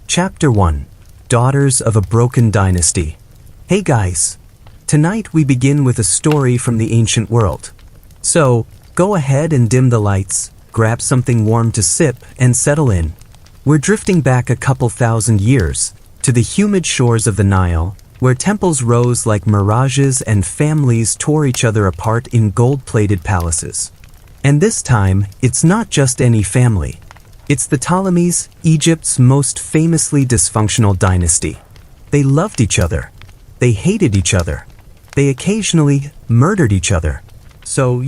Chapter 1. Daughters of a Broken Dynasty. Hey guys! Tonight we begin with a story from the ancient world. So, go ahead and dim the lights, grab something warm to sip, and settle in. We're drifting back a couple thousand years, to the humid shores of the Nile, where temples rose like mirages and families tore each other apart in gold-plated palaces. And this time, it's not just any family. It's the Ptolemies, Egypt's most famously dysfunctional dynasty. They loved each other. They hated each other. They occasionally murdered each other. So,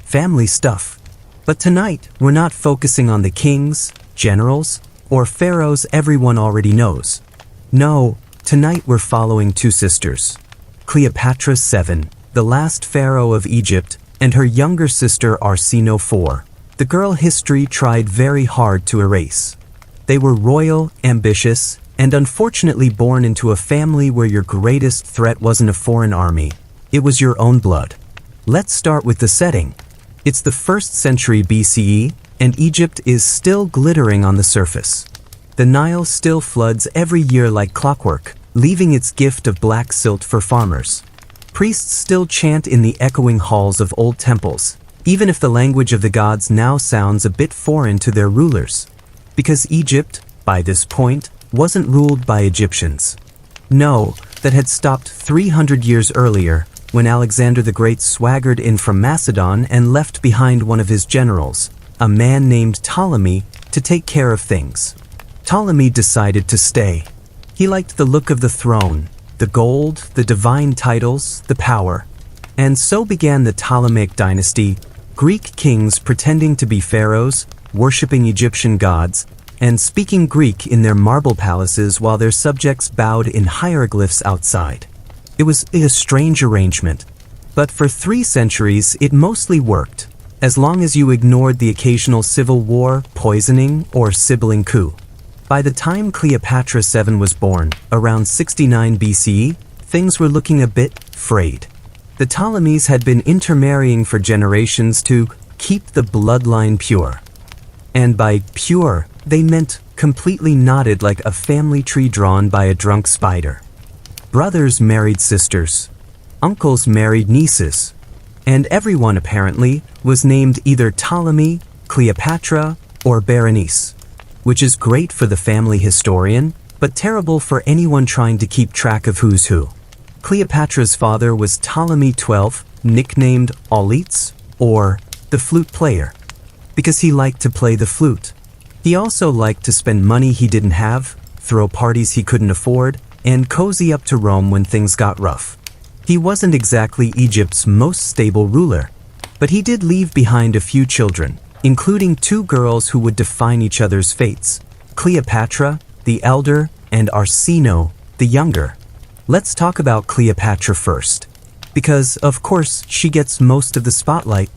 family stuff. But tonight, we're not focusing on the kings, generals, or pharaohs everyone already knows. No, tonight we're following two sisters. Cleopatra 7, the last pharaoh of Egypt, and her younger sister Arsinoe 4, the girl history tried very hard to erase. They were royal, ambitious, and unfortunately born into a family where your greatest threat wasn't a foreign army. It was your own blood. Let's start with the setting. It's the 1st century BCE, and Egypt is still glittering on the surface. The Nile still floods every year like clockwork, leaving its gift of black silt for farmers. Priests still chant in the echoing halls of old temples, even if the language of the gods now sounds a bit foreign to their rulers. Because Egypt, by this point, wasn't ruled by Egyptians. No, that had stopped 300 years earlier, when Alexander the Great swaggered in from Macedon and left behind one of his generals, a man named Ptolemy, to take care of things. Ptolemy decided to stay. He liked the look of the throne, the gold, the divine titles, the power. And so began the Ptolemaic dynasty, Greek kings pretending to be pharaohs, worshipping Egyptian gods, and speaking Greek in their marble palaces while their subjects bowed in hieroglyphs outside. It was a strange arrangement, but for 3 centuries it mostly worked, as long as you ignored the occasional civil war, poisoning, or sibling coup. By the time Cleopatra 7 was born, around 69 BCE, things were looking a bit frayed. The Ptolemies had been intermarrying for generations to keep the bloodline pure. And by pure, they meant completely knotted like a family tree drawn by a drunk spider. Brothers married sisters. Uncles married nieces. And everyone, apparently, was named either Ptolemy, Cleopatra, or Berenice, which is great for the family historian, but terrible for anyone trying to keep track of who's who. Cleopatra's father was Ptolemy XII, nicknamed Auletes, or the flute player, because he liked to play the flute. He also liked to spend money he didn't have, throw parties he couldn't afford, and cozy up to Rome when things got rough. He wasn't exactly Egypt's most stable ruler, but he did leave behind a few children, including 2 girls who would define each other's fates, Cleopatra, the elder, and Arsinoe, the younger. Let's talk about Cleopatra first, because, of course, she gets most of the spotlight.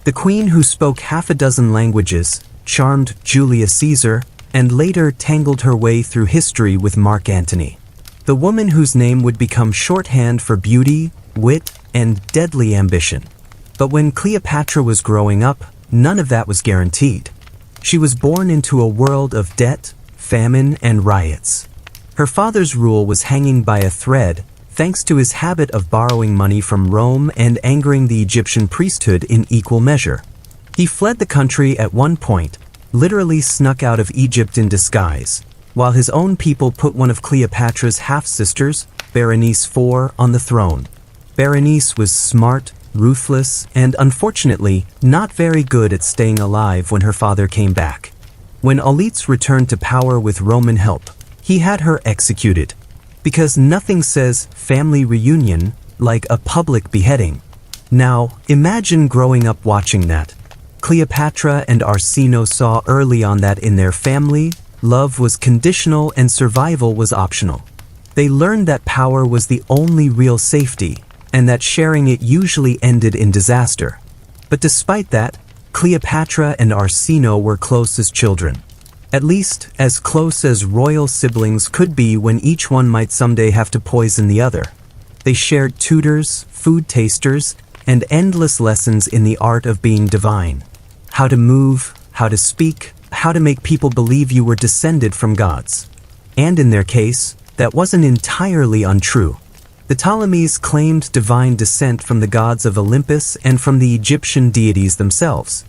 The queen who spoke half a dozen languages, charmed Julius Caesar, and later tangled her way through history with Mark Antony. The woman whose name would become shorthand for beauty, wit, and deadly ambition. But when Cleopatra was growing up, none of that was guaranteed. She was born into a world of debt, famine, and riots. Her father's rule was hanging by a thread, thanks to his habit of borrowing money from Rome and angering the Egyptian priesthood in equal measure. He fled the country at one point, literally snuck out of Egypt in disguise, while his own people put one of Cleopatra's half-sisters, Berenice 4, on the throne. Berenice was smart, ruthless, and unfortunately, not very good at staying alive when her father came back. When Auletes returned to power with Roman help, he had her executed, because nothing says family reunion like a public beheading. Now, imagine growing up watching that. Cleopatra and Arsinoe saw early on that in their family, love was conditional and survival was optional. They learned that power was the only real safety, and that sharing it usually ended in disaster. But despite that, Cleopatra and Arsinoe were close as children. At least as close as royal siblings could be when each one might someday have to poison the other. They shared tutors, food tasters, and endless lessons in the art of being divine. How to move, how to speak, how to make people believe you were descended from gods. And in their case, that wasn't entirely untrue. The Ptolemies claimed divine descent from the gods of Olympus and from the Egyptian deities themselves.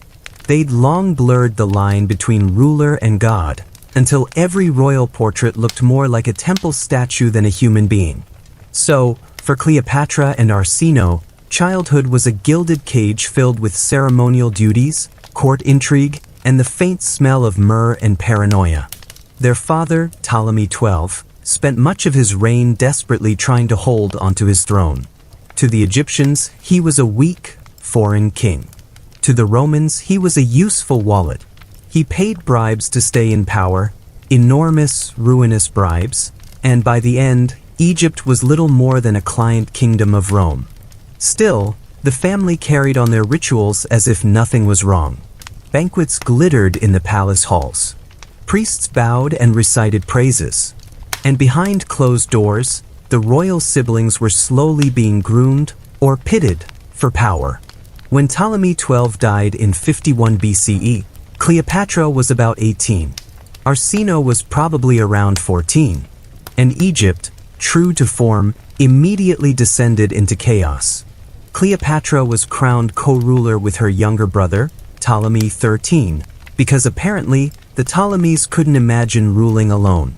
They'd long blurred the line between ruler and god, until every royal portrait looked more like a temple statue than a human being. So, for Cleopatra and Arsinoe, childhood was a gilded cage filled with ceremonial duties, court intrigue, and the faint smell of myrrh and paranoia. Their father, Ptolemy XII, spent much of his reign desperately trying to hold onto his throne. To the Egyptians, he was a weak, foreign king. To the Romans, he was a useful wallet. He paid bribes to stay in power, enormous, ruinous bribes, and by the end, Egypt was little more than a client kingdom of Rome. Still, the family carried on their rituals as if nothing was wrong. Banquets glittered in the palace halls. Priests bowed and recited praises. And behind closed doors, the royal siblings were slowly being groomed or pitted for power. When Ptolemy XII died in 51 BCE, Cleopatra was about 18. Arsinoe was probably around 14. And Egypt, true to form, immediately descended into chaos. Cleopatra was crowned co-ruler with her younger brother, Ptolemy XIII, because apparently the Ptolemies couldn't imagine ruling alone.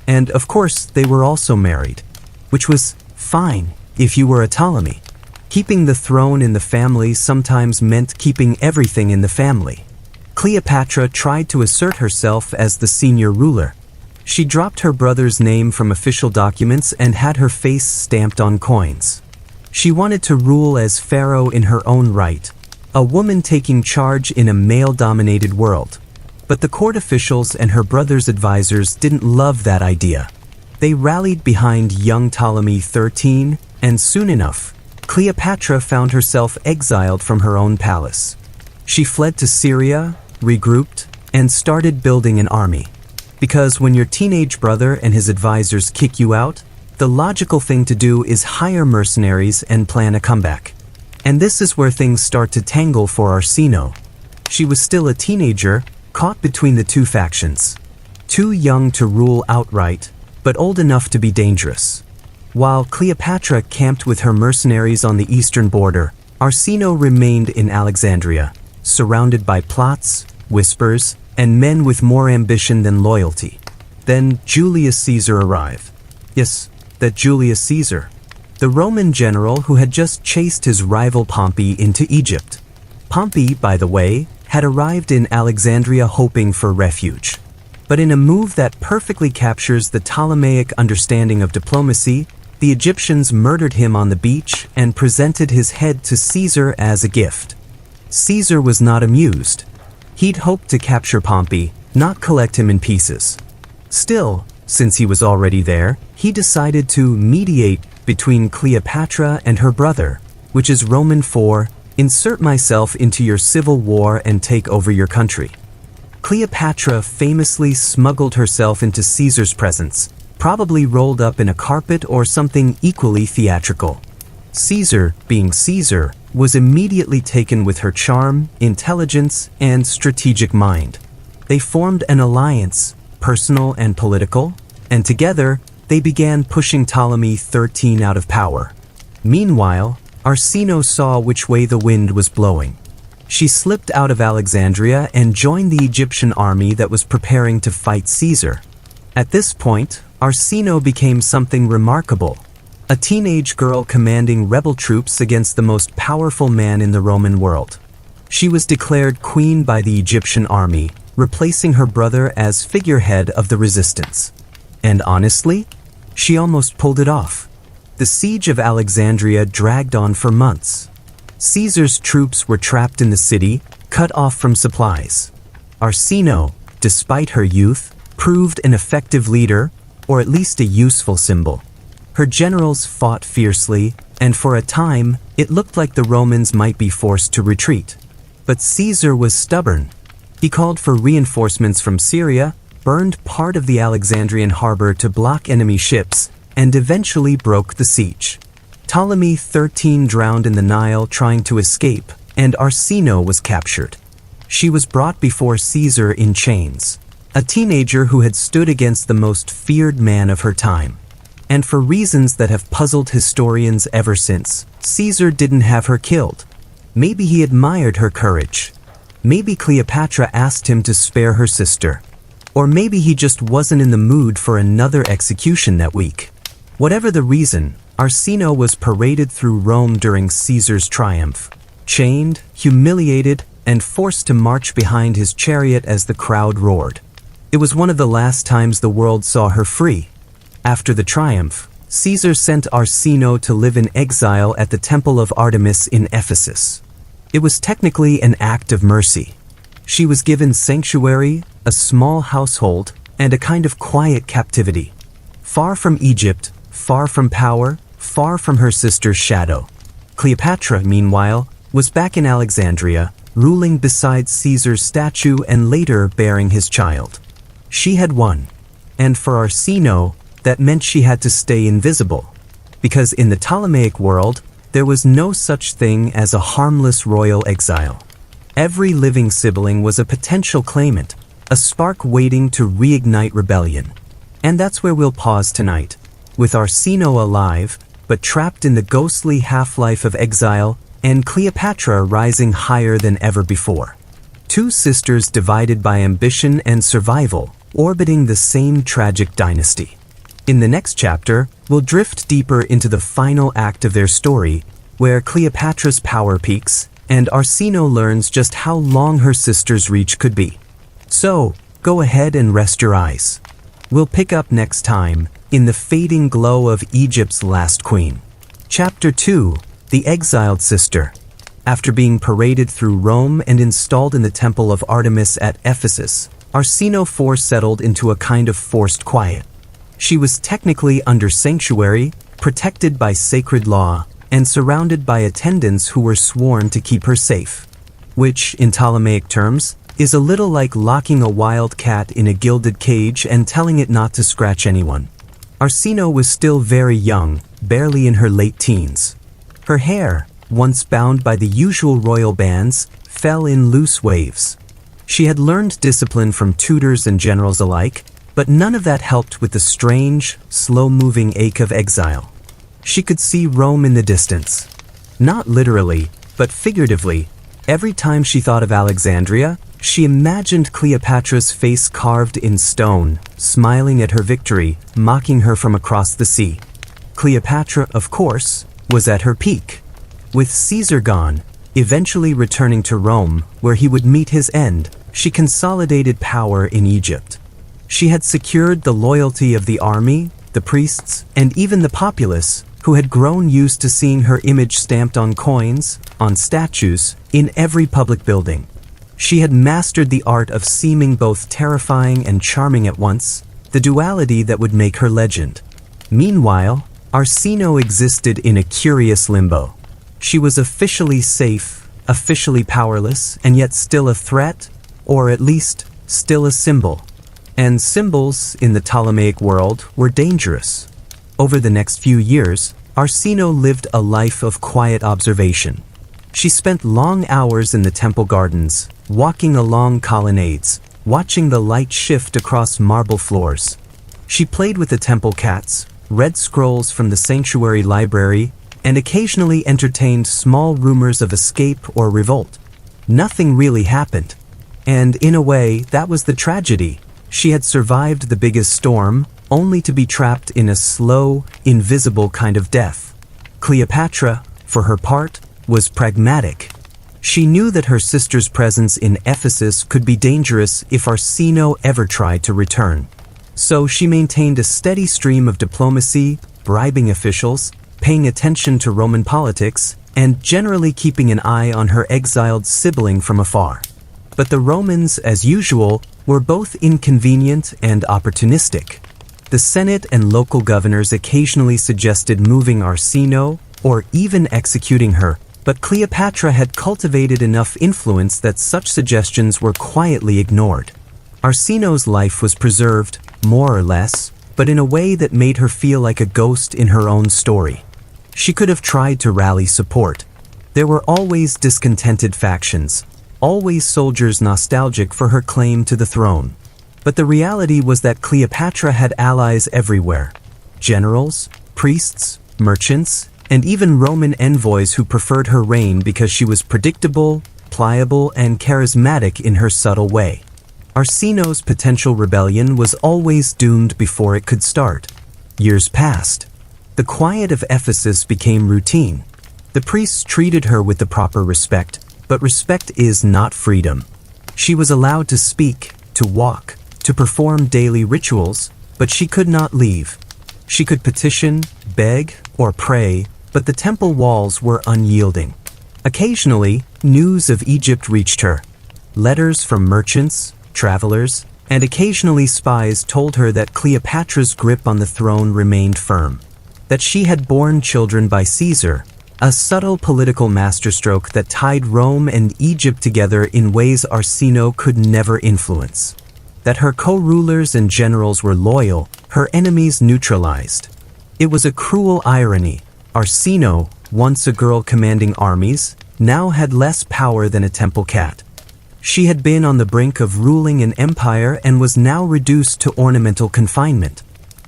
And of course, they were also married, which was fine if you were a Ptolemy. Keeping the throne in the family sometimes meant keeping everything in the family. Cleopatra tried to assert herself as the senior ruler. She dropped her brother's name from official documents and had her face stamped on coins. She wanted to rule as pharaoh in her own right, a woman taking charge in a male-dominated world. But the court officials and her brother's advisors didn't love that idea. They rallied behind young Ptolemy XIII, and soon enough, Cleopatra found herself exiled from her own palace. She fled to Syria, regrouped, and started building an army. Because when your teenage brother and his advisors kick you out, the logical thing to do is hire mercenaries and plan a comeback. And this is where things start to tangle for Arsinoe. She was still a teenager, caught between the two factions. Too young to rule outright, but old enough to be dangerous. While Cleopatra camped with her mercenaries on the eastern border, Arsinoe remained in Alexandria, surrounded by plots, whispers, and men with more ambition than loyalty. Then Julius Caesar arrived. Yes, that Julius Caesar. The Roman general who had just chased his rival Pompey into Egypt. Pompey, by the way, had arrived in Alexandria hoping for refuge. But in a move that perfectly captures the Ptolemaic understanding of diplomacy, the Egyptians murdered him on the beach and presented his head to Caesar as a gift. Caesar was not amused. He'd hoped to capture Pompey, not collect him in pieces. Still, since he was already there, he decided to mediate between Cleopatra and her brother, which is Roman for, insert myself into your civil war and take over your country. Cleopatra famously smuggled herself into Caesar's presence, probably rolled up in a carpet or something equally theatrical. Caesar, being Caesar, was immediately taken with her charm, intelligence, and strategic mind. They formed an alliance, personal and political, and together, they began pushing Ptolemy XIII out of power. Meanwhile, Arsinoe saw which way the wind was blowing. She slipped out of Alexandria and joined the Egyptian army that was preparing to fight Caesar. At this point, Arsinoe became something remarkable. A teenage girl commanding rebel troops against the most powerful man in the Roman world. She was declared queen by the Egyptian army, replacing her brother as figurehead of the resistance. And honestly, she almost pulled it off. The siege of Alexandria dragged on for months. Caesar's troops were trapped in the city, cut off from supplies. Arsinoe, despite her youth, proved an effective leader, or at least a useful symbol. Her generals fought fiercely, and for a time, it looked like the Romans might be forced to retreat. But Caesar was stubborn. He called for reinforcements from Syria, burned part of the Alexandrian harbor to block enemy ships, and eventually broke the siege. Ptolemy XIII drowned in the Nile trying to escape, and Arsinoe was captured. She was brought before Caesar in chains. a teenager who had stood against the most feared man of her time. And for reasons that have puzzled historians ever since, Caesar didn't have her killed. Maybe he admired her courage. Maybe Cleopatra asked him to spare her sister. Or maybe he just wasn't in the mood for another execution that week. Whatever the reason, Arsinoe was paraded through Rome during Caesar's triumph, chained, humiliated, and forced to march behind his chariot as the crowd roared. It was one of the last times the world saw her free. After the triumph, Caesar sent Arsinoe to live in exile at the Temple of Artemis in Ephesus. It was technically an act of mercy. She was given sanctuary, a small household, and a kind of quiet captivity. Far from Egypt, far from power, far from her sister's shadow. Cleopatra, meanwhile, was back in Alexandria, ruling beside Caesar's statue and later bearing his child. She had won. And for Arsinoe, that meant she had to stay invisible. Because in the Ptolemaic world, there was no such thing as a harmless royal exile. Every living sibling was a potential claimant, a spark waiting to reignite rebellion. And that's where we'll pause tonight, with Arsinoe alive, but trapped in the ghostly half-life of exile, and Cleopatra rising higher than ever before. Two sisters divided by ambition and survival, orbiting the same tragic dynasty. In the next chapter, we'll drift deeper into the final act of their story, where Cleopatra's power peaks, and Arsinoe learns just how long her sister's reach could be. So, go ahead and rest your eyes. We'll pick up next time, in the fading glow of Egypt's last queen. Chapter 2, The Exiled Sister. After being paraded through Rome and installed in the Temple of Artemis at Ephesus, Arsinoe IV settled into a kind of forced quiet. She was technically under sanctuary, protected by sacred law, and surrounded by attendants who were sworn to keep her safe. Which, in Ptolemaic terms, is a little like locking a wild cat in a gilded cage and telling it not to scratch anyone. Arsinoe was still very young, barely in her late teens. Her hair, once bound by the usual royal bands, fell in loose waves. She had learned discipline from tutors and generals alike, but none of that helped with the strange, slow-moving ache of exile. She could see Rome in the distance. Not literally, but figuratively. Every time she thought of Alexandria, she imagined Cleopatra's face carved in stone, smiling at her victory, mocking her from across the sea. Cleopatra, of course, was at her peak. With Caesar gone, eventually returning to Rome, where he would meet his end, she consolidated power in Egypt. She had secured the loyalty of the army, the priests, and even the populace, who had grown used to seeing her image stamped on coins, on statues, in every public building. She had mastered the art of seeming both terrifying and charming at once, the duality that would make her legend. Meanwhile, Arsinoe existed in a curious limbo. She was officially safe, officially powerless, and yet still a threat, or at least, still a symbol. And symbols, in the Ptolemaic world, were dangerous. Over the next few years, Arsinoe lived a life of quiet observation. She spent long hours in the temple gardens, walking along colonnades, watching the light shift across marble floors. She played with the temple cats, read scrolls from the sanctuary library, and occasionally entertained small rumors of escape or revolt. Nothing really happened. And in a way, that was the tragedy. She had survived the biggest storm, only to be trapped in a slow, invisible kind of death. Cleopatra, for her part, was pragmatic. She knew that her sister's presence in Ephesus could be dangerous if Arsinoe ever tried to return. So she maintained a steady stream of diplomacy, bribing officials, paying attention to Roman politics, and generally keeping an eye on her exiled sibling from afar. But the Romans, as usual, were both inconvenient and opportunistic. The Senate and local governors occasionally suggested moving Arsinoe or even executing her, but Cleopatra had cultivated enough influence that such suggestions were quietly ignored. Arsinoe's life was preserved, more or less, but in a way that made her feel like a ghost in her own story. She could have tried to rally support. There were always discontented factions, always soldiers nostalgic for her claim to the throne. But the reality was that Cleopatra had allies everywhere. Generals, priests, merchants, and even Roman envoys who preferred her reign because she was predictable, pliable, and charismatic in her subtle way. Arsinoe's potential rebellion was always doomed before it could start. Years passed. The quiet of Ephesus became routine. The priests treated her with the proper respect, but respect is not freedom. She was allowed to speak, to walk, to perform daily rituals, but she could not leave. She could petition, beg, or pray, but the temple walls were unyielding. Occasionally, news of Egypt reached her. Letters from merchants, travelers, and occasionally spies told her that Cleopatra's grip on the throne remained firm. That she had borne children by Caesar, a subtle political masterstroke that tied Rome and Egypt together in ways Arsinoe could never influence. That her co-rulers and generals were loyal, her enemies neutralized. It was a cruel irony. Arsinoe, once a girl commanding armies, now had less power than a temple cat. She had been on the brink of ruling an empire and was now reduced to ornamental confinement.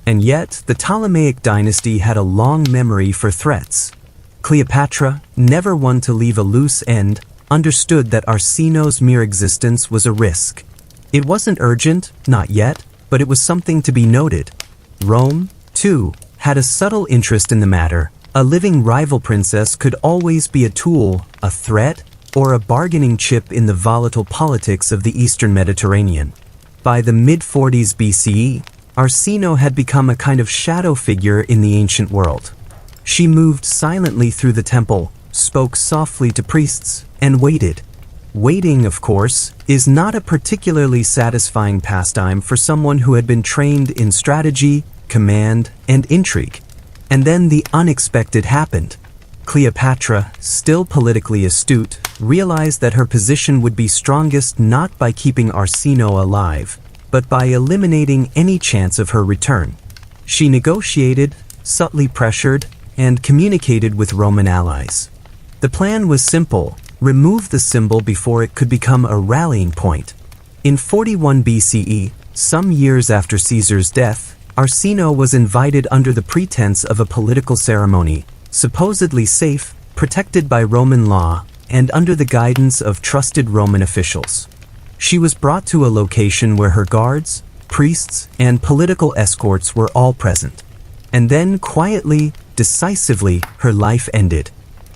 And yet, the Ptolemaic dynasty had a long memory for threats. Cleopatra, never one to leave a loose end, understood that Arsinoe's mere existence was a risk. It wasn't urgent, not yet, but it was something to be noted. Rome, too, had a subtle interest in the matter. A living rival princess could always be a tool, a threat, or a bargaining chip in the volatile politics of the Eastern Mediterranean. By the mid-40s BCE, Arsinoe had become a kind of shadow figure in the ancient world. She moved silently through the temple, spoke softly to priests, and waited. Waiting, of course, is not a particularly satisfying pastime for someone who had been trained in strategy, command, and intrigue. And then the unexpected happened. Cleopatra, still politically astute, realized that her position would be strongest not by keeping Arsinoe alive, but by eliminating any chance of her return. She negotiated, subtly pressured, and communicated with Roman allies. The plan was simple: remove the symbol before it could become a rallying point. In 41 BCE, some years after Caesar's death, Arsinoe was invited under the pretense of a political ceremony, supposedly safe, protected by Roman law, and under the guidance of trusted Roman officials. She was brought to a location where her guards, priests, and political escorts were all present. And then, quietly, decisively, her life ended.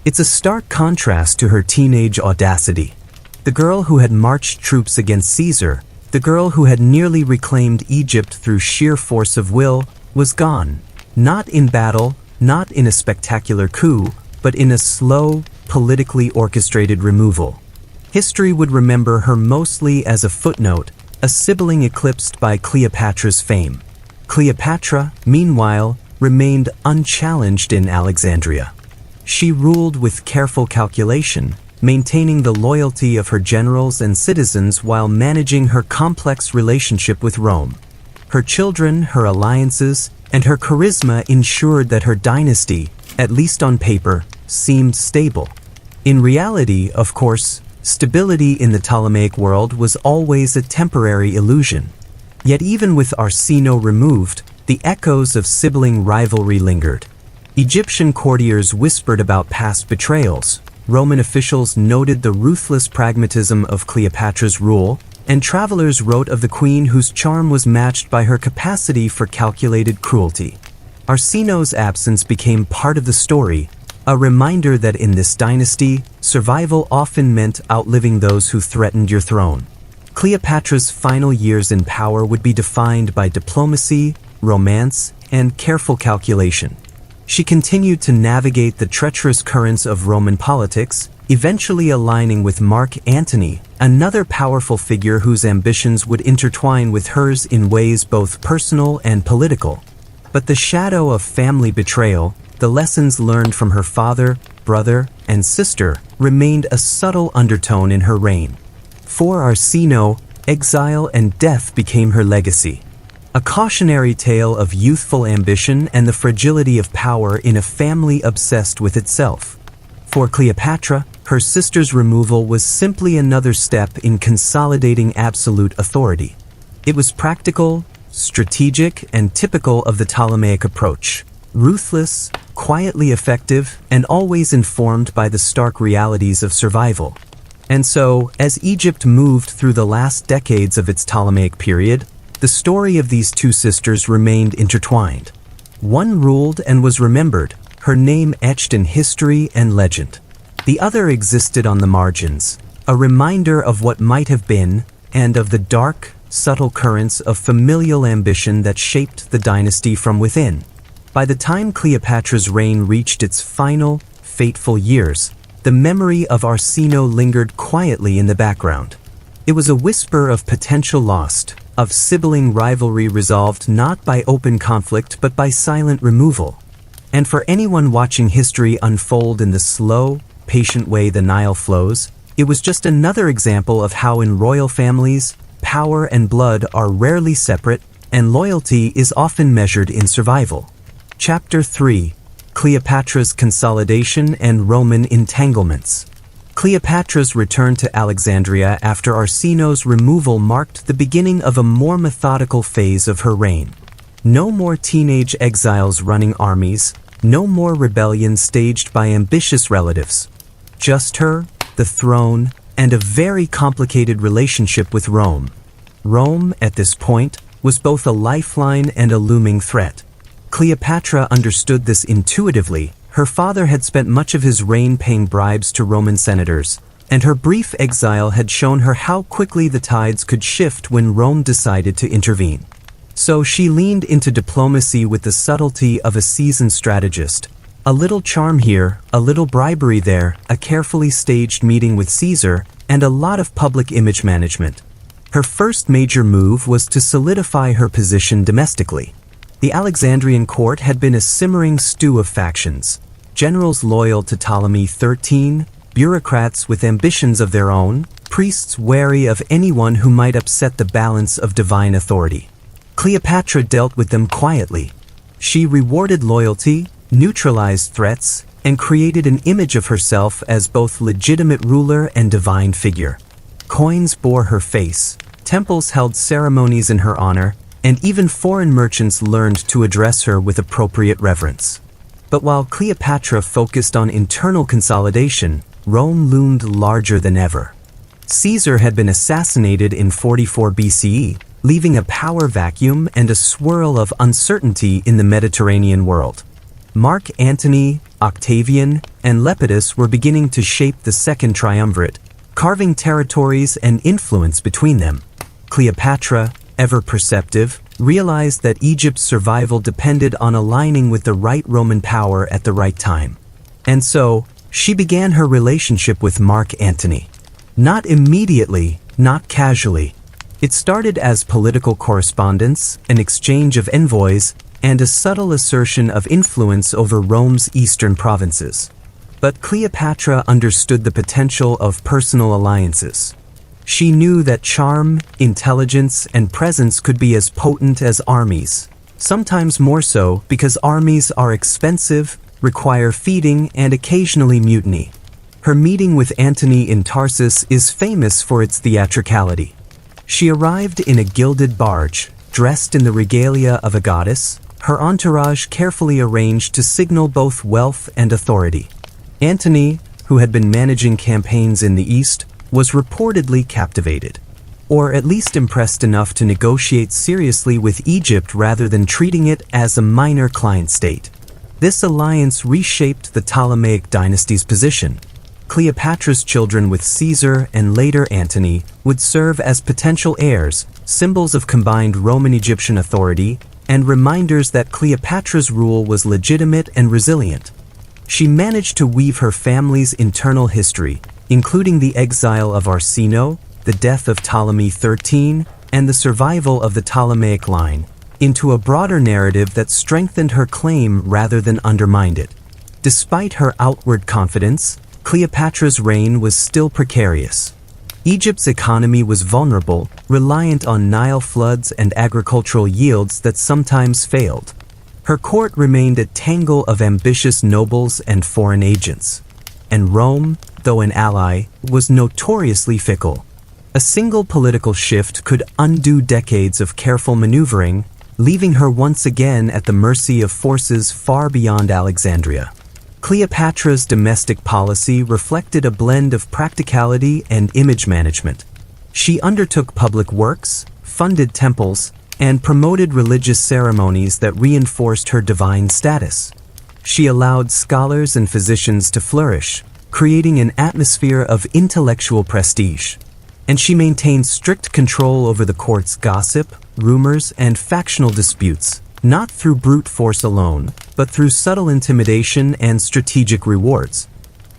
It's a stark contrast to her teenage audacity. The girl who had marched troops against Caesar, the girl who had nearly reclaimed Egypt through sheer force of will, was gone. Not in battle, not in a spectacular coup, but in a slow, politically orchestrated removal. History would remember her mostly as a footnote, a sibling eclipsed by Cleopatra's fame. Cleopatra, meanwhile, remained unchallenged in Alexandria. She ruled with careful calculation, maintaining the loyalty of her generals and citizens while managing her complex relationship with Rome. Her children, her alliances, and her charisma ensured that her dynasty, at least on paper, seemed stable. In reality, of course, stability in the Ptolemaic world was always a temporary illusion. Yet even with Arsinoe removed, the echoes of sibling rivalry lingered. Egyptian courtiers whispered about past betrayals, Roman officials noted the ruthless pragmatism of Cleopatra's rule, and travelers wrote of the queen whose charm was matched by her capacity for calculated cruelty. Arsinoe's absence became part of the story, a reminder that in this dynasty, survival often meant outliving those who threatened your throne. Cleopatra's final years in power would be defined by diplomacy, romance, and careful calculation. She continued to navigate the treacherous currents of Roman politics, eventually aligning with Mark Antony, another powerful figure whose ambitions would intertwine with hers in ways both personal and political. But the shadow of family betrayal, the lessons learned from her father, brother, and sister, remained a subtle undertone in her reign. For Arsinoe, exile and death became her legacy. A cautionary tale of youthful ambition and the fragility of power in a family obsessed with itself. For Cleopatra, her sister's removal was simply another step in consolidating absolute authority. It was practical, strategic, and typical of the Ptolemaic approach. Ruthless, quietly effective, and always informed by the stark realities of survival. And so, as Egypt moved through the last decades of its Ptolemaic period, the story of these two sisters remained intertwined. One ruled and was remembered, her name etched in history and legend. The other existed on the margins, a reminder of what might have been, and of the dark, subtle currents of familial ambition that shaped the dynasty from within. By the time Cleopatra's reign reached its final, fateful years, the memory of Arsinoe lingered quietly in the background. It was a whisper of potential lost, of sibling rivalry resolved not by open conflict but by silent removal. And for anyone watching history unfold in the slow, patient way the Nile flows, it was just another example of how in royal families, power and blood are rarely separate, and loyalty is often measured in survival. Chapter 3: Cleopatra's Consolidation and Roman Entanglements. Cleopatra's return to Alexandria after Arsinoe's removal marked the beginning of a more methodical phase of her reign. No more teenage exiles running armies, no more rebellion staged by ambitious relatives. Just her, the throne, and a very complicated relationship with Rome. Rome, at this point, was both a lifeline and a looming threat. Cleopatra understood this intuitively. Her father had spent much of his reign paying bribes to Roman senators, and her brief exile had shown her how quickly the tides could shift when Rome decided to intervene. So she leaned into diplomacy with the subtlety of a seasoned strategist. A little charm here, a little bribery there, a carefully staged meeting with Caesar, and a lot of public image management. Her first major move was to solidify her position domestically. The Alexandrian court had been a simmering stew of factions. Generals loyal to Ptolemy XIII, bureaucrats with ambitions of their own, priests wary of anyone who might upset the balance of divine authority. Cleopatra dealt with them quietly. She rewarded loyalty, neutralized threats, and created an image of herself as both legitimate ruler and divine figure. Coins bore her face, temples held ceremonies in her honor, and even foreign merchants learned to address her with appropriate reverence. But while Cleopatra focused on internal consolidation, Rome loomed larger than ever. Caesar had been assassinated in 44 BCE, leaving a power vacuum and a swirl of uncertainty in the Mediterranean world. Mark Antony, Octavian, and Lepidus were beginning to shape the Second Triumvirate, carving territories and influence between them. Cleopatra, ever perceptive, realized that Egypt's survival depended on aligning with the right Roman power at the right time. And so, she began her relationship with Mark Antony. Not immediately, not casually. It started as political correspondence, an exchange of envoys, and a subtle assertion of influence over Rome's eastern provinces. But Cleopatra understood the potential of personal alliances. She knew that charm, intelligence, and presence could be as potent as armies. Sometimes more so because armies are expensive, require feeding, and occasionally mutiny. Her meeting with Antony in Tarsus is famous for its theatricality. She arrived in a gilded barge, dressed in the regalia of a goddess, her entourage carefully arranged to signal both wealth and authority. Antony, who had been managing campaigns in the east, was reportedly captivated, or at least impressed enough to negotiate seriously with Egypt rather than treating it as a minor client state. This alliance reshaped the Ptolemaic dynasty's position. Cleopatra's children with Caesar and later Antony would serve as potential heirs, symbols of combined Roman-Egyptian authority, and reminders that Cleopatra's rule was legitimate and resilient. She managed to weave her family's internal history, including the exile of Arsinoe, the death of Ptolemy XIII, and the survival of the Ptolemaic line, into a broader narrative that strengthened her claim rather than undermined it. Despite her outward confidence, Cleopatra's reign was still precarious. Egypt's economy was vulnerable, reliant on Nile floods and agricultural yields that sometimes failed. Her court remained a tangle of ambitious nobles and foreign agents. And Rome, though an ally, was notoriously fickle. A single political shift could undo decades of careful maneuvering, leaving her once again at the mercy of forces far beyond Alexandria. Cleopatra's domestic policy reflected a blend of practicality and image management. She undertook public works, funded temples, and promoted religious ceremonies that reinforced her divine status. She allowed scholars and physicians to flourish, creating an atmosphere of intellectual prestige. And she maintained strict control over the court's gossip, rumors, and factional disputes, not through brute force alone, but through subtle intimidation and strategic rewards.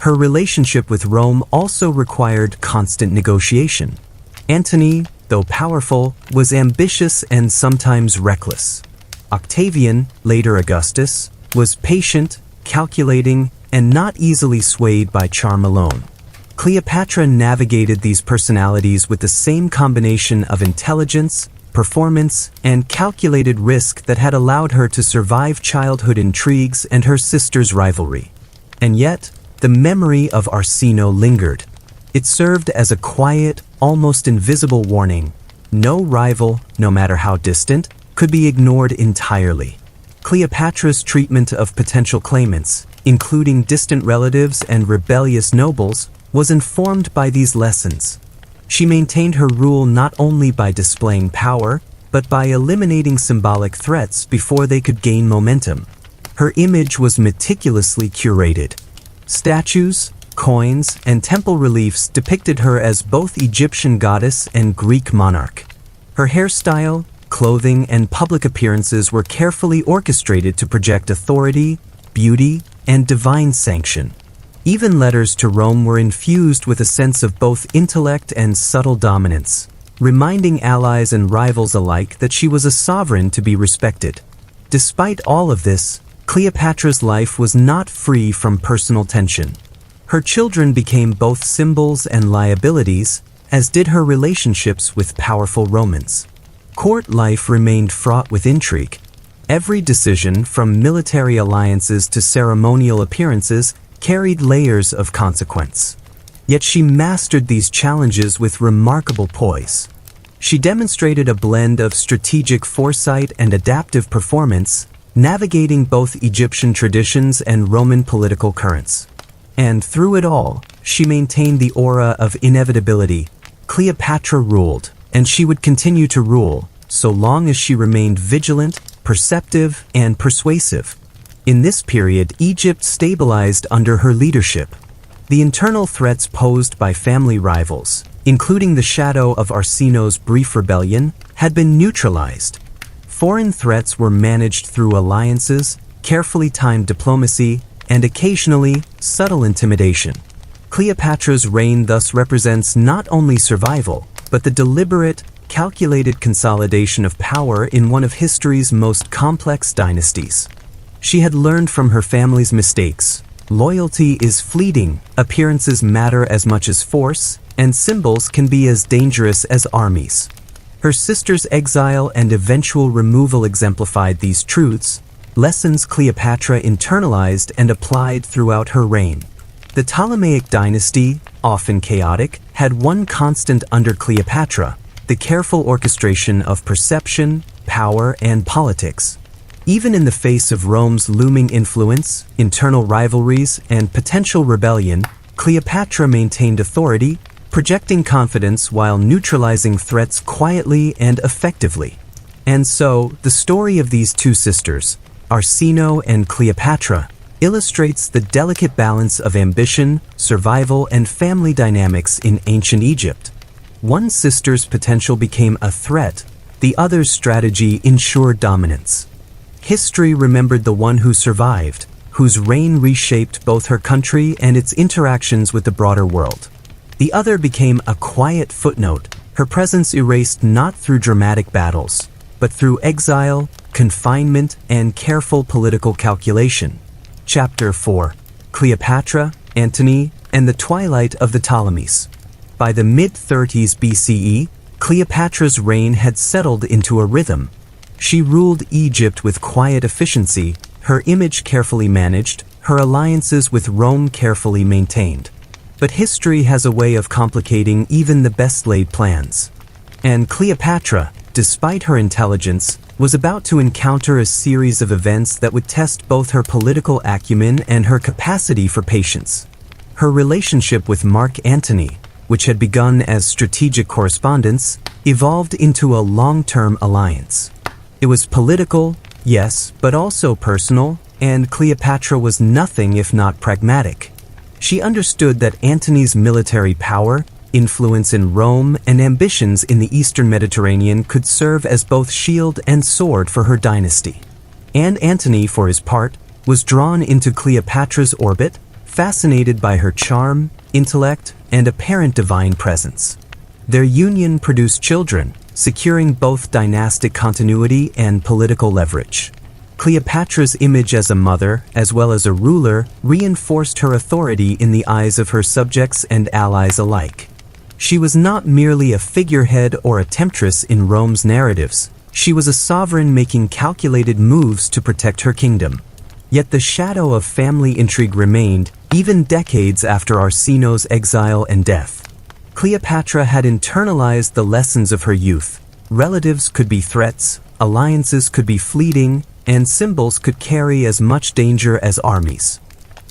Her relationship with Rome also required constant negotiation. Antony, though powerful, was ambitious and sometimes reckless. Octavian, later Augustus, was patient, calculating, and not easily swayed by charm alone. Cleopatra navigated these personalities with the same combination of intelligence, performance, and calculated risk that had allowed her to survive childhood intrigues and her sister's rivalry. And yet, the memory of Arsinoe lingered. It served as a quiet, almost invisible warning. No rival, no matter how distant, could be ignored entirely. Cleopatra's treatment of potential claimants, including distant relatives and rebellious nobles, was informed by these lessons. She maintained her rule not only by displaying power, but by eliminating symbolic threats before they could gain momentum. Her image was meticulously curated. Statues, coins, and temple reliefs depicted her as both Egyptian goddess and Greek monarch. Her hairstyle, clothing, and public appearances were carefully orchestrated to project authority, beauty, and divine sanction. Even letters to Rome were infused with a sense of both intellect and subtle dominance, reminding allies and rivals alike that she was a sovereign to be respected. Despite all of this, Cleopatra's life was not free from personal tension. Her children became both symbols and liabilities, as did her relationships with powerful Romans. Court life remained fraught with intrigue. Every decision, from military alliances to ceremonial appearances, carried layers of consequence. Yet she mastered these challenges with remarkable poise. She demonstrated a blend of strategic foresight and adaptive performance, navigating both Egyptian traditions and Roman political currents. And through it all, she maintained the aura of inevitability. Cleopatra ruled, and she would continue to rule, so long as she remained vigilant, perceptive, and persuasive. In this period, Egypt stabilized under her leadership. The internal threats posed by family rivals, including the shadow of Arsinoe's brief rebellion, had been neutralized. Foreign threats were managed through alliances, carefully timed diplomacy, and occasionally subtle intimidation. Cleopatra's reign thus represents not only survival, but the deliberate, calculated consolidation of power in one of history's most complex dynasties. She had learned from her family's mistakes. Loyalty is fleeting, appearances matter as much as force, and symbols can be as dangerous as armies. Her sister's exile and eventual removal exemplified these truths, lessons Cleopatra internalized and applied throughout her reign. The Ptolemaic dynasty, often chaotic, had one constant under Cleopatra: the careful orchestration of perception, power, and politics. Even in the face of Rome's looming influence, internal rivalries, and potential rebellion, Cleopatra maintained authority, projecting confidence while neutralizing threats quietly and effectively. And so, the story of these two sisters, Arsinoe and Cleopatra, illustrates the delicate balance of ambition, survival, and family dynamics in ancient Egypt. One sister's potential became a threat, the other's strategy ensured dominance. History remembered the one who survived, whose reign reshaped both her country and its interactions with the broader world. The other became a quiet footnote, her presence erased not through dramatic battles, but through exile, confinement, and careful political calculation. Chapter 4: Cleopatra, Antony, and the Twilight of the Ptolemies. By the mid-30s BCE, Cleopatra's reign had settled into a rhythm. She ruled Egypt with quiet efficiency, her image carefully managed, her alliances with Rome carefully maintained. But history has a way of complicating even the best-laid plans. And Cleopatra, despite her intelligence, was about to encounter a series of events that would test both her political acumen and her capacity for patience. Her relationship with Mark Antony, which had begun as strategic correspondence, evolved into a long-term alliance. It was political, yes, but also personal, and Cleopatra was nothing if not pragmatic. She understood that Antony's military power, influence in Rome, and ambitions in the Eastern Mediterranean could serve as both shield and sword for her dynasty. And Antony, for his part, was drawn into Cleopatra's orbit, fascinated by her charm, intellect, and apparent divine presence. Their union produced children, securing both dynastic continuity and political leverage. Cleopatra's image as a mother, as well as a ruler, reinforced her authority in the eyes of her subjects and allies alike. She was not merely a figurehead or a temptress in Rome's narratives. She was a sovereign making calculated moves to protect her kingdom. Yet the shadow of family intrigue remained, even decades after Arsinoe's exile and death. Cleopatra had internalized the lessons of her youth. Relatives could be threats, alliances could be fleeting, and symbols could carry as much danger as armies.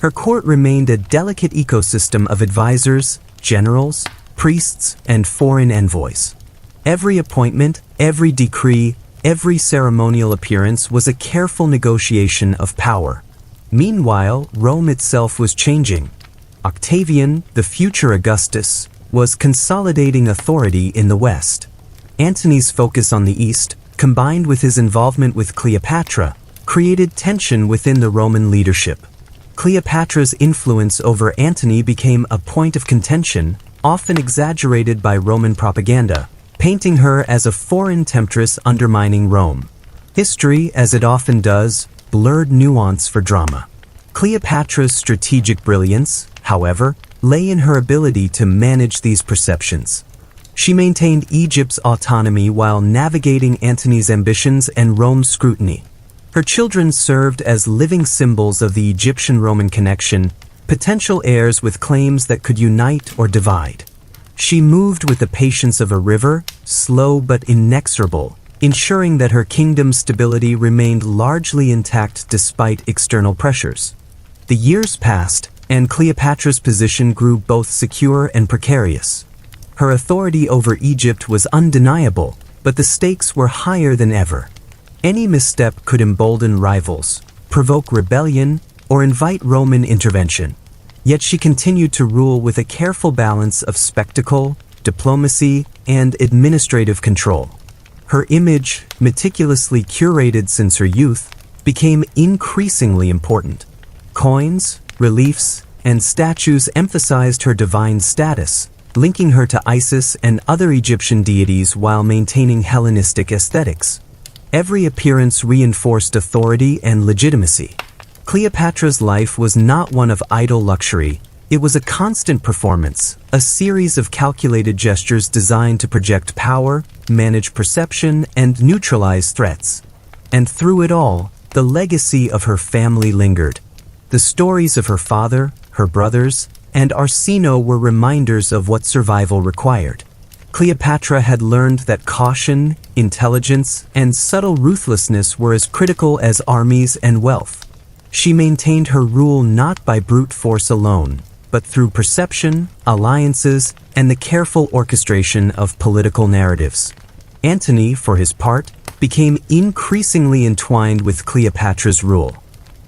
Her court remained a delicate ecosystem of advisors, generals, priests, and foreign envoys. Every appointment, every decree, every ceremonial appearance was a careful negotiation of power. Meanwhile, Rome itself was changing. Octavian, the future Augustus, was consolidating authority in the West. Antony's focus on the East, combined with his involvement with Cleopatra, created tension within the Roman leadership. Cleopatra's influence over Antony became a point of contention, often exaggerated by Roman propaganda, painting her as a foreign temptress undermining Rome. History, as it often does, blurred nuance for drama. Cleopatra's strategic brilliance, however, lay in her ability to manage these perceptions. She maintained Egypt's autonomy while navigating Antony's ambitions and Rome's scrutiny. Her children served as living symbols of the Egyptian-Roman connection, potential heirs with claims that could unite or divide. She moved with the patience of a river, slow but inexorable, ensuring that her kingdom's stability remained largely intact despite external pressures. The years passed, and Cleopatra's position grew both secure and precarious. Her authority over Egypt was undeniable, but the stakes were higher than ever. Any misstep could embolden rivals, provoke rebellion, or invite Roman intervention. Yet she continued to rule with a careful balance of spectacle, diplomacy, and administrative control. Her image, meticulously curated since her youth, became increasingly important. Coins, reliefs, and statues emphasized her divine status, linking her to Isis and other Egyptian deities while maintaining Hellenistic aesthetics. Every appearance reinforced authority and legitimacy. Cleopatra's life was not one of idle luxury. It was a constant performance, a series of calculated gestures designed to project power, manage perception, and neutralize threats. And through it all, the legacy of her family lingered. The stories of her father, her brothers, and Arsinoe were reminders of what survival required. Cleopatra had learned that caution, intelligence, and subtle ruthlessness were as critical as armies and wealth. She maintained her rule not by brute force alone, but through perception, alliances, and the careful orchestration of political narratives. Antony, for his part, became increasingly entwined with Cleopatra's rule.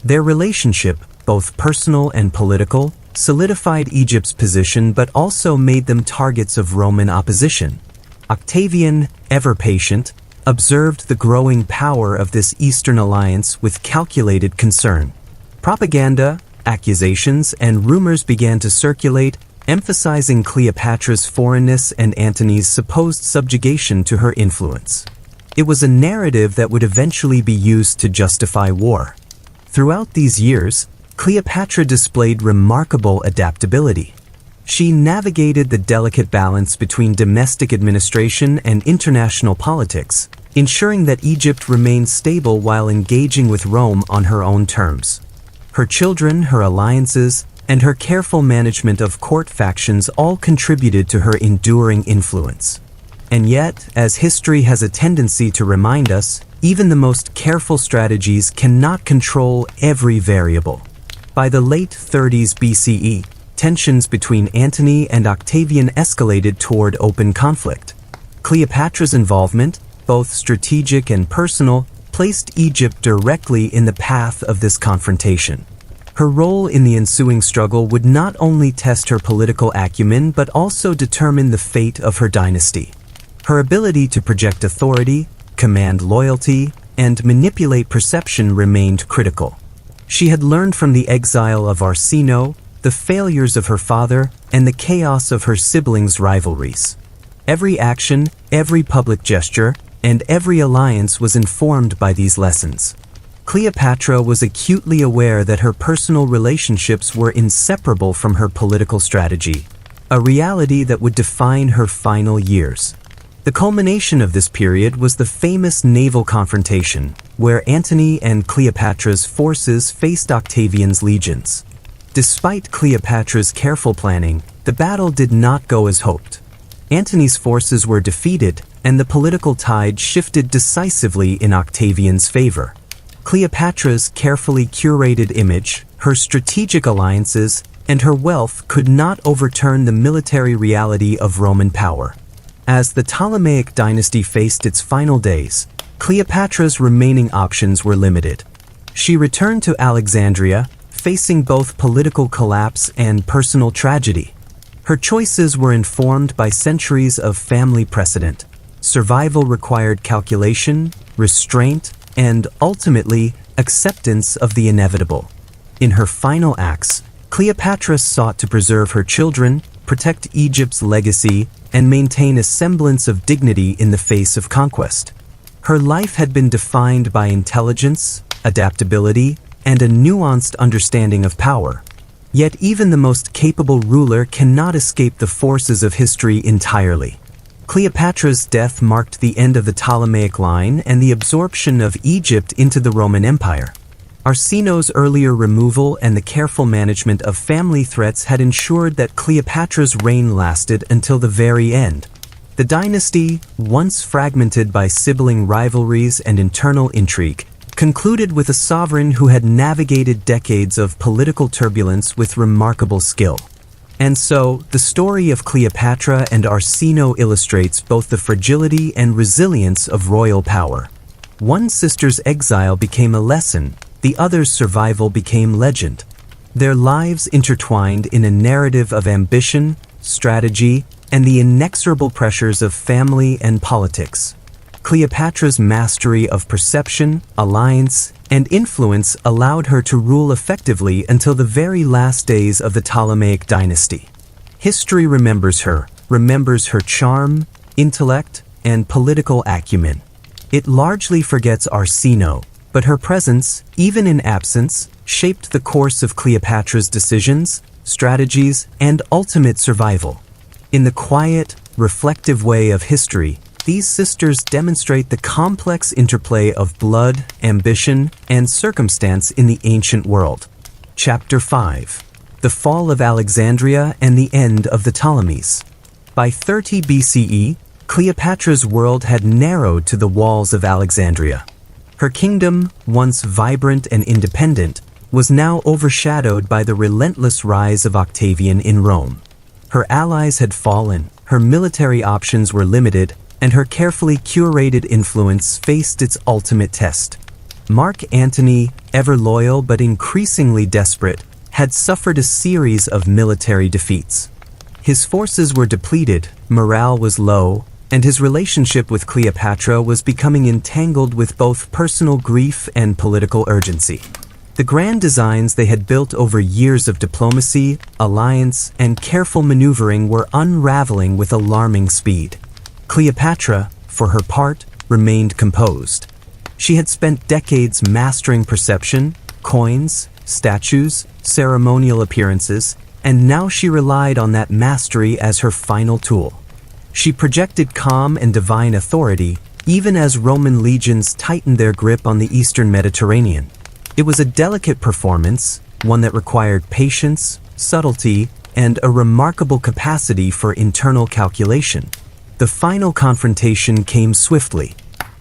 Their relationship, both personal and political, solidified Egypt's position but also made them targets of Roman opposition. Octavian, ever patient, observed the growing power of this Eastern alliance with calculated concern. Propaganda, accusations, and rumors began to circulate, emphasizing Cleopatra's foreignness and Antony's supposed subjugation to her influence. It was a narrative that would eventually be used to justify war. Throughout these years, Cleopatra displayed remarkable adaptability. She navigated the delicate balance between domestic administration and international politics, ensuring that Egypt remained stable while engaging with Rome on her own terms. Her children, her alliances, and her careful management of court factions all contributed to her enduring influence. And yet, as history has a tendency to remind us, even the most careful strategies cannot control every variable. By the late 30s BCE, tensions between Antony and Octavian escalated toward open conflict. Cleopatra's involvement, both strategic and personal, placed Egypt directly in the path of this confrontation. Her role in the ensuing struggle would not only test her political acumen but also determine the fate of her dynasty. Her ability to project authority, command loyalty, and manipulate perception remained critical. She had learned from the exile of Arsinoe, the failures of her father, and the chaos of her siblings' rivalries. Every action, every public gesture, and every alliance was informed by these lessons. Cleopatra was acutely aware that her personal relationships were inseparable from her political strategy, a reality that would define her final years. The culmination of this period was the famous naval confrontation, where Antony and Cleopatra's forces faced Octavian's legions. Despite Cleopatra's careful planning, the battle did not go as hoped. Antony's forces were defeated, and the political tide shifted decisively in Octavian's favor. Cleopatra's carefully curated image, her strategic alliances, and her wealth could not overturn the military reality of Roman power. As the Ptolemaic dynasty faced its final days, Cleopatra's remaining options were limited. She returned to Alexandria, facing both political collapse and personal tragedy. Her choices were informed by centuries of family precedent. Survival required calculation, restraint, and ultimately, acceptance of the inevitable. In her final acts, Cleopatra sought to preserve her children, protect Egypt's legacy, and maintain a semblance of dignity in the face of conquest. Her life had been defined by intelligence, adaptability, and a nuanced understanding of power. Yet even the most capable ruler cannot escape the forces of history entirely. Cleopatra's death marked the end of the Ptolemaic line and the absorption of Egypt into the Roman Empire. Arsinoe's earlier removal and the careful management of family threats had ensured that Cleopatra's reign lasted until the very end. The dynasty, once fragmented by sibling rivalries and internal intrigue, concluded with a sovereign who had navigated decades of political turbulence with remarkable skill. And so, the story of Cleopatra and Arsinoe illustrates both the fragility and resilience of royal power. One sister's exile became a lesson, the other's survival became legend. Their lives intertwined in a narrative of ambition, strategy, and the inexorable pressures of family and politics. Cleopatra's mastery of perception, alliance, and influence allowed her to rule effectively until the very last days of the Ptolemaic dynasty. History remembers her charm, intellect, and political acumen. It largely forgets Arsinoe, but her presence, even in absence, shaped the course of Cleopatra's decisions, strategies, and ultimate survival. In the quiet, reflective way of history, these sisters demonstrate the complex interplay of blood, ambition, and circumstance in the ancient world. Chapter 5. The Fall of Alexandria and the End of the Ptolemies. By 30 BCE, Cleopatra's world had narrowed to the walls of Alexandria. Her kingdom, once vibrant and independent, was now overshadowed by the relentless rise of Octavian in Rome. Her allies had fallen, her military options were limited, and her carefully curated influence faced its ultimate test. Mark Antony, ever loyal but increasingly desperate, had suffered a series of military defeats. His forces were depleted, morale was low, and his relationship with Cleopatra was becoming entangled with both personal grief and political urgency. The grand designs they had built over years of diplomacy, alliance, and careful maneuvering were unraveling with alarming speed. Cleopatra, for her part, remained composed. She had spent decades mastering perception, coins, statues, ceremonial appearances, and now she relied on that mastery as her final tool. She projected calm and divine authority, even as Roman legions tightened their grip on the eastern Mediterranean. It was a delicate performance, one that required patience, subtlety, and a remarkable capacity for internal calculation. The final confrontation came swiftly.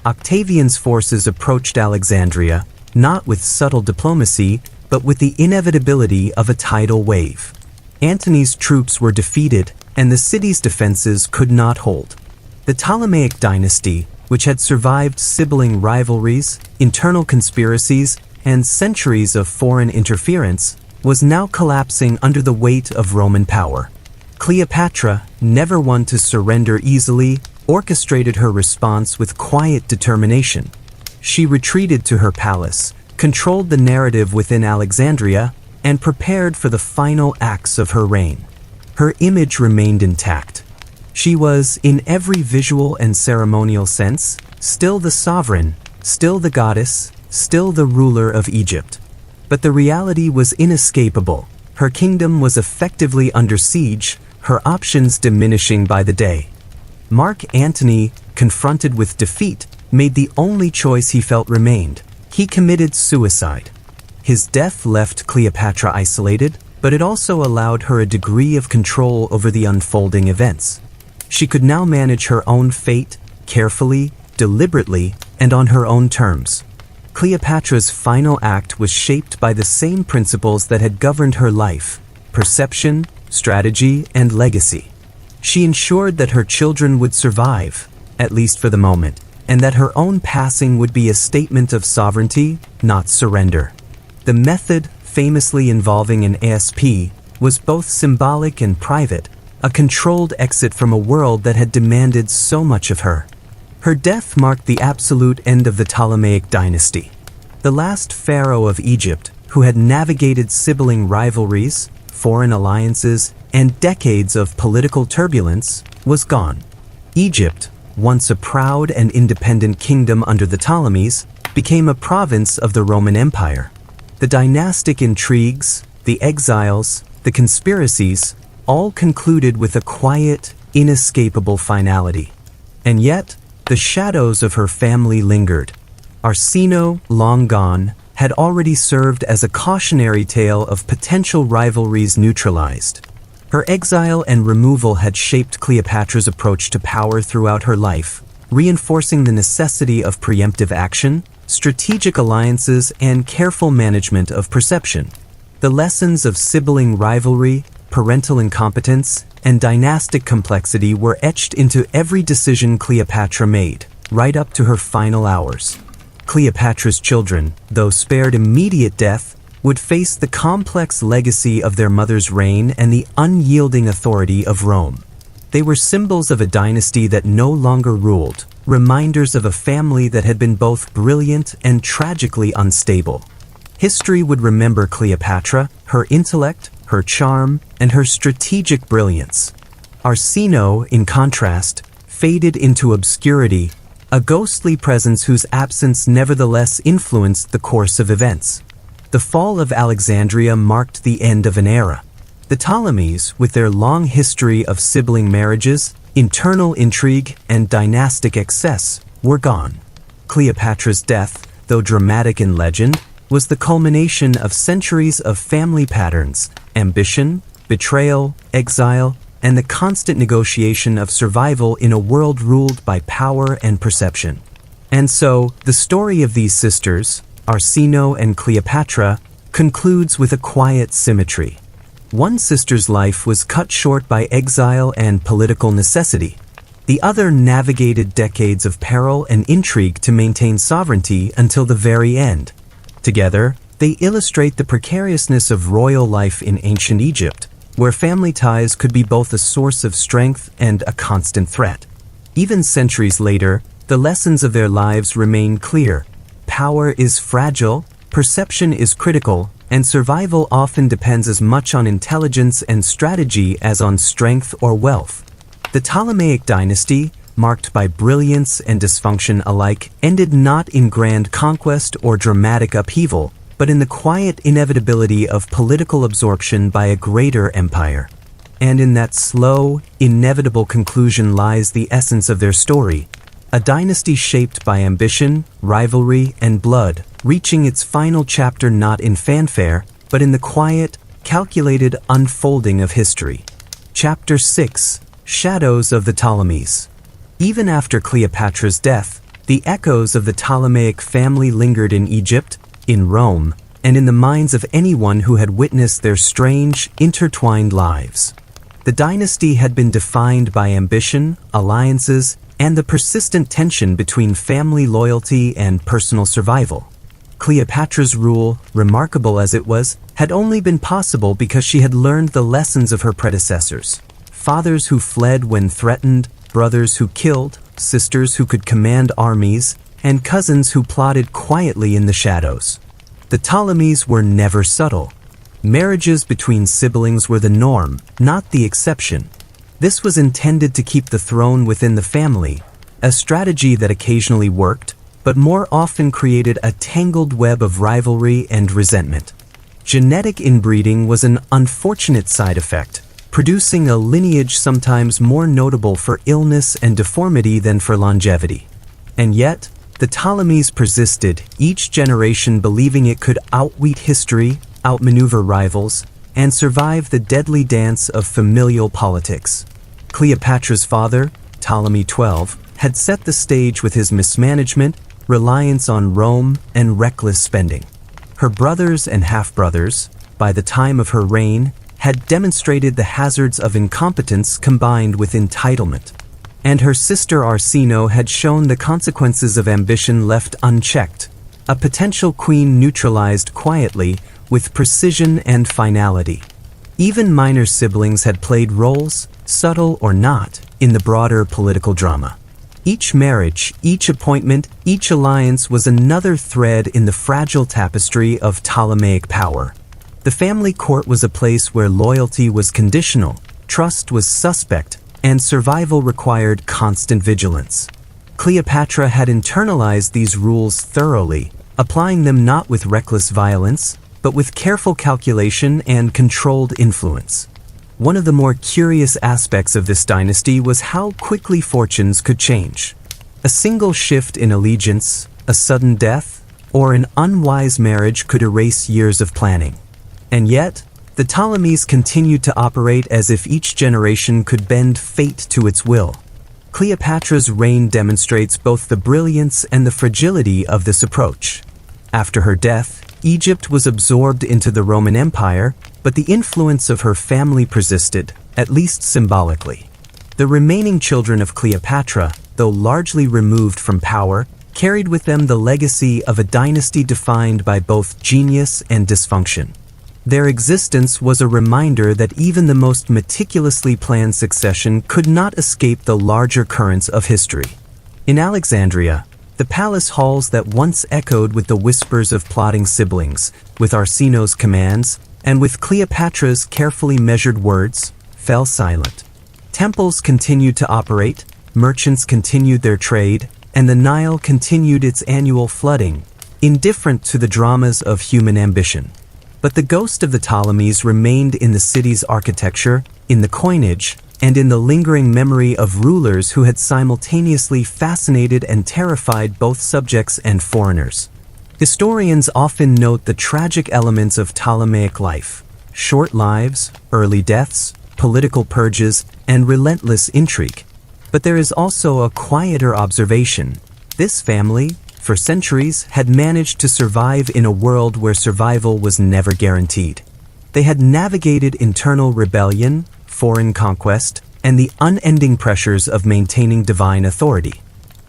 Octavian's forces approached Alexandria, not with subtle diplomacy, but with the inevitability of a tidal wave. Antony's troops were defeated, and the city's defenses could not hold. The Ptolemaic dynasty, which had survived sibling rivalries, internal conspiracies, and centuries of foreign interference, was now collapsing under the weight of Roman power. Cleopatra, never one to surrender easily, orchestrated her response with quiet determination. She retreated to her palace, controlled the narrative within Alexandria, and prepared for the final acts of her reign. Her image remained intact. She was, in every visual and ceremonial sense, still the sovereign, still the goddess, still the ruler of Egypt. But the reality was inescapable. Her kingdom was effectively under siege, her options diminishing by the day. Mark Antony, confronted with defeat, made the only choice he felt remained. He committed suicide. His death left Cleopatra isolated, but it also allowed her a degree of control over the unfolding events. She could now manage her own fate, carefully, deliberately, and on her own terms. Cleopatra's final act was shaped by the same principles that had governed her life: perception, strategy, and legacy. She ensured that her children would survive, at least for the moment, and that her own passing would be a statement of sovereignty, not surrender. The method, famously involving an ASP, was both symbolic and private, a controlled exit from a world that had demanded so much of her. Her death marked the absolute end of the Ptolemaic dynasty. The last pharaoh of Egypt, who had navigated sibling rivalries, foreign alliances, and decades of political turbulence, was gone. Egypt, once a proud and independent kingdom under the Ptolemies, became a province of the Roman Empire. The dynastic intrigues, the exiles, the conspiracies, all concluded with a quiet, inescapable finality. And yet, the shadows of her family lingered. Arsinoe, long gone, had already served as a cautionary tale of potential rivalries neutralized. Her exile and removal had shaped Cleopatra's approach to power throughout her life, reinforcing the necessity of preemptive action, strategic alliances, and careful management of perception. The lessons of sibling rivalry, parental incompetence, and dynastic complexity were etched into every decision Cleopatra made, right up to her final hours. Cleopatra's children, though spared immediate death, would face the complex legacy of their mother's reign and the unyielding authority of Rome. They were symbols of a dynasty that no longer ruled, reminders of a family that had been both brilliant and tragically unstable. History would remember Cleopatra, her intellect, her charm, and her strategic brilliance. Arsinoe, in contrast, faded into obscurity, a ghostly presence whose absence nevertheless influenced the course of events. The fall of Alexandria marked the end of an era. The Ptolemies, with their long history of sibling marriages, internal intrigue, and dynastic excess, were gone. Cleopatra's death, though dramatic in legend, was the culmination of centuries of family patterns, ambition, betrayal, exile, and the constant negotiation of survival in a world ruled by power and perception. And so, the story of these sisters, Arsinoe and Cleopatra, concludes with a quiet symmetry. One sister's life was cut short by exile and political necessity. The other navigated decades of peril and intrigue to maintain sovereignty until the very end. Together, they illustrate the precariousness of royal life in ancient Egypt, where family ties could be both a source of strength and a constant threat. Even centuries later, the lessons of their lives remain clear. Power is fragile, perception is critical, and survival often depends as much on intelligence and strategy as on strength or wealth. The Ptolemaic dynasty, marked by brilliance and dysfunction alike, ended not in grand conquest or dramatic upheaval, but in the quiet inevitability of political absorption by a greater empire. And in that slow, inevitable conclusion lies the essence of their story, a dynasty shaped by ambition, rivalry, and blood, reaching its final chapter not in fanfare, but in the quiet, calculated unfolding of history. Chapter 6: Shadows of the Ptolemies. Even after Cleopatra's death, the echoes of the Ptolemaic family lingered in Egypt, in Rome, and in the minds of anyone who had witnessed their strange, intertwined lives. The dynasty had been defined by ambition, alliances, and the persistent tension between family loyalty and personal survival. Cleopatra's rule, remarkable as it was, had only been possible because she had learned the lessons of her predecessors. Fathers who fled when threatened, brothers who killed, sisters who could command armies, and cousins who plotted quietly in the shadows. The Ptolemies were never subtle. Marriages between siblings were the norm, not the exception. This was intended to keep the throne within the family, a strategy that occasionally worked, but more often created a tangled web of rivalry and resentment. Genetic inbreeding was an unfortunate side effect, producing a lineage sometimes more notable for illness and deformity than for longevity. And yet, the Ptolemies persisted, each generation believing it could outwit history, outmaneuver rivals, and survive the deadly dance of familial politics. Cleopatra's father, Ptolemy XII, had set the stage with his mismanagement, reliance on Rome, and reckless spending. Her brothers and half-brothers, by the time of her reign, had demonstrated the hazards of incompetence combined with entitlement. And her sister Arsinoe had shown the consequences of ambition left unchecked, a potential queen neutralized quietly, with precision and finality. Even minor siblings had played roles, subtle or not, in the broader political drama. Each marriage, each appointment, each alliance was another thread in the fragile tapestry of Ptolemaic power. The family court was a place where loyalty was conditional, trust was suspect, and survival required constant vigilance. Cleopatra had internalized these rules thoroughly, applying them not with reckless violence, but with careful calculation and controlled influence. One of the more curious aspects of this dynasty was how quickly fortunes could change. A single shift in allegiance, a sudden death, or an unwise marriage could erase years of planning. And yet, the Ptolemies continued to operate as if each generation could bend fate to its will. Cleopatra's reign demonstrates both the brilliance and the fragility of this approach. After her death, Egypt was absorbed into the Roman Empire, but the influence of her family persisted, at least symbolically. The remaining children of Cleopatra, though largely removed from power, carried with them the legacy of a dynasty defined by both genius and dysfunction. Their existence was a reminder that even the most meticulously planned succession could not escape the larger currents of history. In Alexandria, the palace halls that once echoed with the whispers of plotting siblings, with Arsinoe's commands, and with Cleopatra's carefully measured words, fell silent. Temples continued to operate, merchants continued their trade, and the Nile continued its annual flooding, indifferent to the dramas of human ambition. But the ghost of the Ptolemies remained in the city's architecture, in the coinage, and in the lingering memory of rulers who had simultaneously fascinated and terrified both subjects and foreigners. Historians often note the tragic elements of Ptolemaic life: short lives, early deaths, political purges, and relentless intrigue. But there is also a quieter observation. This family, for centuries, had managed to survive in a world where survival was never guaranteed. They had navigated internal rebellion, foreign conquest, and the unending pressures of maintaining divine authority.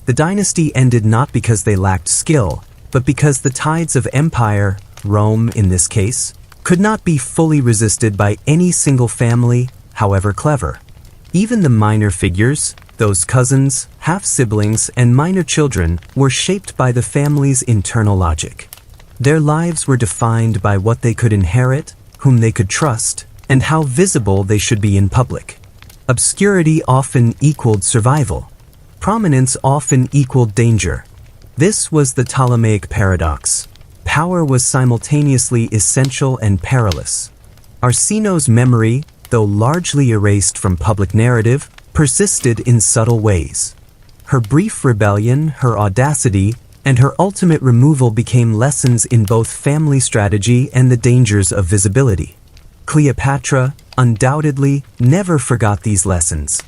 The dynasty ended not because they lacked skill, but because the tides of empire, Rome in this case, could not be fully resisted by any single family, however clever. Even the minor figures, those cousins, half-siblings, and minor children, were shaped by the family's internal logic. Their lives were defined by what they could inherit, whom they could trust, and how visible they should be in public. Obscurity often equaled survival. Prominence often equaled danger. This was the Ptolemaic paradox. Power was simultaneously essential and perilous. Arsinoe's memory, though largely erased from public narrative, persisted in subtle ways. Her brief rebellion, her audacity, and her ultimate removal became lessons in both family strategy and the dangers of visibility. Cleopatra, undoubtedly, never forgot these lessons.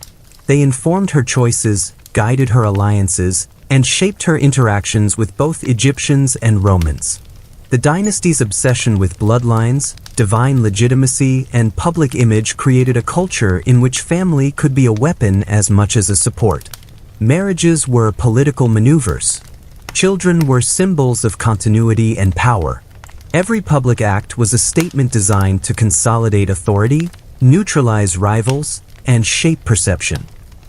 They informed her choices, guided her alliances, and shaped her interactions with both Egyptians and Romans. The dynasty's obsession with bloodlines, divine legitimacy, and public image created a culture in which family could be a weapon as much as a support. Marriages were political maneuvers. Children were symbols of continuity and power. Every public act was a statement designed to consolidate authority, neutralize rivals, and shape perception.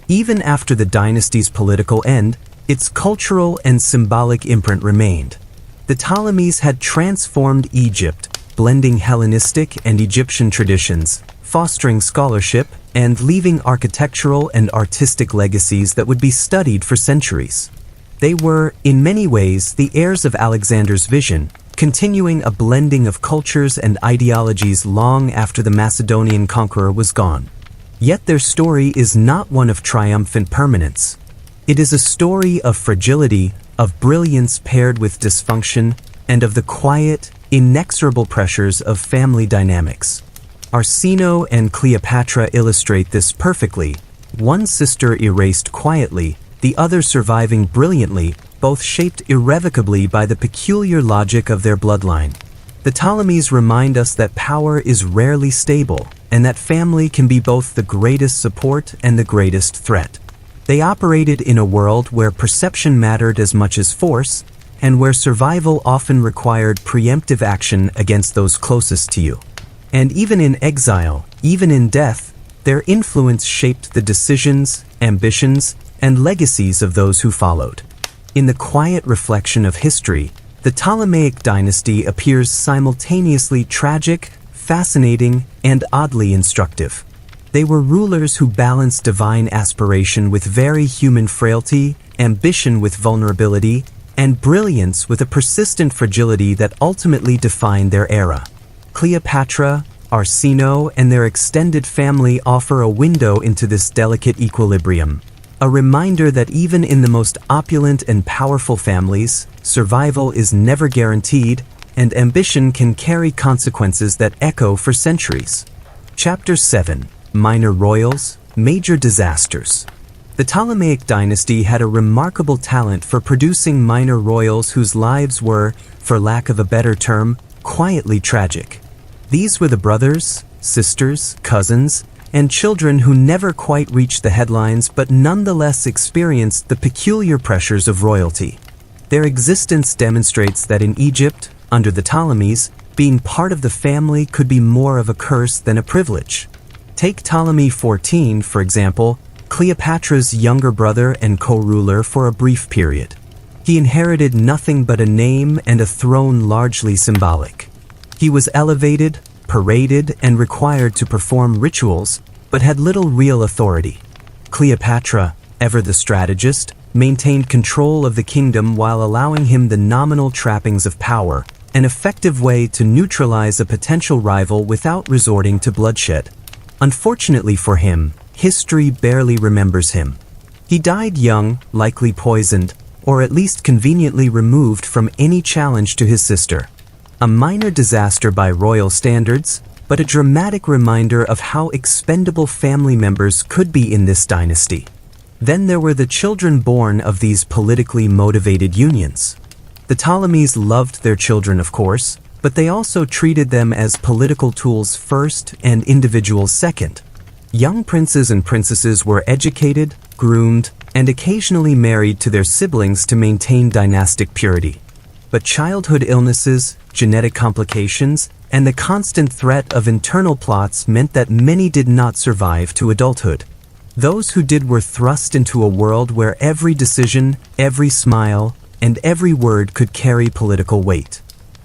Even after the dynasty's political end, its cultural and symbolic imprint remained. The Ptolemies had transformed Egypt, blending Hellenistic and Egyptian traditions, fostering scholarship, and leaving architectural and artistic legacies that would be studied for centuries. They were, in many ways, the heirs of Alexander's vision, continuing a blending of cultures and ideologies long after the Macedonian conqueror was gone. Yet their story is not one of triumphant permanence. It is a story of fragility, of brilliance paired with dysfunction, and of the quiet, inexorable pressures of family dynamics. Arsinoe and Cleopatra illustrate this perfectly. One sister erased quietly, the other surviving brilliantly, both shaped irrevocably by the peculiar logic of their bloodline. The Ptolemies remind us that power is rarely stable, and that family can be both the greatest support and the greatest threat. They operated in a world where perception mattered as much as force, and where survival often required preemptive action against those closest to you. And even in exile, even in death, their influence shaped the decisions, ambitions, and legacies of those who followed. In the quiet reflection of history, the Ptolemaic dynasty appears simultaneously tragic, fascinating, and oddly instructive. They were rulers who balanced divine aspiration with very human frailty, ambition with vulnerability, and brilliance with a persistent fragility that ultimately defined their era. Cleopatra, Arsinoe, and their extended family offer a window into this delicate equilibrium. A reminder that even in the most opulent and powerful families, survival is never guaranteed, and ambition can carry consequences that echo for centuries. Chapter 7. Minor Royals, Major Disasters. The Ptolemaic dynasty had a remarkable talent for producing minor royals whose lives were, for lack of a better term, quietly tragic. These were the brothers, sisters, cousins, and children who never quite reached the headlines but nonetheless experienced the peculiar pressures of royalty. Their existence demonstrates that in Egypt, under the Ptolemies, being part of the family could be more of a curse than a privilege. Take Ptolemy 14, for example, Cleopatra's younger brother and co-ruler for a brief period. He inherited nothing but a name and a throne largely symbolic. He was elevated, paraded, and required to perform rituals, but had little real authority. Cleopatra, ever the strategist, maintained control of the kingdom while allowing him the nominal trappings of power, an effective way to neutralize a potential rival without resorting to bloodshed. Unfortunately for him, history barely remembers him. He died young, likely poisoned, or at least conveniently removed from any challenge to his sister. A minor disaster by royal standards, but a dramatic reminder of how expendable family members could be in this dynasty. Then there were the children born of these politically motivated unions. The Ptolemies loved their children, of course, but they also treated them as political tools first and individuals second. Young princes and princesses were educated, groomed, and occasionally married to their siblings to maintain dynastic purity. But childhood illnesses, genetic complications, and the constant threat of internal plots meant that many did not survive to adulthood. Those who did were thrust into a world where every decision, every smile, and every word could carry political weight.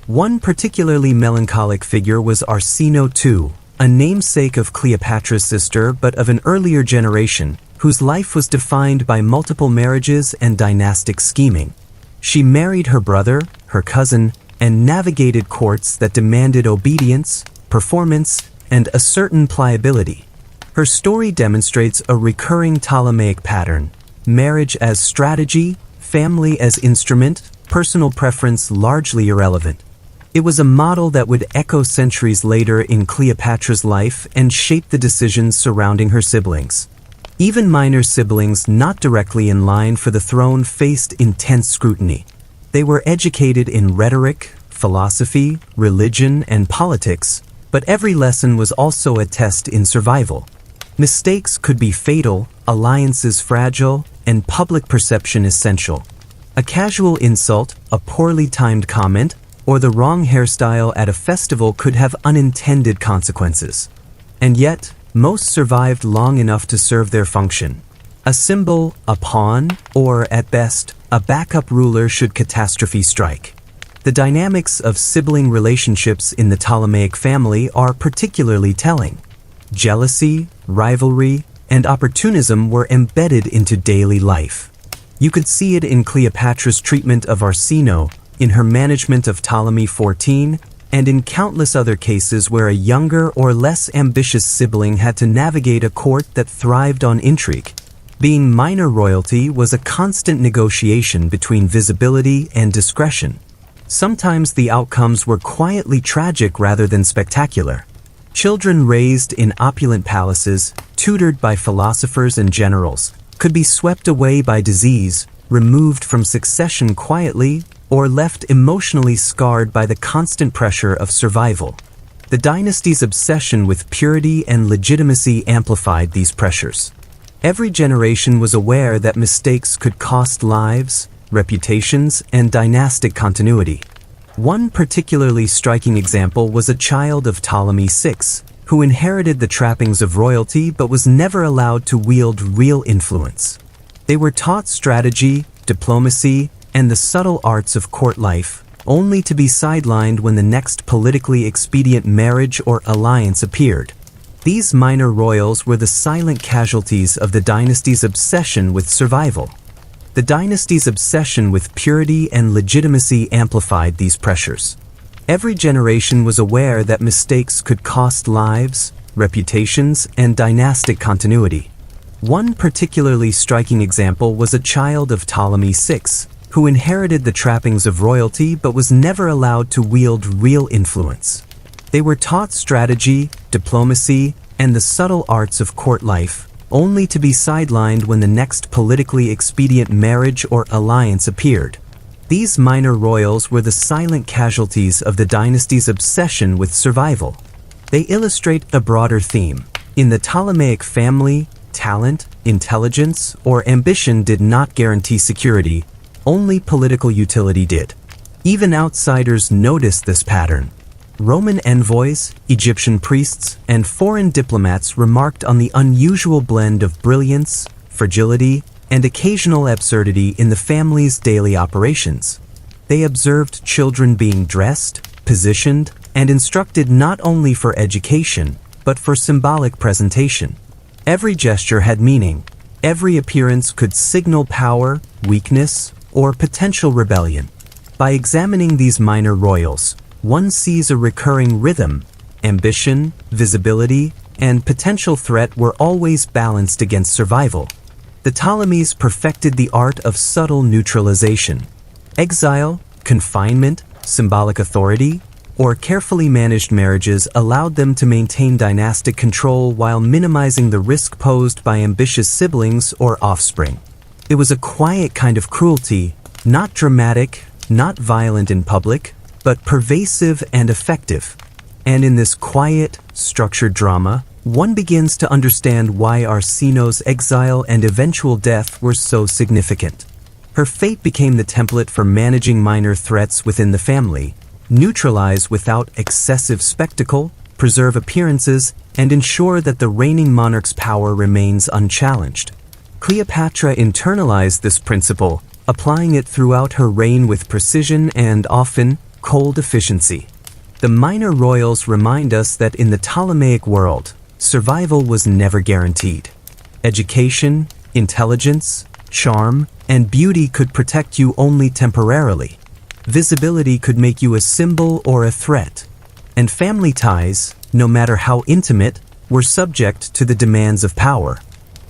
One particularly melancholic figure was Arsinoe II, a namesake of Cleopatra's sister but of an earlier generation, whose life was defined by multiple marriages and dynastic scheming. She married her brother, her cousin, and navigated courts that demanded obedience, performance, and a certain pliability. Her story demonstrates a recurring Ptolemaic pattern: marriage as strategy, family as instrument, personal preference largely irrelevant. It was a model that would echo centuries later in Cleopatra's life and shape the decisions surrounding her siblings. Even minor siblings not directly in line for the throne faced intense scrutiny. They were educated in rhetoric, philosophy, religion, and politics, but every lesson was also a test in survival. Mistakes could be fatal, alliances fragile, and public perception essential. A casual insult, a poorly timed comment, or the wrong hairstyle at a festival could have unintended consequences. And yet, most survived long enough to serve their function. A symbol, a pawn, or, at best, a backup ruler should catastrophe strike. The dynamics of sibling relationships in the Ptolemaic family are particularly telling. Jealousy, rivalry, and opportunism were embedded into daily life. You could see it in Cleopatra's treatment of Arsinoe, in her management of Ptolemy XIV, and in countless other cases where a younger or less ambitious sibling had to navigate a court that thrived on intrigue. Being minor royalty was a constant negotiation between visibility and discretion. Sometimes the outcomes were quietly tragic rather than spectacular. Children raised in opulent palaces, tutored by philosophers and generals, could be swept away by disease, removed from succession quietly, or left emotionally scarred by the constant pressure of survival. The dynasty's obsession with purity and legitimacy amplified these pressures. Every generation was aware that mistakes could cost lives, reputations, and dynastic continuity. One particularly striking example was a child of Ptolemy VI, who inherited the trappings of royalty but was never allowed to wield real influence. They were taught strategy, diplomacy, and the subtle arts of court life, only to be sidelined when the next politically expedient marriage or alliance appeared. These minor royals were the silent casualties of the dynasty's obsession with survival. The dynasty's obsession with purity and legitimacy amplified these pressures. Every generation was aware that mistakes could cost lives, reputations, and dynastic continuity. One particularly striking example was a child of Ptolemy VI, who inherited the trappings of royalty but was never allowed to wield real influence. They were taught strategy, diplomacy, and the subtle arts of court life, only to be sidelined when the next politically expedient marriage or alliance appeared. These minor royals were the silent casualties of the dynasty's obsession with survival. They illustrate a broader theme. In the Ptolemaic family, talent, intelligence, or ambition did not guarantee security, only political utility did. Even outsiders noticed this pattern. Roman envoys, Egyptian priests, and foreign diplomats remarked on the unusual blend of brilliance, fragility, and occasional absurdity in the family's daily operations. They observed children being dressed, positioned, and instructed not only for education, but for symbolic presentation. Every gesture had meaning. Every appearance could signal power, weakness, or potential rebellion. By examining these minor royals, one sees a recurring rhythm. Ambition, visibility, and potential threat were always balanced against survival. The Ptolemies perfected the art of subtle neutralization. Exile, confinement, symbolic authority, or carefully managed marriages allowed them to maintain dynastic control while minimizing the risk posed by ambitious siblings or offspring. It was a quiet kind of cruelty, not dramatic, not violent in public, but pervasive and effective. And in this quiet, structured drama, one begins to understand why Arsinoe's exile and eventual death were so significant. Her fate became the template for managing minor threats within the family, neutralize without excessive spectacle, preserve appearances, and ensure that the reigning monarch's power remains unchallenged. Cleopatra internalized this principle, applying it throughout her reign with precision and often cold efficiency. The minor royals remind us that in the Ptolemaic world, survival was never guaranteed. Education, intelligence, charm, and beauty could protect you only temporarily. Visibility could make you a symbol or a threat. And family ties, no matter how intimate, were subject to the demands of power.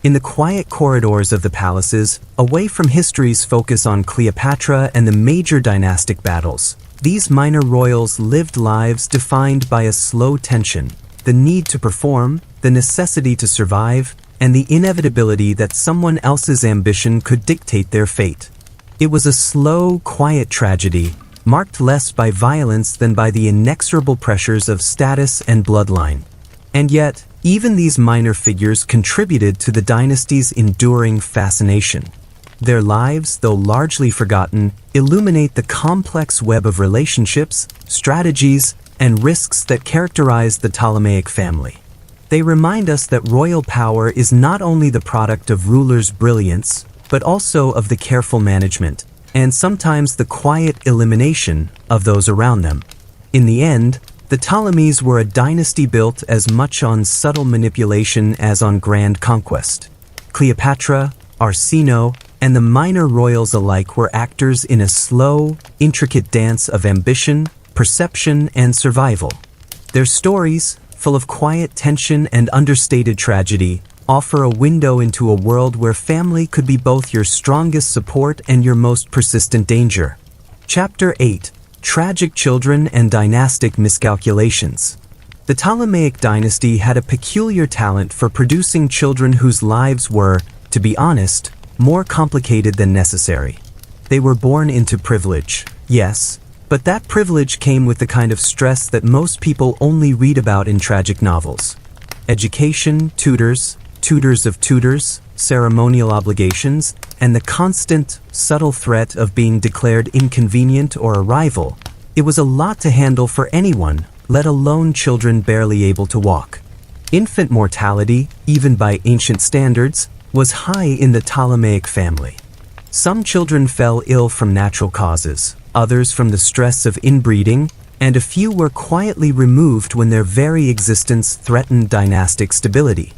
In the quiet corridors of the palaces, away from history's focus on Cleopatra and the major dynastic battles, These minor royals lived lives defined by a slow tension, the need to perform, the necessity to survive, and the inevitability that someone else's ambition could dictate their fate. It was a slow, quiet tragedy, marked less by violence than by the inexorable pressures of status and bloodline. And yet, even these minor figures contributed to the dynasty's enduring fascination. Their lives, though largely forgotten, illuminate the complex web of relationships, strategies, and risks that characterize the Ptolemaic family. They remind us that royal power is not only the product of rulers' brilliance, but also of the careful management, and sometimes the quiet elimination of those around them. In the end, the Ptolemies were a dynasty built as much on subtle manipulation as on grand conquest. Cleopatra, Arsinoe, and the minor royals alike were actors in a slow, intricate dance of ambition, perception, and survival. Their stories, full of quiet tension and understated tragedy, offer a window into a world where family could be both your strongest support and your most persistent danger. Chapter 8: Tragic Children and Dynastic Miscalculations. The Ptolemaic dynasty had a peculiar talent for producing children whose lives were, to be honest, more complicated than necessary. They were born into privilege, yes, but that privilege came with the kind of stress that most people only read about in tragic novels. Education, tutors of tutors, ceremonial obligations, and the constant, subtle threat of being declared inconvenient or a rival. It was a lot to handle for anyone, let alone children barely able to walk. Infant mortality, even by ancient standards, was high in the Ptolemaic family. Some children fell ill from natural causes, others from the stress of inbreeding, and a few were quietly removed when their very existence threatened dynastic stability.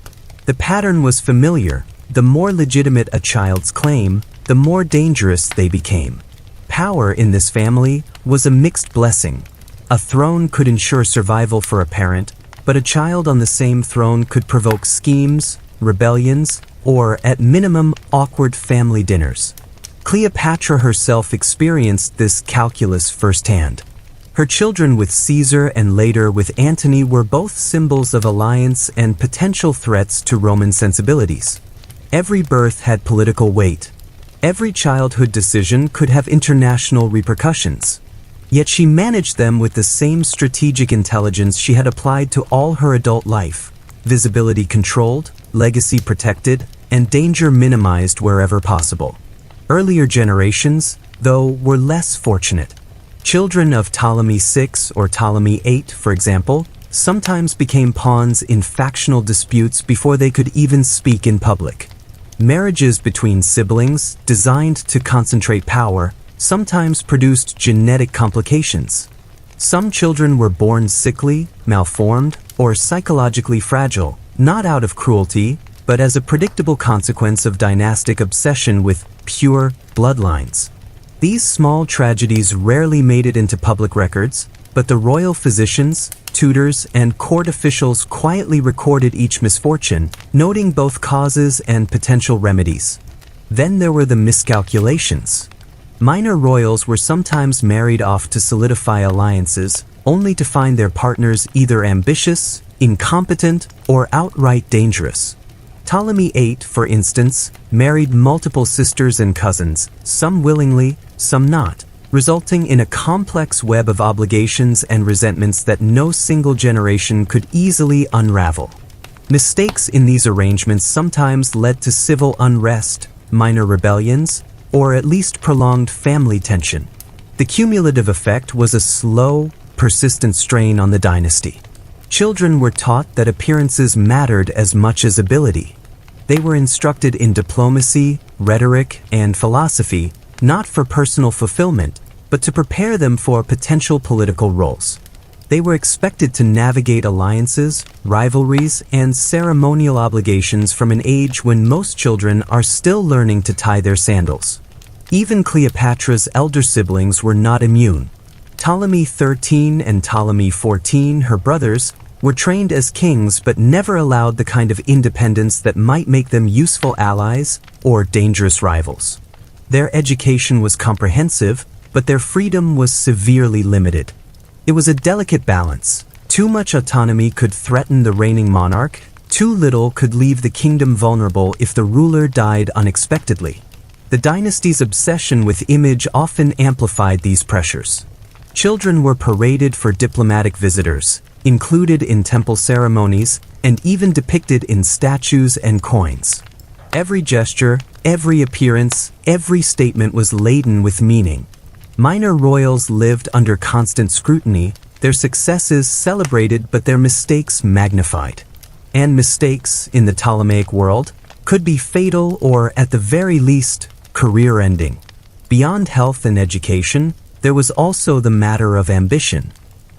The pattern was familiar. The more legitimate a child's claim, the more dangerous they became. Power in this family was a mixed blessing. A throne could ensure survival for a parent, but a child on the same throne could provoke schemes, rebellions, or, at minimum, awkward family dinners. Cleopatra herself experienced this calculus firsthand. Her children with Caesar and later with Antony were both symbols of alliance and potential threats to Roman sensibilities. Every birth had political weight. Every childhood decision could have international repercussions. Yet she managed them with the same strategic intelligence she had applied to all her adult life: visibility controlled, legacy protected, and danger minimized wherever possible. Earlier generations, though, were less fortunate. Children of Ptolemy VI or Ptolemy VIII, for example, sometimes became pawns in factional disputes before they could even speak in public. Marriages between siblings, designed to concentrate power, sometimes produced genetic complications. Some children were born sickly, malformed, or psychologically fragile, not out of cruelty, but as a predictable consequence of dynastic obsession with pure bloodlines. These small tragedies rarely made it into public records, but the royal physicians, tutors, and court officials quietly recorded each misfortune, noting both causes and potential remedies. Then there were the miscalculations. Minor royals were sometimes married off to solidify alliances, only to find their partners either ambitious, incompetent, or outright dangerous. Ptolemy VIII, for instance, married multiple sisters and cousins, some willingly, some not, resulting in a complex web of obligations and resentments that no single generation could easily unravel. Mistakes in these arrangements sometimes led to civil unrest, minor rebellions, or at least prolonged family tension. The cumulative effect was a slow, persistent strain on the dynasty. Children were taught that appearances mattered as much as ability. They were instructed in diplomacy, rhetoric, and philosophy, not for personal fulfillment, but to prepare them for potential political roles. They were expected to navigate alliances, rivalries, and ceremonial obligations from an age when most children are still learning to tie their sandals. Even Cleopatra's elder siblings were not immune. Ptolemy XIII and Ptolemy XIV, her brothers, were trained as kings but never allowed the kind of independence that might make them useful allies or dangerous rivals. Their education was comprehensive, but their freedom was severely limited. It was a delicate balance. Too much autonomy could threaten the reigning monarch, too little could leave the kingdom vulnerable if the ruler died unexpectedly. The dynasty's obsession with image often amplified these pressures. Children were paraded for diplomatic visitors, included in temple ceremonies, and even depicted in statues and coins. Every gesture, every appearance, every statement was laden with meaning. Minor royals lived under constant scrutiny, their successes celebrated but their mistakes magnified. And mistakes, in the Ptolemaic world, could be fatal or, at the very least, career-ending. Beyond health and education, there was also the matter of ambition.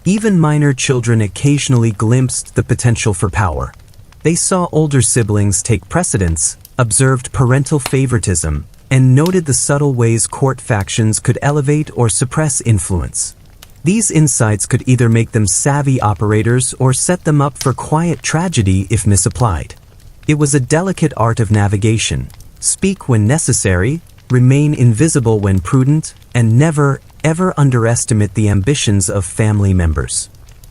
Even minor children occasionally glimpsed the potential for power. They saw older siblings take precedence, observed parental favoritism, and noted the subtle ways court factions could elevate or suppress influence. These insights could either make them savvy operators or set them up for quiet tragedy if misapplied. It was a delicate art of navigation. Speak when necessary, remain invisible when prudent, and never, ever underestimate the ambitions of family members.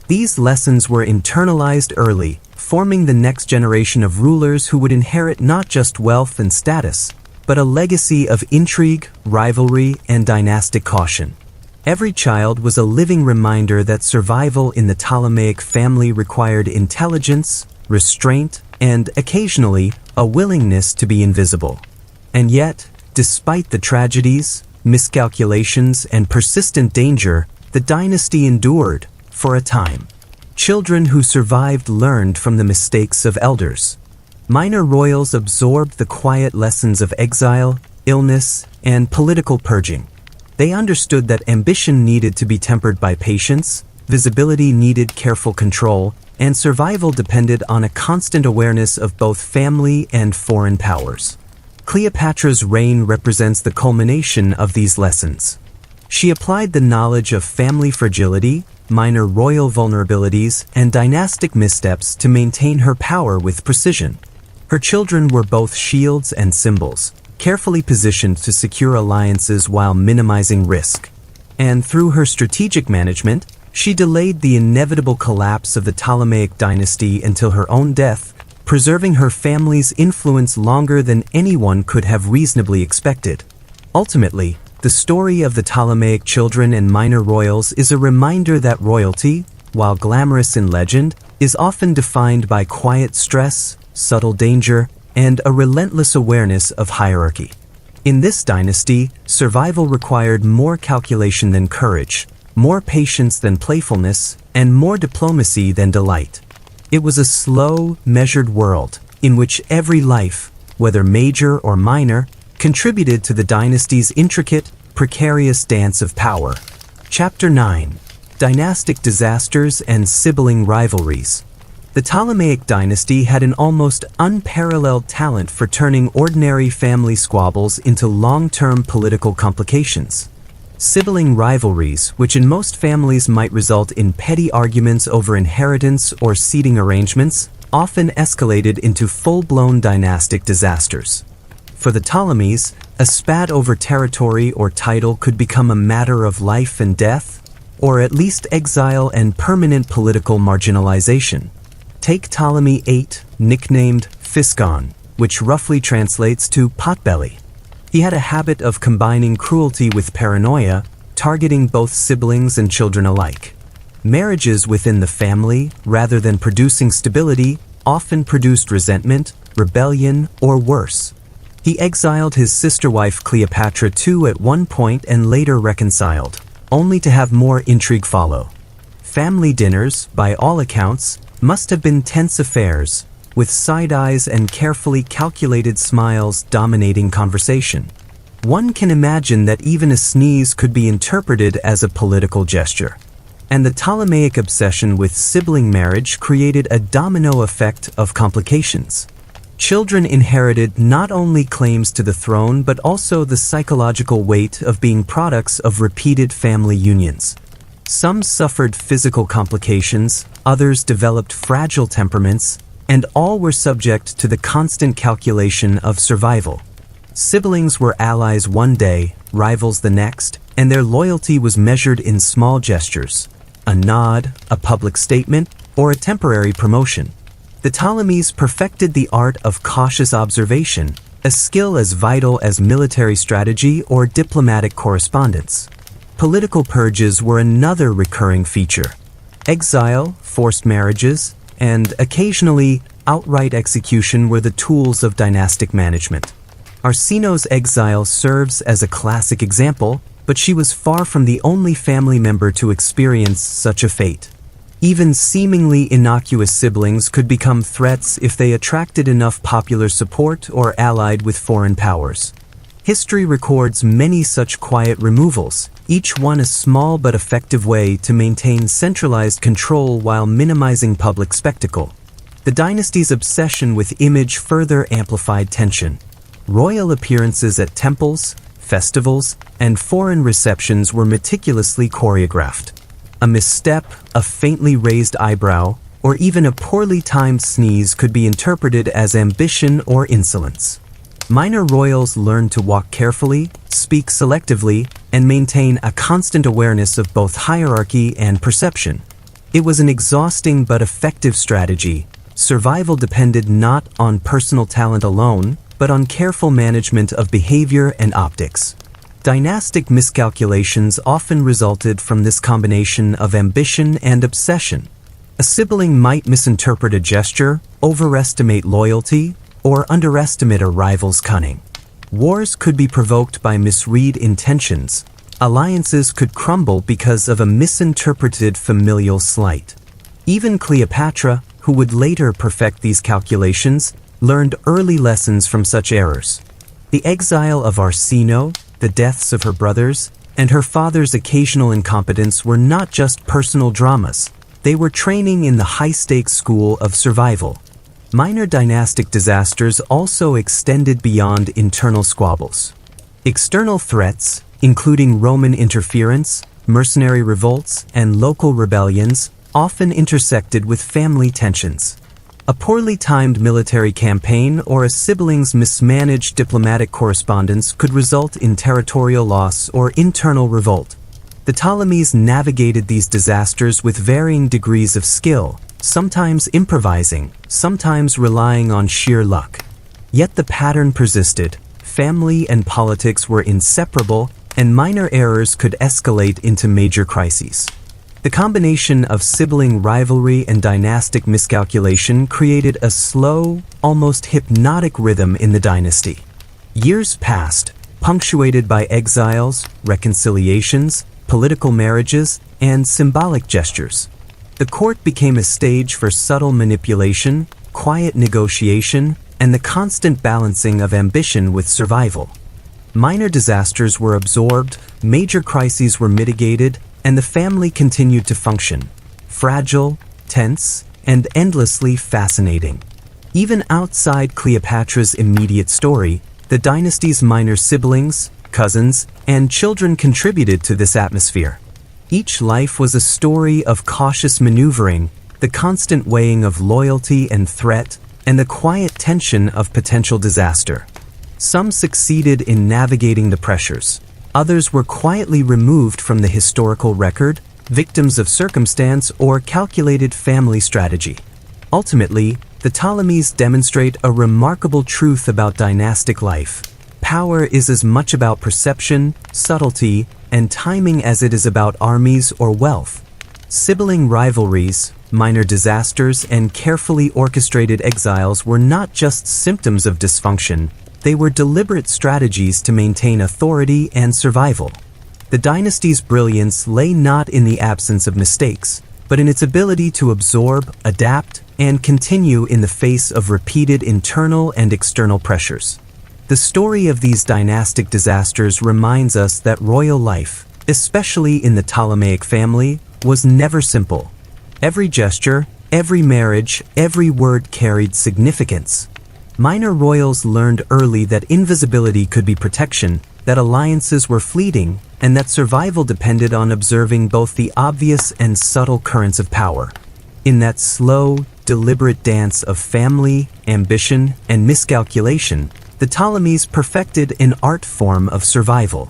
These lessons were internalized early, forming the next generation of rulers who would inherit not just wealth and status, but a legacy of intrigue, rivalry, and dynastic caution. Every child was a living reminder that survival in the Ptolemaic family required intelligence, restraint, and, occasionally, a willingness to be invisible. And yet, despite the tragedies, miscalculations, and persistent danger, the dynasty endured, for a time. Children who survived learned from the mistakes of elders. Minor royals absorbed the quiet lessons of exile, illness, and political purging. They understood that ambition needed to be tempered by patience, visibility needed careful control, and survival depended on a constant awareness of both family and foreign powers. Cleopatra's reign represents the culmination of these lessons. She applied the knowledge of family fragility, minor royal vulnerabilities, and dynastic missteps to maintain her power with precision. Her children were both shields and symbols, carefully positioned to secure alliances while minimizing risk. And through her strategic management, she delayed the inevitable collapse of the Ptolemaic dynasty until her own death, preserving her family's influence longer than anyone could have reasonably expected. Ultimately, the story of the Ptolemaic children and minor royals is a reminder that royalty, while glamorous in legend, is often defined by quiet stress, subtle danger, and a relentless awareness of hierarchy. In this dynasty, survival required more calculation than courage, more patience than playfulness, and more diplomacy than delight. It was a slow, measured world, in which every life, whether major or minor, contributed to the dynasty's intricate, precarious dance of power. Chapter 9. Dynastic Disasters and Sibling Rivalries. The Ptolemaic dynasty had an almost unparalleled talent for turning ordinary family squabbles into long-term political complications. Sibling rivalries, which in most families might result in petty arguments over inheritance or seating arrangements, often escalated into full-blown dynastic disasters. For the Ptolemies, a spat over territory or title could become a matter of life and death, or at least exile and permanent political marginalization. Take Ptolemy VIII, nicknamed Physcon, which roughly translates to potbelly. He had a habit of combining cruelty with paranoia, targeting both siblings and children alike. Marriages within the family, rather than producing stability, often produced resentment, rebellion, or worse. He exiled his sister wife Cleopatra too at one point and later reconciled, only to have more intrigue follow. Family dinners, by all accounts, must have been tense affairs, with side eyes and carefully calculated smiles dominating conversation. One can imagine that even a sneeze could be interpreted as a political gesture. And the Ptolemaic obsession with sibling marriage created a domino effect of complications. Children inherited not only claims to the throne but also the psychological weight of being products of repeated family unions. Some suffered physical complications, others developed fragile temperaments, and all were subject to the constant calculation of survival. Siblings were allies one day, rivals the next, and their loyalty was measured in small gestures: a nod, a public statement, or a temporary promotion. The Ptolemies perfected the art of cautious observation, a skill as vital as military strategy or diplomatic correspondence. Political purges were another recurring feature. Exile, forced marriages, and occasionally outright execution were the tools of dynastic management. Arsinoe's exile serves as a classic example, but she was far from the only family member to experience such a fate. Even seemingly innocuous siblings could become threats if they attracted enough popular support or allied with foreign powers. History records many such quiet removals, each one a small but effective way to maintain centralized control while minimizing public spectacle. The dynasty's obsession with image further amplified tension. Royal appearances at temples, festivals, and foreign receptions were meticulously choreographed. A misstep, a faintly raised eyebrow, or even a poorly timed sneeze could be interpreted as ambition or insolence. Minor royals learned to walk carefully, speak selectively, and maintain a constant awareness of both hierarchy and perception. It was an exhausting but effective strategy. Survival depended not on personal talent alone, but on careful management of behavior and optics. Dynastic miscalculations often resulted from this combination of ambition and obsession. A sibling might misinterpret a gesture, overestimate loyalty, or underestimate a rival's cunning. Wars could be provoked by misread intentions. Alliances could crumble because of a misinterpreted familial slight. Even Cleopatra, who would later perfect these calculations, learned early lessons from such errors. The exile of Arsinoe, the deaths of her brothers, and her father's occasional incompetence were not just personal dramas. They were training in the high-stakes school of survival. Minor dynastic disasters also extended beyond internal squabbles. External threats, including Roman interference, mercenary revolts, and local rebellions, often intersected with family tensions. A poorly timed military campaign or a sibling's mismanaged diplomatic correspondence could result in territorial loss or internal revolt. The Ptolemies navigated these disasters with varying degrees of skill, sometimes improvising, sometimes relying on sheer luck. Yet the pattern persisted. Family and politics were inseparable, and minor errors could escalate into major crises. The combination of sibling rivalry and dynastic miscalculation created a slow, almost hypnotic rhythm in the dynasty. Years passed, punctuated by exiles, reconciliations, political marriages, and symbolic gestures. The court became a stage for subtle manipulation, quiet negotiation, and the constant balancing of ambition with survival. Minor disasters were absorbed, major crises were mitigated, and the family continued to function, fragile, tense, and endlessly fascinating. Even outside Cleopatra's immediate story, the dynasty's minor siblings, cousins, and children contributed to this atmosphere. Each life was a story of cautious maneuvering, the constant weighing of loyalty and threat, and the quiet tension of potential disaster. Some succeeded in navigating the pressures. Others were quietly removed from the historical record, victims of circumstance or calculated family strategy. Ultimately, the Ptolemies demonstrate a remarkable truth about dynastic life. Power is as much about perception, subtlety, and timing as it is about armies or wealth. Sibling rivalries, minor disasters, and carefully orchestrated exiles were not just symptoms of dysfunction. They were deliberate strategies to maintain authority and survival. The dynasty's brilliance lay not in the absence of mistakes, but in its ability to absorb, adapt, and continue in the face of repeated internal and external pressures. The story of these dynastic disasters reminds us that royal life, especially in the Ptolemaic family, was never simple. Every gesture, every marriage, every word carried significance. Minor royals learned early that invisibility could be protection, that alliances were fleeting, and that survival depended on observing both the obvious and subtle currents of power. In that slow, deliberate dance of family, ambition, and miscalculation, the Ptolemies perfected an art form of survival.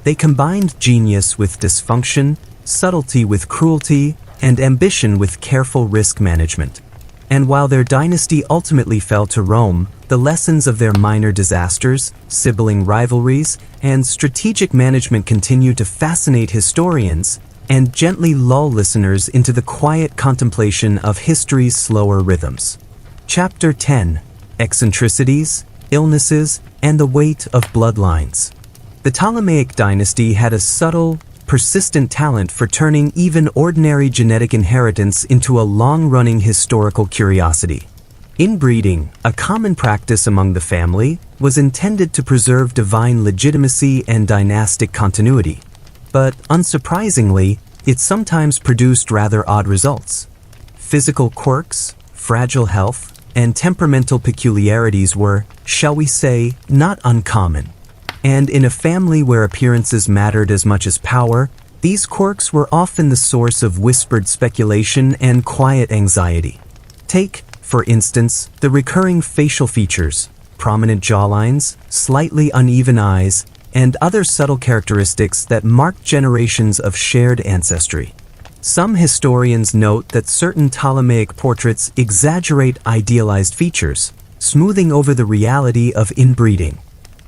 They combined genius with dysfunction, subtlety with cruelty, and ambition with careful risk management. And while their dynasty ultimately fell to Rome, the lessons of their minor disasters, sibling rivalries, and strategic management continue to fascinate historians and gently lull listeners into the quiet contemplation of history's slower rhythms. Chapter 10: Eccentricities, Illnesses, and the Weight of Bloodlines. The Ptolemaic dynasty had a subtle, persistent talent for turning even ordinary genetic inheritance into a long-running historical curiosity. Inbreeding, a common practice among the family, was intended to preserve divine legitimacy and dynastic continuity. But unsurprisingly, it sometimes produced rather odd results. Physical quirks, fragile health, and temperamental peculiarities were, shall we say, not uncommon. And in a family where appearances mattered as much as power, these quirks were often the source of whispered speculation and quiet anxiety. Take, for instance, the recurring facial features, prominent jawlines, slightly uneven eyes, and other subtle characteristics that marked generations of shared ancestry. Some historians note that certain Ptolemaic portraits exaggerate idealized features, smoothing over the reality of inbreeding.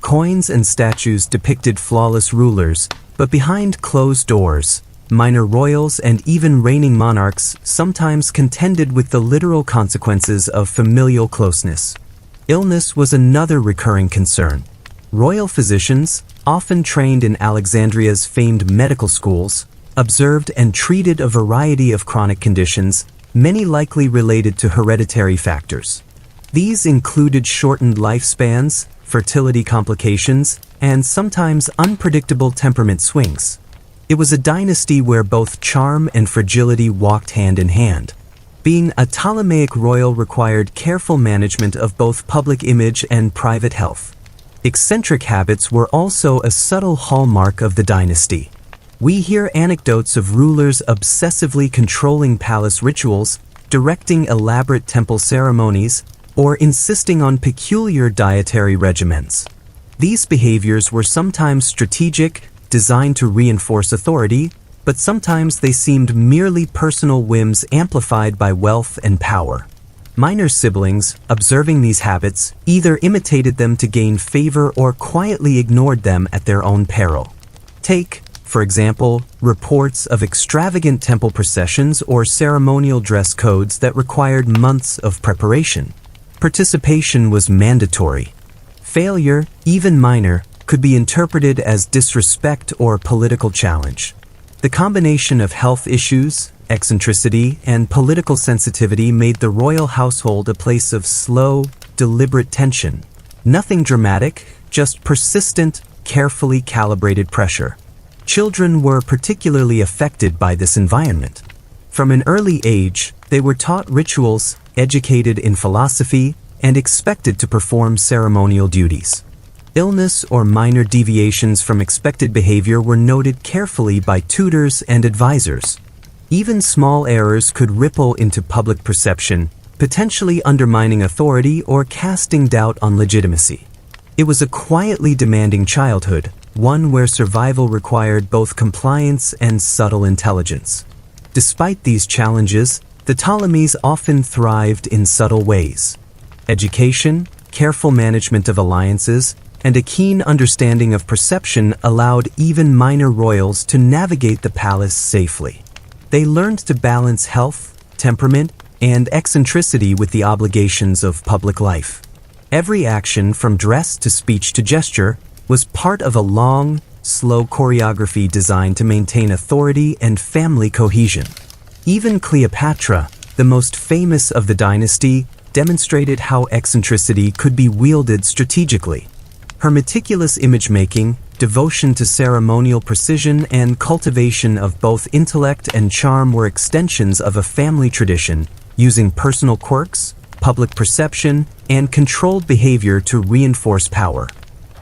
Coins and statues depicted flawless rulers, but behind closed doors, minor royals and even reigning monarchs sometimes contended with the literal consequences of familial closeness. Illness was another recurring concern. Royal physicians, often trained in Alexandria's famed medical schools, observed and treated a variety of chronic conditions, many likely related to hereditary factors. These included shortened lifespans, fertility complications, and sometimes unpredictable temperament swings. It was a dynasty where both charm and fragility walked hand in hand. Being a Ptolemaic royal required careful management of both public image and private health. Eccentric habits were also a subtle hallmark of the dynasty. We hear anecdotes of rulers obsessively controlling palace rituals, directing elaborate temple ceremonies, or insisting on peculiar dietary regimens. These behaviors were sometimes strategic, designed to reinforce authority, but sometimes they seemed merely personal whims amplified by wealth and power. Minor siblings, observing these habits, either imitated them to gain favor or quietly ignored them at their own peril. Take, for example, reports of extravagant temple processions or ceremonial dress codes that required months of preparation. Participation was mandatory. Failure, even minor, could be interpreted as disrespect or political challenge. The combination of health issues, eccentricity, and political sensitivity made the royal household a place of slow, deliberate tension. Nothing dramatic, just persistent, carefully calibrated pressure. Children were particularly affected by this environment. From an early age, they were taught rituals, educated in philosophy, and expected to perform ceremonial duties. Illness or minor deviations from expected behavior were noted carefully by tutors and advisors. Even small errors could ripple into public perception, potentially undermining authority or casting doubt on legitimacy. It was a quietly demanding childhood, one where survival required both compliance and subtle intelligence. Despite these challenges, the Ptolemies often thrived in subtle ways. Education, careful management of alliances, and a keen understanding of perception allowed even minor royals to navigate the palace safely. They learned to balance health, temperament, and eccentricity with the obligations of public life. Every action, from dress to speech to gesture, was part of a long, slow choreography designed to maintain authority and family cohesion. Even Cleopatra, the most famous of the dynasty, demonstrated how eccentricity could be wielded strategically. Her meticulous image-making, devotion to ceremonial precision, and cultivation of both intellect and charm were extensions of a family tradition, using personal quirks, public perception, and controlled behavior to reinforce power.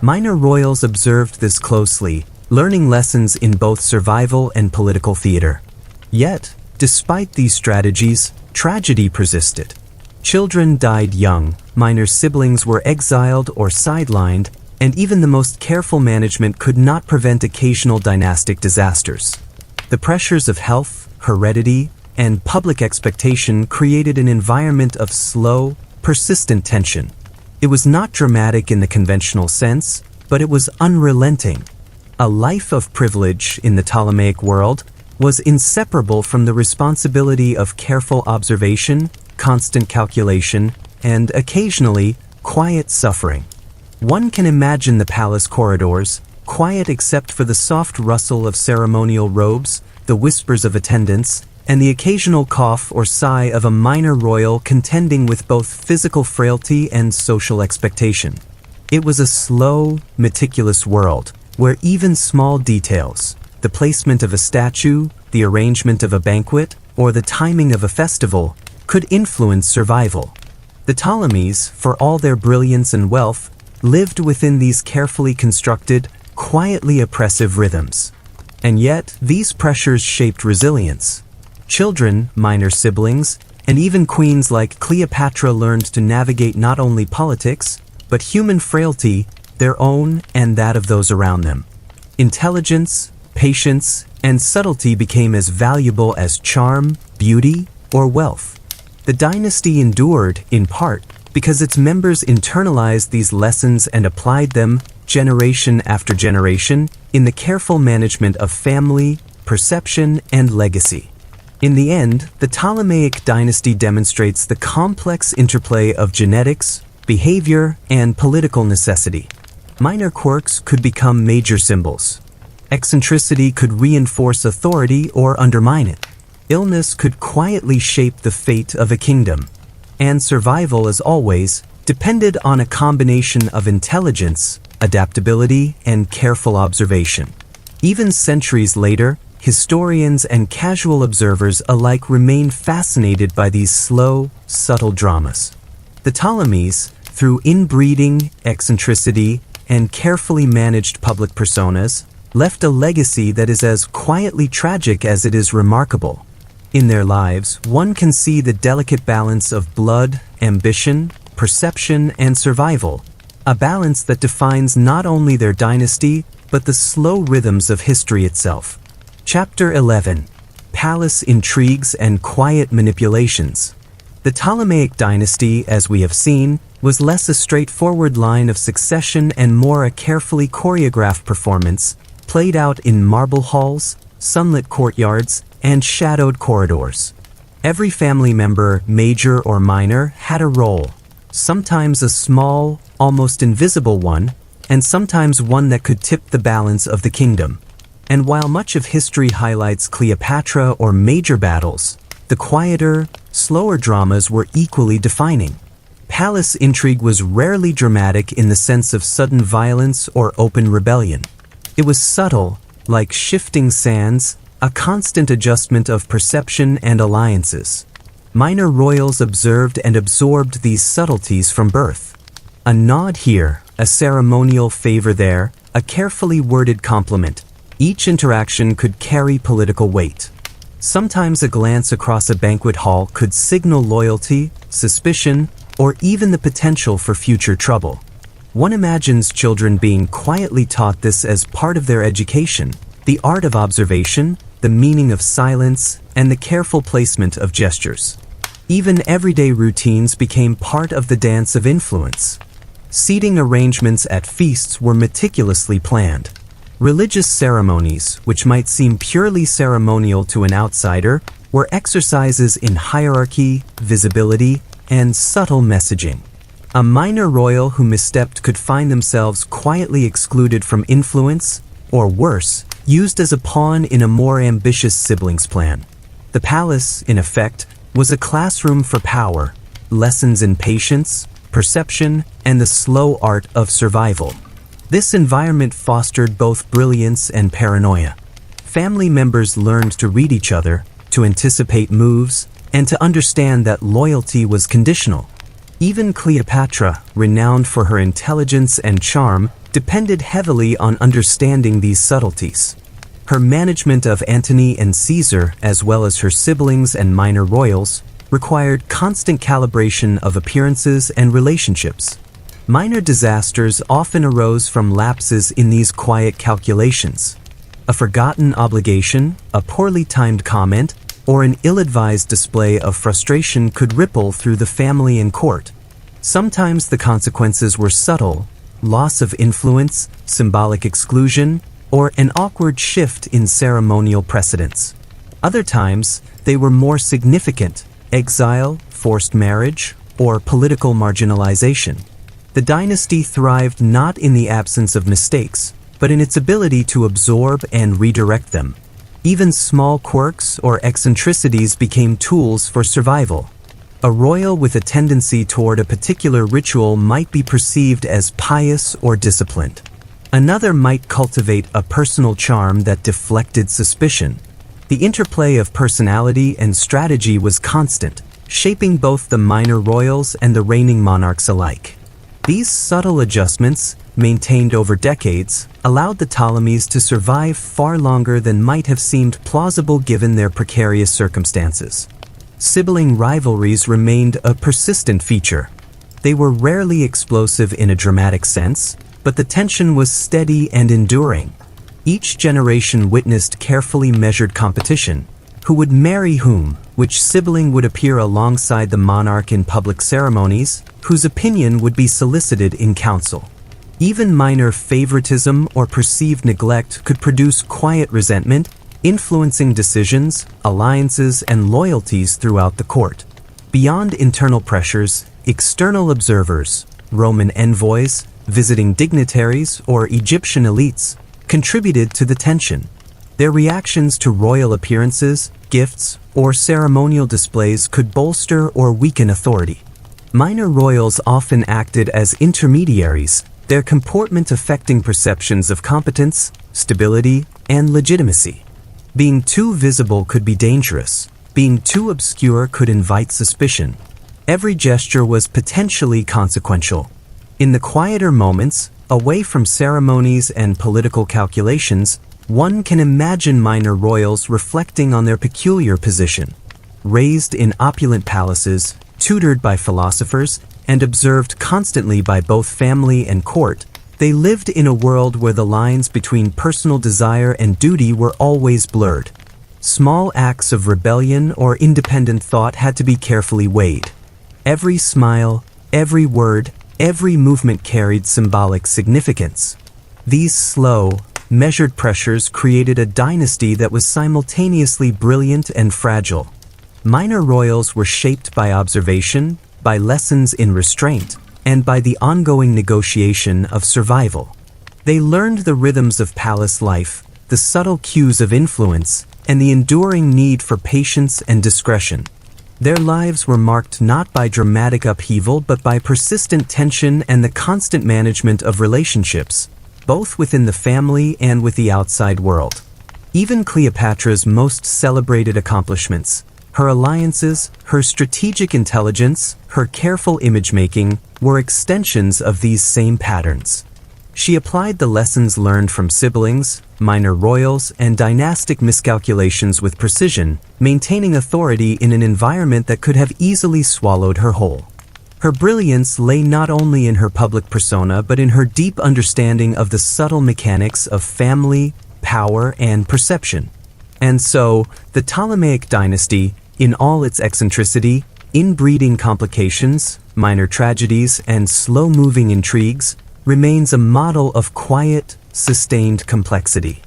Minor royals observed this closely, learning lessons in both survival and political theater. Yet, despite these strategies, tragedy persisted. Children died young, minor siblings were exiled or sidelined, and even the most careful management could not prevent occasional dynastic disasters. The pressures of health, heredity, and public expectation created an environment of slow, persistent tension. It was not dramatic in the conventional sense, but it was unrelenting. A life of privilege in the Ptolemaic world was inseparable from the responsibility of careful observation, constant calculation, and occasionally, quiet suffering. One can imagine the palace corridors, quiet except for the soft rustle of ceremonial robes, the whispers of attendants, and the occasional cough or sigh of a minor royal contending with both physical frailty and social expectation. It was a slow, meticulous world, where even small details, the placement of a statue, the arrangement of a banquet, or the timing of a festival, could influence survival. The Ptolemies, for all their brilliance and wealth, lived within these carefully constructed, quietly oppressive rhythms. And yet, these pressures shaped resilience. Children, minor siblings, and even queens like Cleopatra learned to navigate not only politics, but human frailty, their own and that of those around them. Intelligence, patience, and subtlety became as valuable as charm, beauty, or wealth. The dynasty endured, in part, because its members internalized these lessons and applied them, generation after generation, in the careful management of family, perception, and legacy. In the end, the Ptolemaic dynasty demonstrates the complex interplay of genetics, behavior, and political necessity. Minor quirks could become major symbols. Eccentricity could reinforce authority or undermine it. Illness could quietly shape the fate of a kingdom. And survival, as always, depended on a combination of intelligence, adaptability, and careful observation. Even centuries later, historians and casual observers alike remain fascinated by these slow, subtle dramas. The Ptolemies, through inbreeding, eccentricity, and carefully managed public personas, left a legacy that is as quietly tragic as it is remarkable. In their lives, one can see the delicate balance of blood, ambition, perception, and survival, a balance that defines not only their dynasty, but the slow rhythms of history itself. Chapter 11. Palace Intrigues and Quiet Manipulations. The Ptolemaic dynasty, as we have seen, was less a straightforward line of succession and more a carefully choreographed performance, played out in marble halls, sunlit courtyards, and shadowed corridors. Every family member, major or minor, had a role, sometimes a small, almost invisible one, and sometimes one that could tip the balance of the kingdom. And while much of history highlights Cleopatra or major battles, the quieter, slower dramas were equally defining. Palace intrigue was rarely dramatic in the sense of sudden violence or open rebellion. It was subtle, like shifting sands, a constant adjustment of perception and alliances. Minor royals observed and absorbed these subtleties from birth. A nod here, a ceremonial favor there, a carefully worded compliment. Each interaction could carry political weight. Sometimes a glance across a banquet hall could signal loyalty, suspicion, or even the potential for future trouble. One imagines children being quietly taught this as part of their education, the art of observation, the meaning of silence, and the careful placement of gestures. Even everyday routines became part of the dance of influence. Seating arrangements at feasts were meticulously planned. Religious ceremonies, which might seem purely ceremonial to an outsider, were exercises in hierarchy, visibility, and subtle messaging. A minor royal who misstepped could find themselves quietly excluded from influence, or worse, used as a pawn in a more ambitious sibling's plan. The palace, in effect, was a classroom for power, lessons in patience, perception, and the slow art of survival. This environment fostered both brilliance and paranoia. Family members learned to read each other, to anticipate moves, and to understand that loyalty was conditional. Even Cleopatra, renowned for her intelligence and charm, depended heavily on understanding these subtleties. Her management of Antony and Caesar, as well as her siblings and minor royals, required constant calibration of appearances and relationships. Minor disasters often arose from lapses in these quiet calculations. A forgotten obligation, a poorly timed comment, or an ill-advised display of frustration could ripple through the family and court. Sometimes the consequences were subtle: loss of influence, symbolic exclusion, or an awkward shift in ceremonial precedence. Other times, they were more significant: exile, forced marriage, or political marginalization. The dynasty thrived not in the absence of mistakes, but in its ability to absorb and redirect them. Even small quirks or eccentricities became tools for survival. A royal with a tendency toward a particular ritual might be perceived as pious or disciplined. Another might cultivate a personal charm that deflected suspicion. The interplay of personality and strategy was constant, shaping both the minor royals and the reigning monarchs alike. These subtle adjustments, maintained over decades, allowed the Ptolemies to survive far longer than might have seemed plausible given their precarious circumstances. Sibling rivalries remained a persistent feature. They were rarely explosive in a dramatic sense, but the tension was steady and enduring. Each generation witnessed carefully measured competition: who would marry whom, which sibling would appear alongside the monarch in public ceremonies, whose opinion would be solicited in council. Even minor favoritism or perceived neglect could produce quiet resentment, influencing decisions, alliances, and loyalties throughout the court. Beyond internal pressures, external observers, Roman envoys, visiting dignitaries, or Egyptian elites, contributed to the tension. Their reactions to royal appearances, gifts, or ceremonial displays could bolster or weaken authority. Minor royals often acted as intermediaries, their comportment affecting perceptions of competence, stability, and legitimacy. Being too visible could be dangerous. Being too obscure could invite suspicion. Every gesture was potentially consequential. In the quieter moments, away from ceremonies and political calculations, one can imagine minor royals reflecting on their peculiar position. Raised in opulent palaces, tutored by philosophers, and observed constantly by both family and court, they lived in a world where the lines between personal desire and duty were always blurred. Small acts of rebellion or independent thought had to be carefully weighed. Every smile, every word, every movement carried symbolic significance. These slow, measured pressures created a dynasty that was simultaneously brilliant and fragile. Minor royals were shaped by observation, by lessons in restraint, and by the ongoing negotiation of survival. They learned the rhythms of palace life, the subtle cues of influence, and the enduring need for patience and discretion. Their lives were marked not by dramatic upheaval but by persistent tension and the constant management of relationships, both within the family and with the outside world. Even Cleopatra's most celebrated accomplishments, her alliances, her strategic intelligence, her careful image-making, were extensions of these same patterns. She applied the lessons learned from siblings, minor royals, and dynastic miscalculations with precision, maintaining authority in an environment that could have easily swallowed her whole. Her brilliance lay not only in her public persona but in her deep understanding of the subtle mechanics of family, power, and perception. And so, the Ptolemaic dynasty, in all its eccentricity, inbreeding complications, minor tragedies, and slow-moving intrigues, remains a model of quiet, sustained complexity.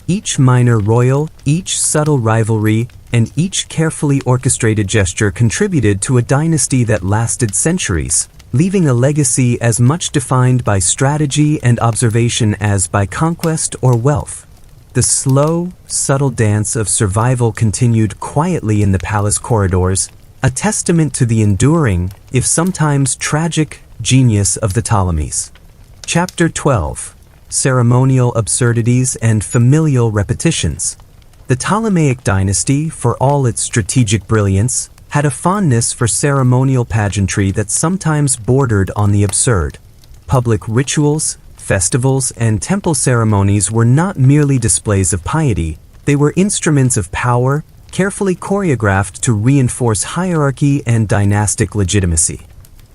Each minor royal, each subtle rivalry, and each carefully orchestrated gesture contributed to a dynasty that lasted centuries, leaving a legacy as much defined by strategy and observation as by conquest or wealth. The slow, subtle dance of survival continued quietly in the palace corridors, a testament to the enduring, if sometimes tragic, genius of the Ptolemies. Chapter 12. Ceremonial Absurdities and Familial Repetitions. The Ptolemaic dynasty, for all its strategic brilliance, had a fondness for ceremonial pageantry that sometimes bordered on the absurd. Public rituals, festivals, and temple ceremonies were not merely displays of piety, they were instruments of power, carefully choreographed to reinforce hierarchy and dynastic legitimacy.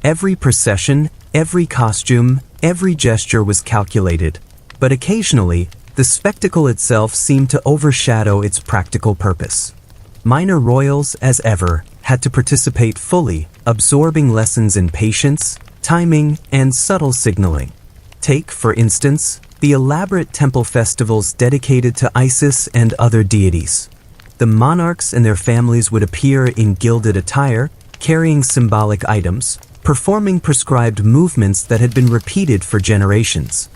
Every procession, every costume, every gesture was calculated, but occasionally, the spectacle itself seemed to overshadow its practical purpose. Minor royals, as ever, had to participate fully, absorbing lessons in patience, timing, and subtle signaling. Take, for instance, the elaborate temple festivals dedicated to Isis and other deities. The monarchs and their families would appear in gilded attire, carrying symbolic items, performing prescribed movements that had been repeated for generations.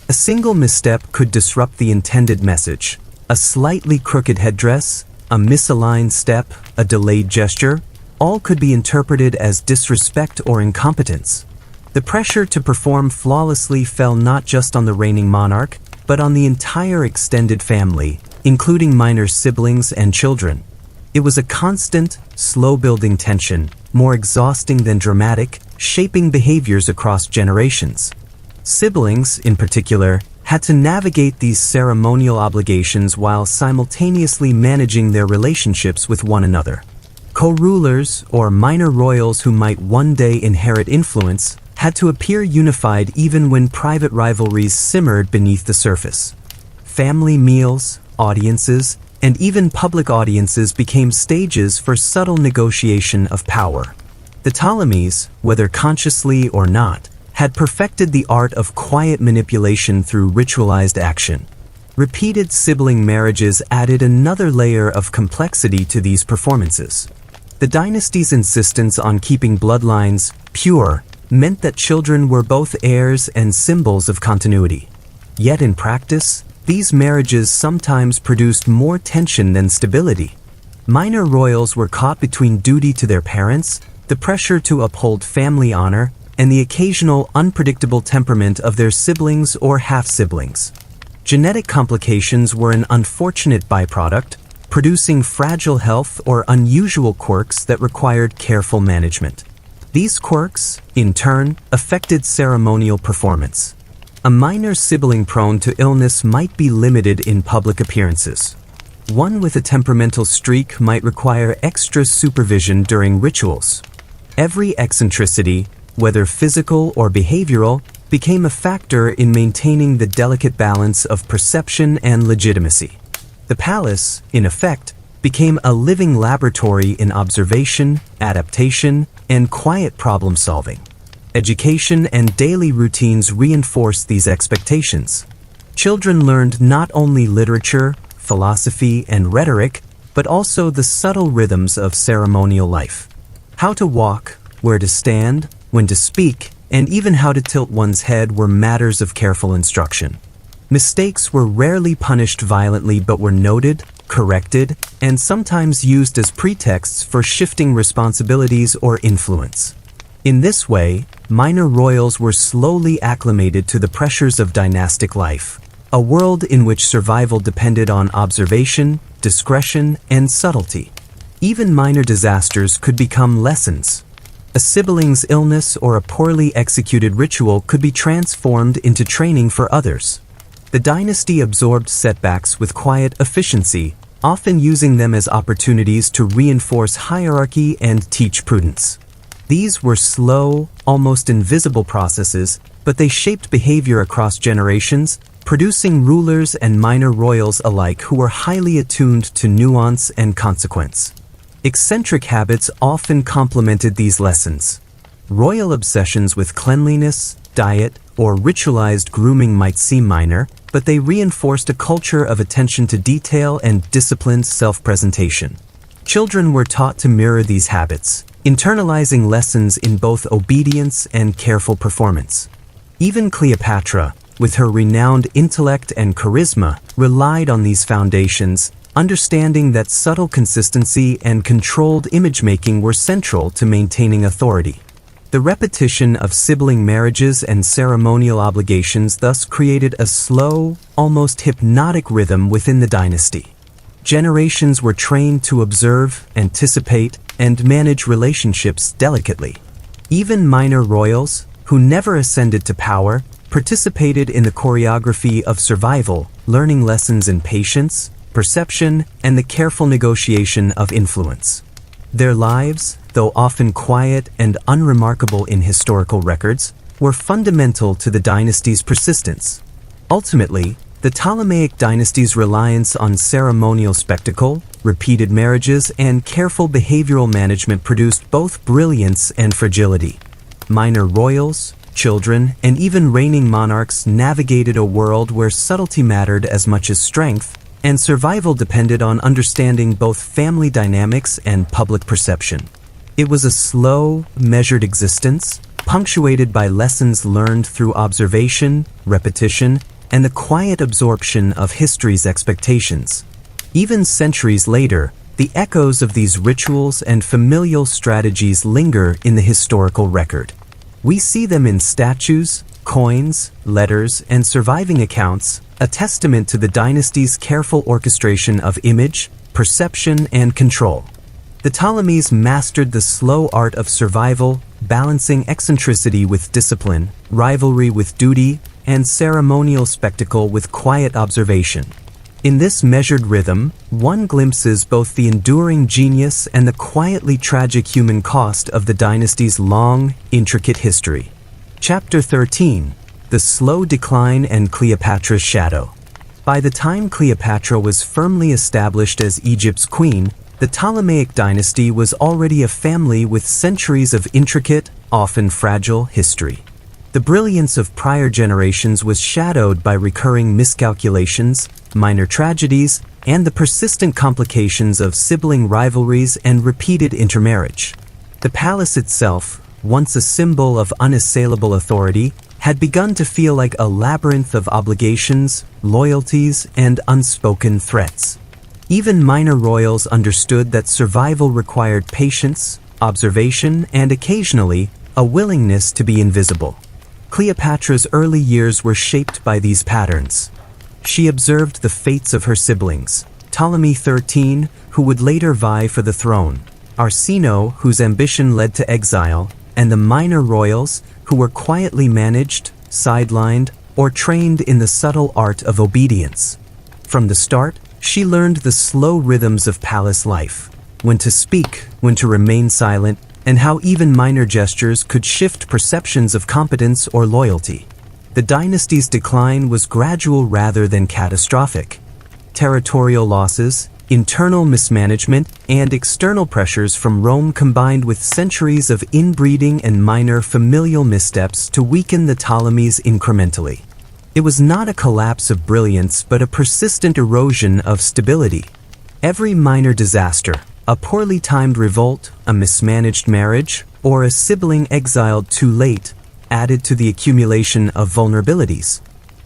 A single misstep could disrupt the intended message. A slightly crooked headdress, a misaligned step, a delayed gesture, all could be interpreted as disrespect or incompetence. The pressure to perform flawlessly fell not just on the reigning monarch, but on the entire extended family, including minor siblings and children. It was a constant, slow-building tension, more exhausting than dramatic, shaping behaviors across generations. Siblings, in particular, had to navigate these ceremonial obligations while simultaneously managing their relationships with one another. Co-rulers, or minor royals who might one day inherit influence, had to appear unified even when private rivalries simmered beneath the surface. Family meals, audiences, and even public audiences became stages for subtle negotiation of power. The Ptolemies, whether consciously or not, had perfected the art of quiet manipulation through ritualized action. Repeated sibling marriages added another layer of complexity to these performances. The dynasty's insistence on keeping bloodlines pure meant that children were both heirs and symbols of continuity. Yet in practice, these marriages sometimes produced more tension than stability. Minor royals were caught between duty to their parents, the pressure to uphold family honor, and the occasional unpredictable temperament of their siblings or half-siblings. Genetic complications were an unfortunate byproduct, producing fragile health or unusual quirks that required careful management. These quirks, in turn, affected ceremonial performance. A minor sibling prone to illness might be limited in public appearances. One with a temperamental streak might require extra supervision during rituals. Every eccentricity, whether physical or behavioral, became a factor in maintaining the delicate balance of perception and legitimacy. The palace, in effect, became a living laboratory in observation, adaptation, and quiet problem-solving. Education and daily routines reinforced these expectations. Children learned not only literature, philosophy, and rhetoric, but also the subtle rhythms of ceremonial life. How to walk, where to stand, when to speak, and even how to tilt one's head were matters of careful instruction. Mistakes were rarely punished violently but were noted, corrected, and sometimes used as pretexts for shifting responsibilities or influence. In this way, minor royals were slowly acclimated to the pressures of dynastic life, a world in which survival depended on observation, discretion, and subtlety. Even minor disasters could become lessons. A sibling's illness or a poorly executed ritual could be transformed into training for others. The dynasty absorbed setbacks with quiet efficiency, often using them as opportunities to reinforce hierarchy and teach prudence. These were slow, almost invisible processes, but they shaped behavior across generations, producing rulers and minor royals alike who were highly attuned to nuance and consequence. Eccentric habits often complemented these lessons. Royal obsessions with cleanliness, diet, or ritualized grooming might seem minor, but they reinforced a culture of attention to detail and disciplined self-presentation. Children were taught to mirror these habits, internalizing lessons in both obedience and careful performance. Even Cleopatra, with her renowned intellect and charisma, relied on these foundations, understanding that subtle consistency and controlled image-making were central to maintaining authority. The repetition of sibling marriages and ceremonial obligations thus created a slow, almost hypnotic rhythm within the dynasty. Generations were trained to observe, anticipate, and manage relationships delicately. Even minor royals, who never ascended to power, participated in the choreography of survival, learning lessons in patience, perception, and the careful negotiation of influence. Their lives, though often quiet and unremarkable in historical records, were fundamental to the dynasty's persistence. Ultimately, the Ptolemaic dynasty's reliance on ceremonial spectacle, repeated marriages, and careful behavioral management produced both brilliance and fragility. Minor royals, children, and even reigning monarchs navigated a world where subtlety mattered as much as strength, and survival depended on understanding both family dynamics and public perception. It was a slow, measured existence, punctuated by lessons learned through observation, repetition, and the quiet absorption of history's expectations. Even centuries later, the echoes of these rituals and familial strategies linger in the historical record. We see them in statues, coins, letters, and surviving accounts, a testament to the dynasty's careful orchestration of image, perception, and control. The Ptolemies mastered the slow art of survival, balancing eccentricity with discipline, rivalry with duty, and ceremonial spectacle with quiet observation. In this measured rhythm, one glimpses both the enduring genius and the quietly tragic human cost of the dynasty's long, intricate history. Chapter 13: The Slow Decline and Cleopatra's Shadow. By the time Cleopatra was firmly established as Egypt's queen, the Ptolemaic dynasty was already a family with centuries of intricate, often fragile, history. The brilliance of prior generations was shadowed by recurring miscalculations, minor tragedies, and the persistent complications of sibling rivalries and repeated intermarriage. The palace itself, once a symbol of unassailable authority, had begun to feel like a labyrinth of obligations, loyalties, and unspoken threats. Even minor royals understood that survival required patience, observation, and occasionally, a willingness to be invisible. Cleopatra's early years were shaped by these patterns. She observed the fates of her siblings, Ptolemy XIII, who would later vie for the throne, Arsinoe, whose ambition led to exile, and the minor royals, who were quietly managed, sidelined, or trained in the subtle art of obedience. From the start, she learned the slow rhythms of palace life, when to speak, when to remain silent, and how even minor gestures could shift perceptions of competence or loyalty. The dynasty's decline was gradual rather than catastrophic. Territorial losses, internal mismanagement, and external pressures from Rome combined with centuries of inbreeding and minor familial missteps to weaken the Ptolemies incrementally. It was not a collapse of brilliance but a persistent erosion of stability. Every minor disaster, a poorly timed revolt, a mismanaged marriage, or a sibling exiled too late, added to the accumulation of vulnerabilities.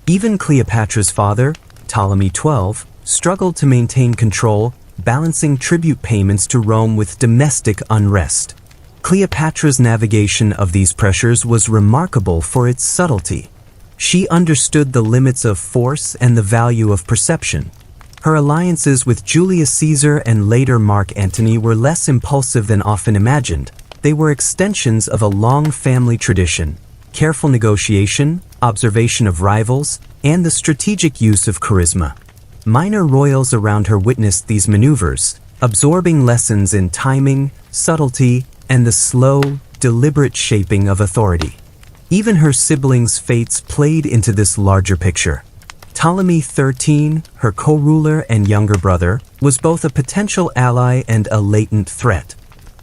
Even Cleopatra's father, Ptolemy XII, struggled to maintain control, balancing tribute payments to Rome with domestic unrest. Cleopatra's navigation of these pressures was remarkable for its subtlety. She understood the limits of force and the value of perception. Her alliances with Julius Caesar and later Mark Antony were less impulsive than often imagined. They were extensions of a long family tradition, careful negotiation, observation of rivals, and the strategic use of charisma. Minor royals around her witnessed these maneuvers, absorbing lessons in timing, subtlety, and the slow, deliberate shaping of authority. Even her siblings' fates played into this larger picture. Ptolemy XIII, her co-ruler and younger brother, was both a potential ally and a latent threat.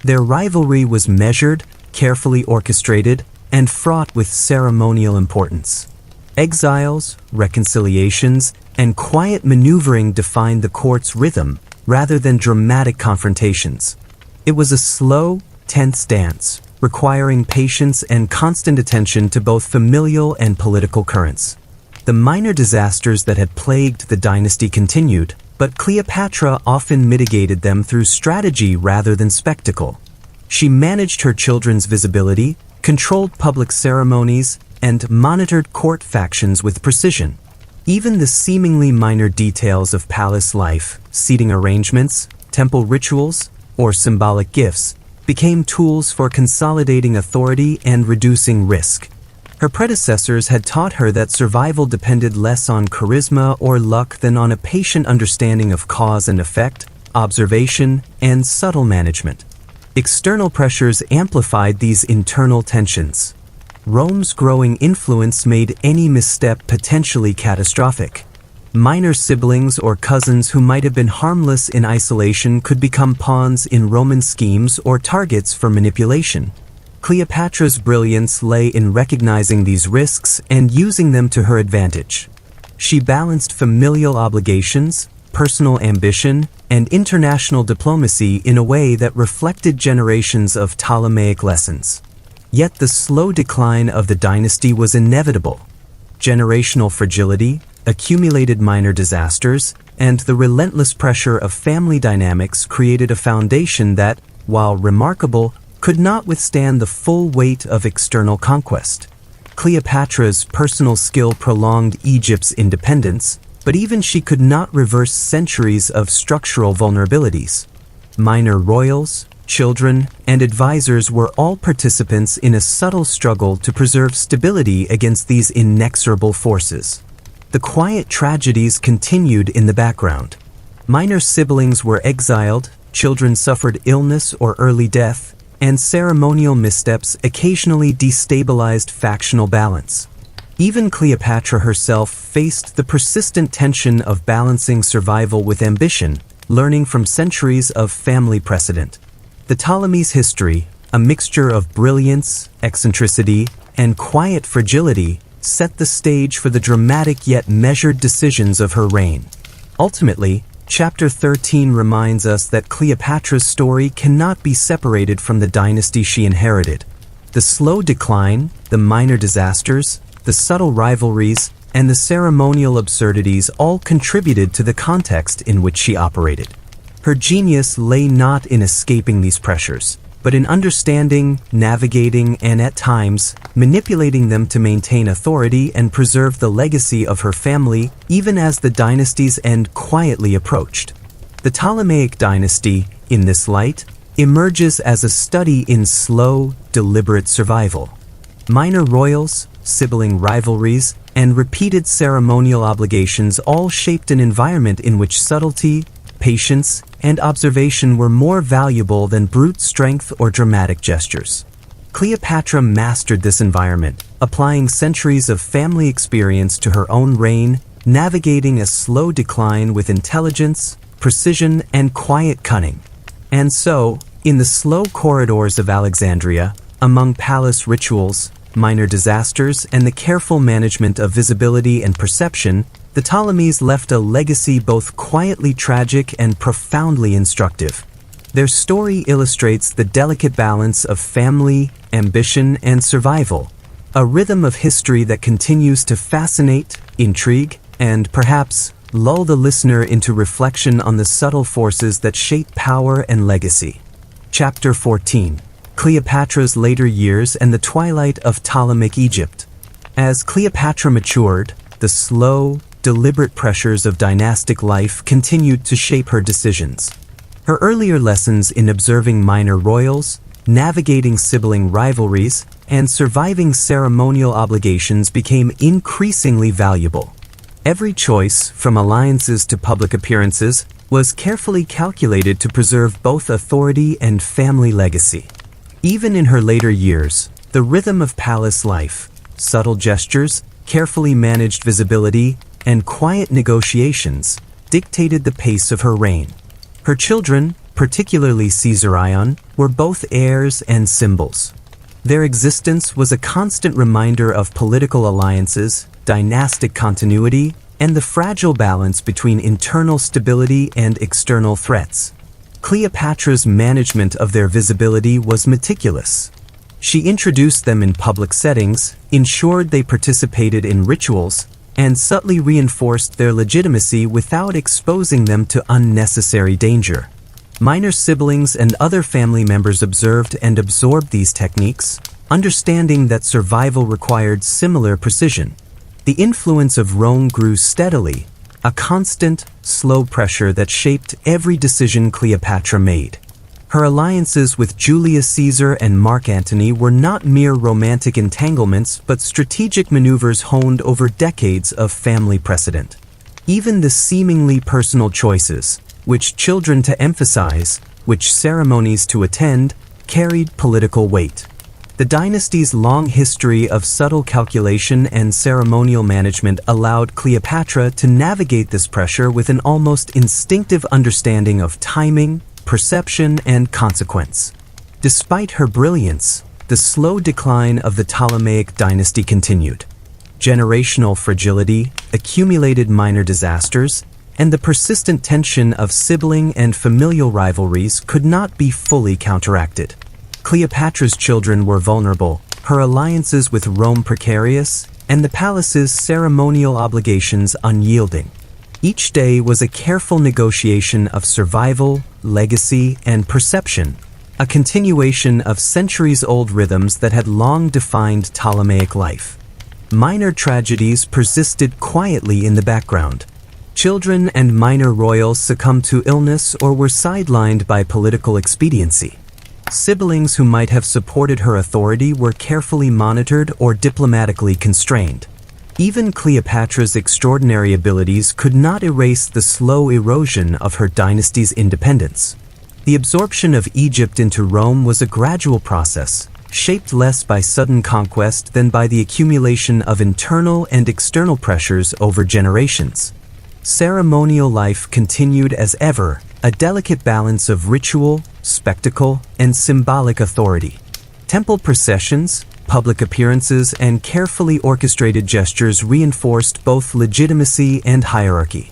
Their rivalry was measured, carefully orchestrated, and fraught with ceremonial importance. Exiles, reconciliations, and quiet maneuvering defined the court's rhythm rather than dramatic confrontations. It was a slow, tense dance, requiring patience and constant attention to both familial and political currents. The minor disasters that had plagued the dynasty continued, but Cleopatra often mitigated them through strategy rather than spectacle. She managed her children's visibility, controlled public ceremonies, and monitored court factions with precision. Even the seemingly minor details of palace life, seating arrangements, temple rituals, or symbolic gifts, became tools for consolidating authority and reducing risk. Her predecessors had taught her that survival depended less on charisma or luck than on a patient understanding of cause and effect, observation, and subtle management. External pressures amplified these internal tensions. Rome's growing influence made any misstep potentially catastrophic. Minor siblings or cousins who might have been harmless in isolation could become pawns in Roman schemes or targets for manipulation. Cleopatra's brilliance lay in recognizing these risks and using them to her advantage. She balanced familial obligations, personal ambition, and international diplomacy in a way that reflected generations of Ptolemaic lessons. Yet the slow decline of the dynasty was inevitable. Generational fragility, accumulated minor disasters, and the relentless pressure of family dynamics created a foundation that, while remarkable, could not withstand the full weight of external conquest. Cleopatra's personal skill prolonged Egypt's independence, but even she could not reverse centuries of structural vulnerabilities. Minor royals, children, and advisors were all participants in a subtle struggle to preserve stability against these inexorable forces. The quiet tragedies continued in the background. Minor siblings were exiled, children suffered illness or early death, and ceremonial missteps occasionally destabilized factional balance. Even Cleopatra herself faced the persistent tension of balancing survival with ambition, learning from centuries of family precedent. The Ptolemies' history, a mixture of brilliance, eccentricity, and quiet fragility, set the stage for the dramatic yet measured decisions of her reign. Ultimately, Chapter 13 reminds us that Cleopatra's story cannot be separated from the dynasty she inherited. The slow decline, the minor disasters, the subtle rivalries, and the ceremonial absurdities all contributed to the context in which she operated. Her genius lay not in escaping these pressures, but in understanding, navigating, and at times, manipulating them to maintain authority and preserve the legacy of her family even as the dynasty's end quietly approached. The Ptolemaic dynasty, in this light, emerges as a study in slow, deliberate survival. Minor royals, sibling rivalries, and repeated ceremonial obligations all shaped an environment in which subtlety, patience, and observation were more valuable than brute strength or dramatic gestures. Cleopatra mastered this environment, applying centuries of family experience to her own reign, navigating a slow decline with intelligence, precision, and quiet cunning. And so, in the slow corridors of Alexandria, among palace rituals, minor disasters, and the careful management of visibility and perception, the Ptolemies left a legacy both quietly tragic and profoundly instructive. Their story illustrates the delicate balance of family, ambition, and survival, a rhythm of history that continues to fascinate, intrigue, and perhaps lull the listener into reflection on the subtle forces that shape power and legacy. Chapter 14: Cleopatra's Later Years and the Twilight of Ptolemaic Egypt. As Cleopatra matured, the slow, deliberate pressures of dynastic life continued to shape her decisions. Her earlier lessons in observing minor royals, navigating sibling rivalries, and surviving ceremonial obligations became increasingly valuable. Every choice, from alliances to public appearances, was carefully calculated to preserve both authority and family legacy. Even in her later years, the rhythm of palace life, subtle gestures, carefully managed visibility, and quiet negotiations dictated the pace of her reign. Her children, particularly Caesarion, were both heirs and symbols. Their existence was a constant reminder of political alliances, dynastic continuity, and the fragile balance between internal stability and external threats. Cleopatra's management of their visibility was meticulous. She introduced them in public settings, ensured they participated in rituals, and subtly reinforced their legitimacy without exposing them to unnecessary danger. Minor siblings and other family members observed and absorbed these techniques, understanding that survival required similar precision. The influence of Rome grew steadily, a constant, slow pressure that shaped every decision Cleopatra made. Her alliances with Julius Caesar and Mark Antony were not mere romantic entanglements but strategic maneuvers honed over decades of family precedent. Even the seemingly personal choices, which children to emphasize, which ceremonies to attend, carried political weight. The dynasty's long history of subtle calculation and ceremonial management allowed Cleopatra to navigate this pressure with an almost instinctive understanding of timing, perception, and consequence. Despite her brilliance, the slow decline of the Ptolemaic dynasty continued. Generational fragility, accumulated minor disasters, and the persistent tension of sibling and familial rivalries could not be fully counteracted. Cleopatra's children were vulnerable, her alliances with Rome precarious, and the palace's ceremonial obligations unyielding. Each day was a careful negotiation of survival, legacy, and perception, a continuation of centuries-old rhythms that had long defined Ptolemaic life. Minor tragedies persisted quietly in the background. Children and minor royals succumbed to illness or were sidelined by political expediency. Siblings who might have supported her authority were carefully monitored or diplomatically constrained. Even Cleopatra's extraordinary abilities could not erase the slow erosion of her dynasty's independence. The absorption of Egypt into Rome was a gradual process, shaped less by sudden conquest than by the accumulation of internal and external pressures over generations. Ceremonial life continued as ever, a delicate balance of ritual, spectacle, and symbolic authority. Temple processions, public appearances, and carefully orchestrated gestures reinforced both legitimacy and hierarchy.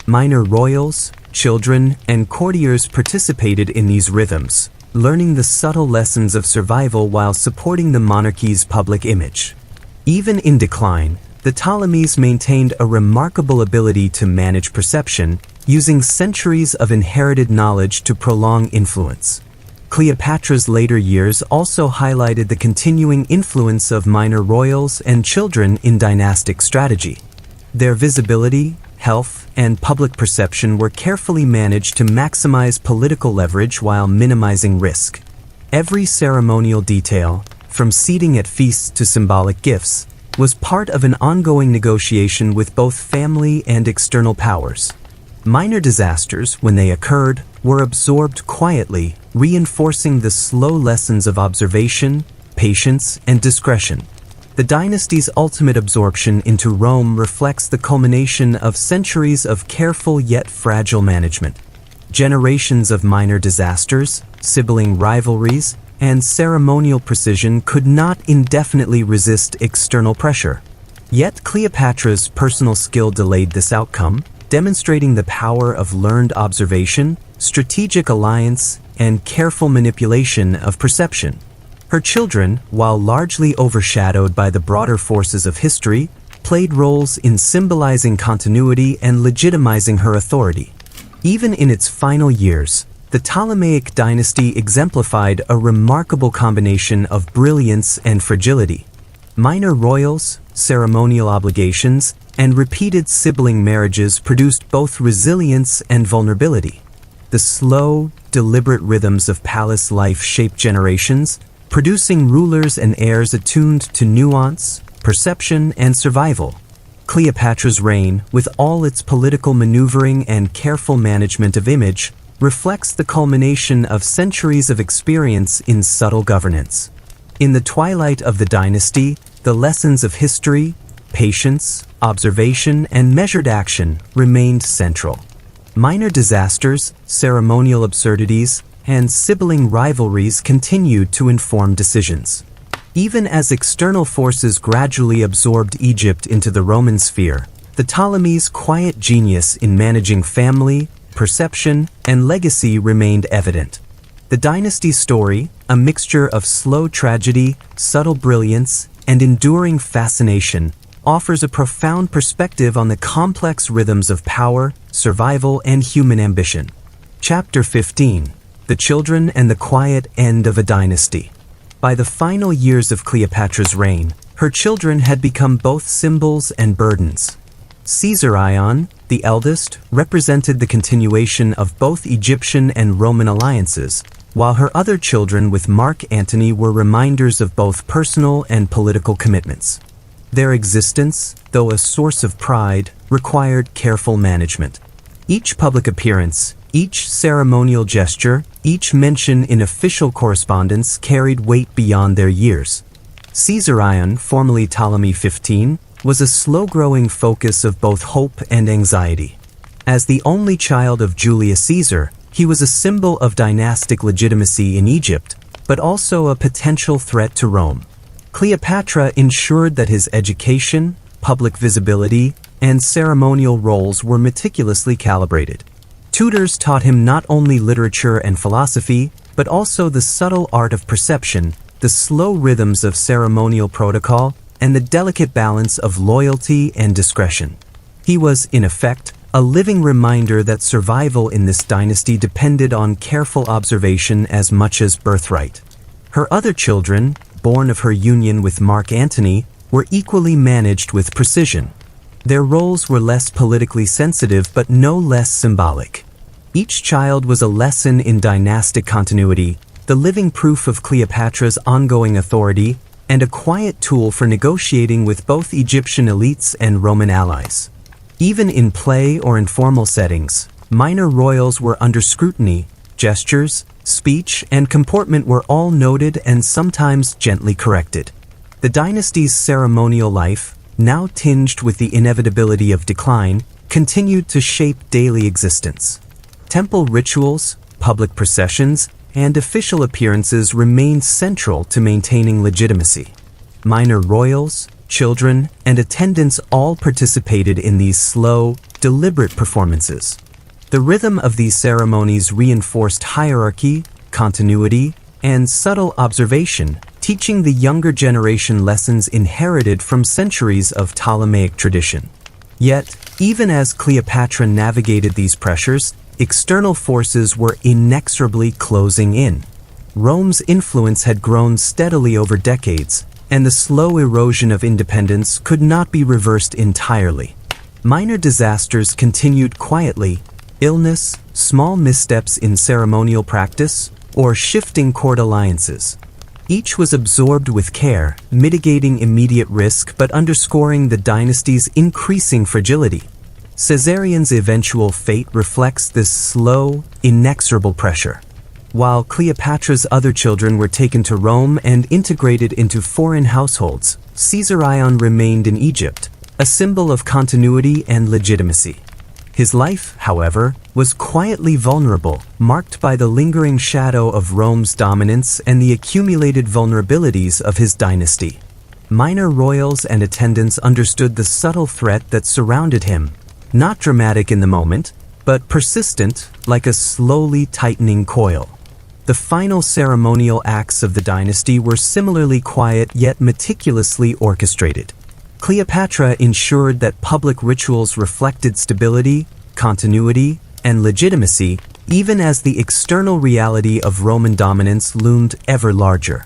Minor royals, children, and courtiers participated in these rhythms, learning the subtle lessons of survival while supporting the monarchy's public image. Even in decline, the Ptolemies maintained a remarkable ability to manage perception, using centuries of inherited knowledge to prolong influence. Cleopatra's later years also highlighted the continuing influence of minor royals and children in dynastic strategy. Their visibility, health, and public perception were carefully managed to maximize political leverage while minimizing risk. Every ceremonial detail, from seating at feasts to symbolic gifts, was part of an ongoing negotiation with both family and external powers. Minor disasters, when they occurred, were absorbed quietly, reinforcing the slow lessons of observation, patience, and discretion. The dynasty's ultimate absorption into Rome reflects the culmination of centuries of careful yet fragile management. Generations of minor disasters, sibling rivalries, and ceremonial precision could not indefinitely resist external pressure. Yet Cleopatra's personal skill delayed this outcome, demonstrating the power of learned observation, strategic alliance, and careful manipulation of perception. Her children, while largely overshadowed by the broader forces of history, played roles in symbolizing continuity and legitimizing her authority. Even in its final years, the Ptolemaic dynasty exemplified a remarkable combination of brilliance and fragility. Minor royals, ceremonial obligations, and repeated sibling marriages produced both resilience and vulnerability. The slow, deliberate rhythms of palace life shaped generations, producing rulers and heirs attuned to nuance, perception, and survival. Cleopatra's reign, with all its political maneuvering and careful management of image, reflects the culmination of centuries of experience in subtle governance. In the twilight of the dynasty, the lessons of history, patience, observation, and measured action remained central. Minor disasters, ceremonial absurdities, and sibling rivalries continued to inform decisions. Even as external forces gradually absorbed Egypt into the Roman sphere, the Ptolemies' quiet genius in managing family, perception, and legacy remained evident. The dynasty's story, a mixture of slow tragedy, subtle brilliance, and enduring fascination, offers a profound perspective on the complex rhythms of power, survival, and human ambition. Chapter 15: The Children and the Quiet End of a Dynasty. By the final years of Cleopatra's reign, her children had become both symbols and burdens. Caesar Ion, the eldest, represented the continuation of both Egyptian and Roman alliances, while her other children with Mark Antony were reminders of both personal and political commitments. Their existence, though a source of pride, required careful management. Each public appearance, Each ceremonial gesture, each mention in official correspondence carried weight beyond their years. Caesarion, formerly Ptolemy 15, was a slow-growing focus of both hope and anxiety. As the only child of Julius Caesar, he was a symbol of dynastic legitimacy in Egypt, but also a potential threat to Rome. Cleopatra ensured that his education, public visibility, and ceremonial roles were meticulously calibrated. Tutors taught him not only literature and philosophy, but also the subtle art of perception, the slow rhythms of ceremonial protocol, and the delicate balance of loyalty and discretion. He was, in effect, a living reminder that survival in this dynasty depended on careful observation as much as birthright. Her other children, born of her union with Mark Antony, were equally managed with precision. Their roles were less politically sensitive but no less symbolic. Each child was a lesson in dynastic continuity, the living proof of Cleopatra's ongoing authority, and a quiet tool for negotiating with both Egyptian elites and Roman allies. Even in play or informal settings, minor royals were under scrutiny. Gestures, speech, and comportment were all noted and sometimes gently corrected. The dynasty's ceremonial life, now tinged with the inevitability of decline, continued to shape daily existence. Temple rituals, public processions, and official appearances remained central to maintaining legitimacy. Minor royals, children, and attendants all participated in these slow, deliberate performances. The rhythm of these ceremonies reinforced hierarchy, continuity, and subtle observation, teaching the younger generation lessons inherited from centuries of Ptolemaic tradition. Yet, even as Cleopatra navigated these pressures, external forces were inexorably closing in. Rome's influence had grown steadily over decades, and the slow erosion of independence could not be reversed entirely. Minor disasters continued quietly: illness, small missteps in ceremonial practice, or shifting court alliances. Each was absorbed with care, mitigating immediate risk but underscoring the dynasty's increasing fragility. Caesarion's eventual fate reflects this slow, inexorable pressure. While Cleopatra's other children were taken to Rome and integrated into foreign households, Caesarion remained in Egypt, a symbol of continuity and legitimacy. His life, however, was quietly vulnerable, marked by the lingering shadow of Rome's dominance and the accumulated vulnerabilities of his dynasty. Minor royals and attendants understood the subtle threat that surrounded him, not dramatic in the moment, but persistent, like a slowly tightening coil. The final ceremonial acts of the dynasty were similarly quiet yet meticulously orchestrated. Cleopatra ensured that public rituals reflected stability, continuity, and legitimacy, even as the external reality of Roman dominance loomed ever larger.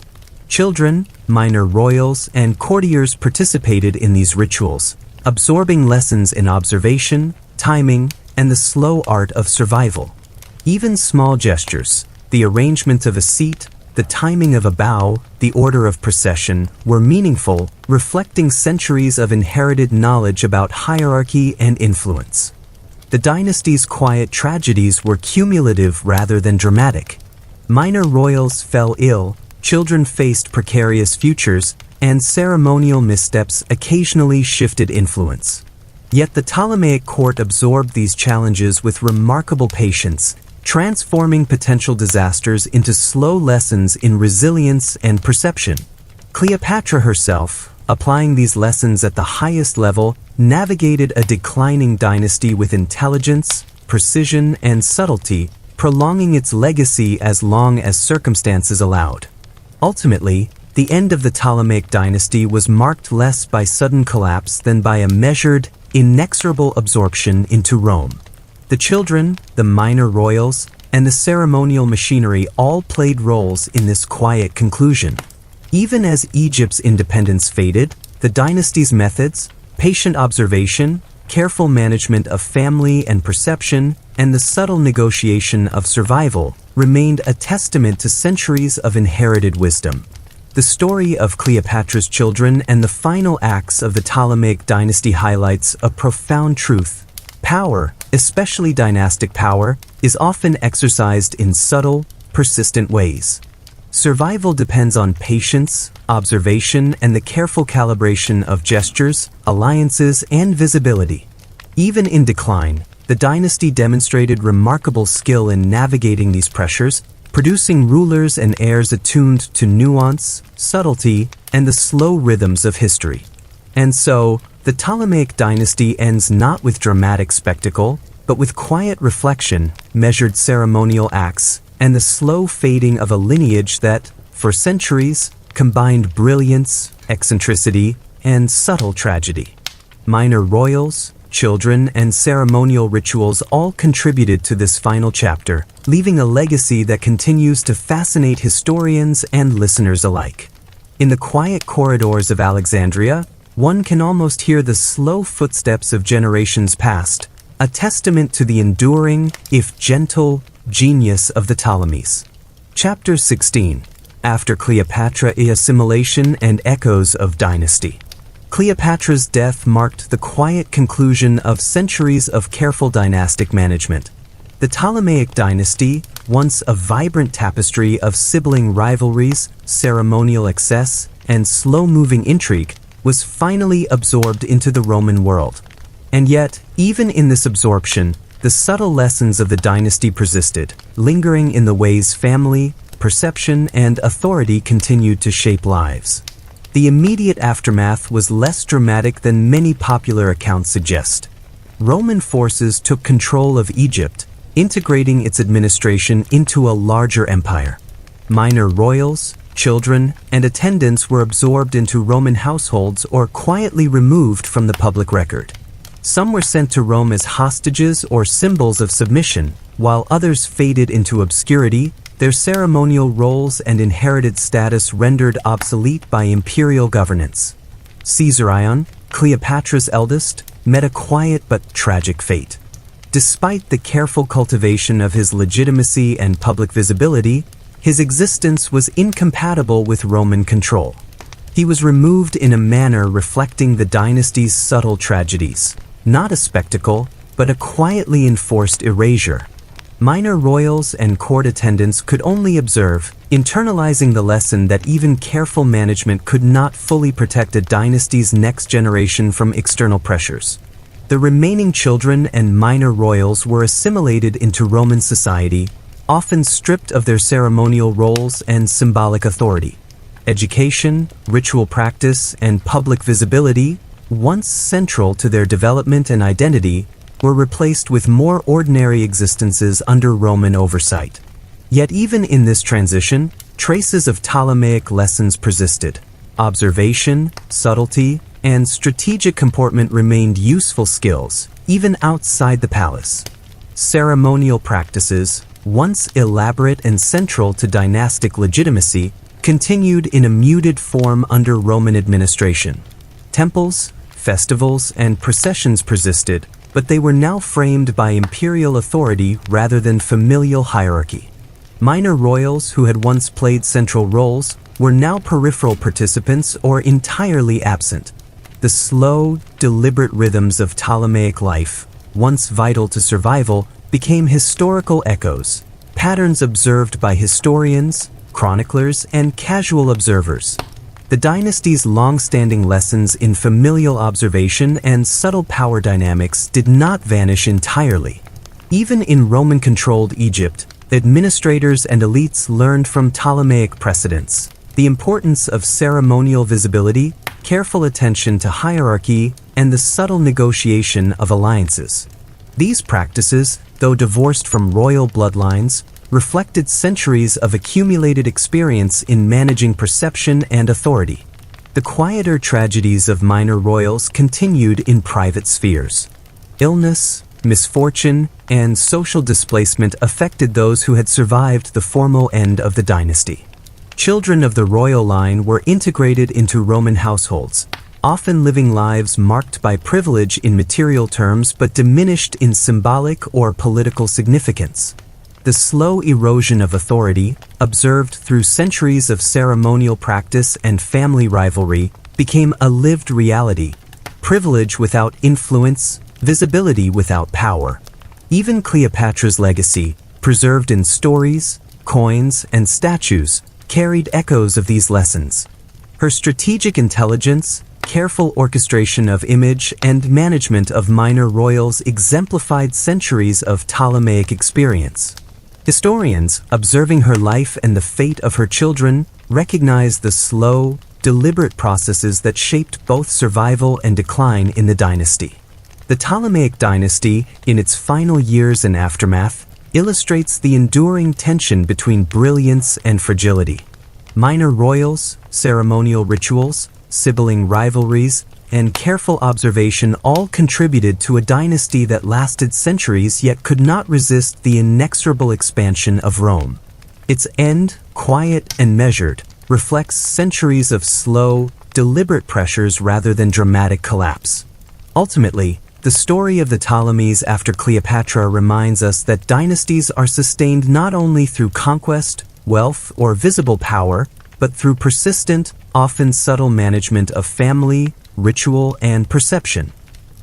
Children, minor royals, and courtiers participated in these rituals, absorbing lessons in observation, timing, and the slow art of survival. Even small gestures, the arrangement of a seat, the timing of a bow, the order of procession, were meaningful, reflecting centuries of inherited knowledge about hierarchy and influence. The dynasty's quiet tragedies were cumulative rather than dramatic. Minor royals fell ill, children faced precarious futures, and ceremonial missteps occasionally shifted influence. Yet the Ptolemaic court absorbed these challenges with remarkable patience, transforming potential disasters into slow lessons in resilience and perception. Cleopatra herself, applying these lessons at the highest level, navigated a declining dynasty with intelligence, precision, and subtlety, prolonging its legacy as long as circumstances allowed. Ultimately, the end of the Ptolemaic dynasty was marked less by sudden collapse than by a measured, inexorable absorption into Rome. The children, the minor royals, and the ceremonial machinery all played roles in this quiet conclusion. Even as Egypt's independence faded, the dynasty's methods, patient observation, careful management of family and perception, and the subtle negotiation of survival remained a testament to centuries of inherited wisdom. The story of Cleopatra's children and the final acts of the Ptolemaic dynasty highlights a profound truth. Power, especially dynastic power, is often exercised in subtle, persistent ways. Survival depends on patience, observation, and the careful calibration of gestures, alliances, and visibility. Even in decline, the dynasty demonstrated remarkable skill in navigating these pressures, producing rulers and heirs attuned to nuance, subtlety, and the slow rhythms of history. And so, the Ptolemaic dynasty ends not with dramatic spectacle, but with quiet reflection, measured ceremonial acts, and the slow fading of a lineage that, for centuries, combined brilliance, eccentricity, and subtle tragedy. Minor royals, children, and ceremonial rituals all contributed to this final chapter, leaving a legacy that continues to fascinate historians and listeners alike. In the quiet corridors of Alexandria, one can almost hear the slow footsteps of generations past, a testament to the enduring, if gentle, genius of the Ptolemies. Chapter 16. After Cleopatra, assimilation and echoes of dynasty. Cleopatra's death marked the quiet conclusion of centuries of careful dynastic management. The Ptolemaic dynasty, once a vibrant tapestry of sibling rivalries, ceremonial excess, and slow-moving intrigue, was finally absorbed into the Roman world. And yet, even in this absorption, the subtle lessons of the dynasty persisted, lingering in the ways family, perception, and authority continued to shape lives. The immediate aftermath was less dramatic than many popular accounts suggest. Roman forces took control of Egypt, integrating its administration into a larger empire. Minor royals, children, and attendants were absorbed into Roman households or quietly removed from the public record. Some were sent to Rome as hostages or symbols of submission, while others faded into obscurity, their ceremonial roles and inherited status rendered obsolete by imperial governance. Caesarion, Cleopatra's eldest, met a quiet but tragic fate. Despite the careful cultivation of his legitimacy and public visibility, his existence was incompatible with Roman control. He was removed in a manner reflecting the dynasty's subtle tragedies, not a spectacle, but a quietly enforced erasure. Minor royals and court attendants could only observe, internalizing the lesson that even careful management could not fully protect a dynasty's next generation from external pressures. The remaining children and minor royals were assimilated into Roman society, often stripped of their ceremonial roles and symbolic authority. Education, ritual practice, and public visibility, once central to their development and identity, were replaced with more ordinary existences under Roman oversight. Yet even in this transition, traces of Ptolemaic lessons persisted. Observation, subtlety, and strategic comportment remained useful skills, even outside the palace. Ceremonial practices, once elaborate and central to dynastic legitimacy, continued in a muted form under Roman administration. Temples, festivals, and processions persisted, but they were now framed by imperial authority rather than familial hierarchy. Minor royals who had once played central roles were now peripheral participants or entirely absent. The slow, deliberate rhythms of Ptolemaic life, once vital to survival, became historical echoes, patterns observed by historians, chroniclers, and casual observers. The dynasty's long-standing lessons in familial observation and subtle power dynamics did not vanish entirely. Even in Roman-controlled Egypt, administrators and elites learned from Ptolemaic precedents the importance of ceremonial visibility, careful attention to hierarchy, and the subtle negotiation of alliances. These practices, though divorced from royal bloodlines, reflected centuries of accumulated experience in managing perception and authority. The quieter tragedies of minor royals continued in private spheres. Illness, misfortune, and social displacement affected those who had survived the formal end of the dynasty. Children of the royal line were integrated into Roman households, often living lives marked by privilege in material terms but diminished in symbolic or political significance. The slow erosion of authority, observed through centuries of ceremonial practice and family rivalry, became a lived reality. Privilege without influence, visibility without power. Even Cleopatra's legacy, preserved in stories, coins, and statues, carried echoes of these lessons. Her strategic intelligence, careful orchestration of image, and management of minor royals exemplified centuries of Ptolemaic experience. Historians, observing her life and the fate of her children, recognize the slow, deliberate processes that shaped both survival and decline in the dynasty. The Ptolemaic dynasty, in its final years and aftermath, illustrates the enduring tension between brilliance and fragility. Minor royals, ceremonial rituals, sibling rivalries, and careful observation all contributed to a dynasty that lasted centuries yet could not resist the inexorable expansion of Rome. Its end, quiet and measured, reflects centuries of slow, deliberate pressures rather than dramatic collapse. Ultimately, the story of the Ptolemies after Cleopatra reminds us that dynasties are sustained not only through conquest, wealth, or visible power, but through persistent, often subtle management of family, ritual, and perception.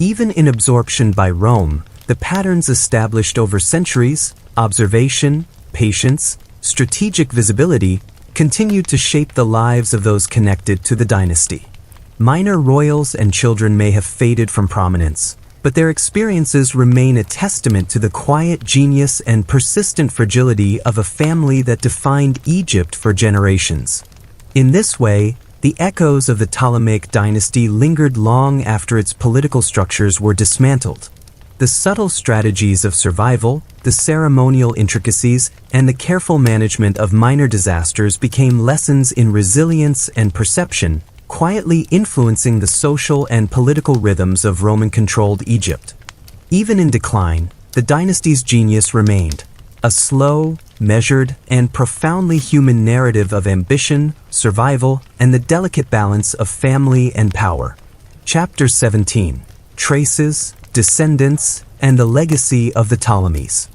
Even in absorption by Rome, the patterns established over centuries, observation, patience, strategic visibility, continued to shape the lives of those connected to the dynasty. Minor royals and children may have faded from prominence, but their experiences remain a testament to the quiet genius and persistent fragility of a family that defined Egypt for generations. In this way, the echoes of the Ptolemaic dynasty lingered long after its political structures were dismantled. The subtle strategies of survival, the ceremonial intricacies, and the careful management of minor disasters became lessons in resilience and perception, quietly influencing the social and political rhythms of Roman-controlled Egypt. Even in decline, the dynasty's genius remained, a slow, measured, and profoundly human narrative of ambition, survival, and the delicate balance of family and power. Chapter 17. Traces, Descendants, and the Legacy of the Ptolemies.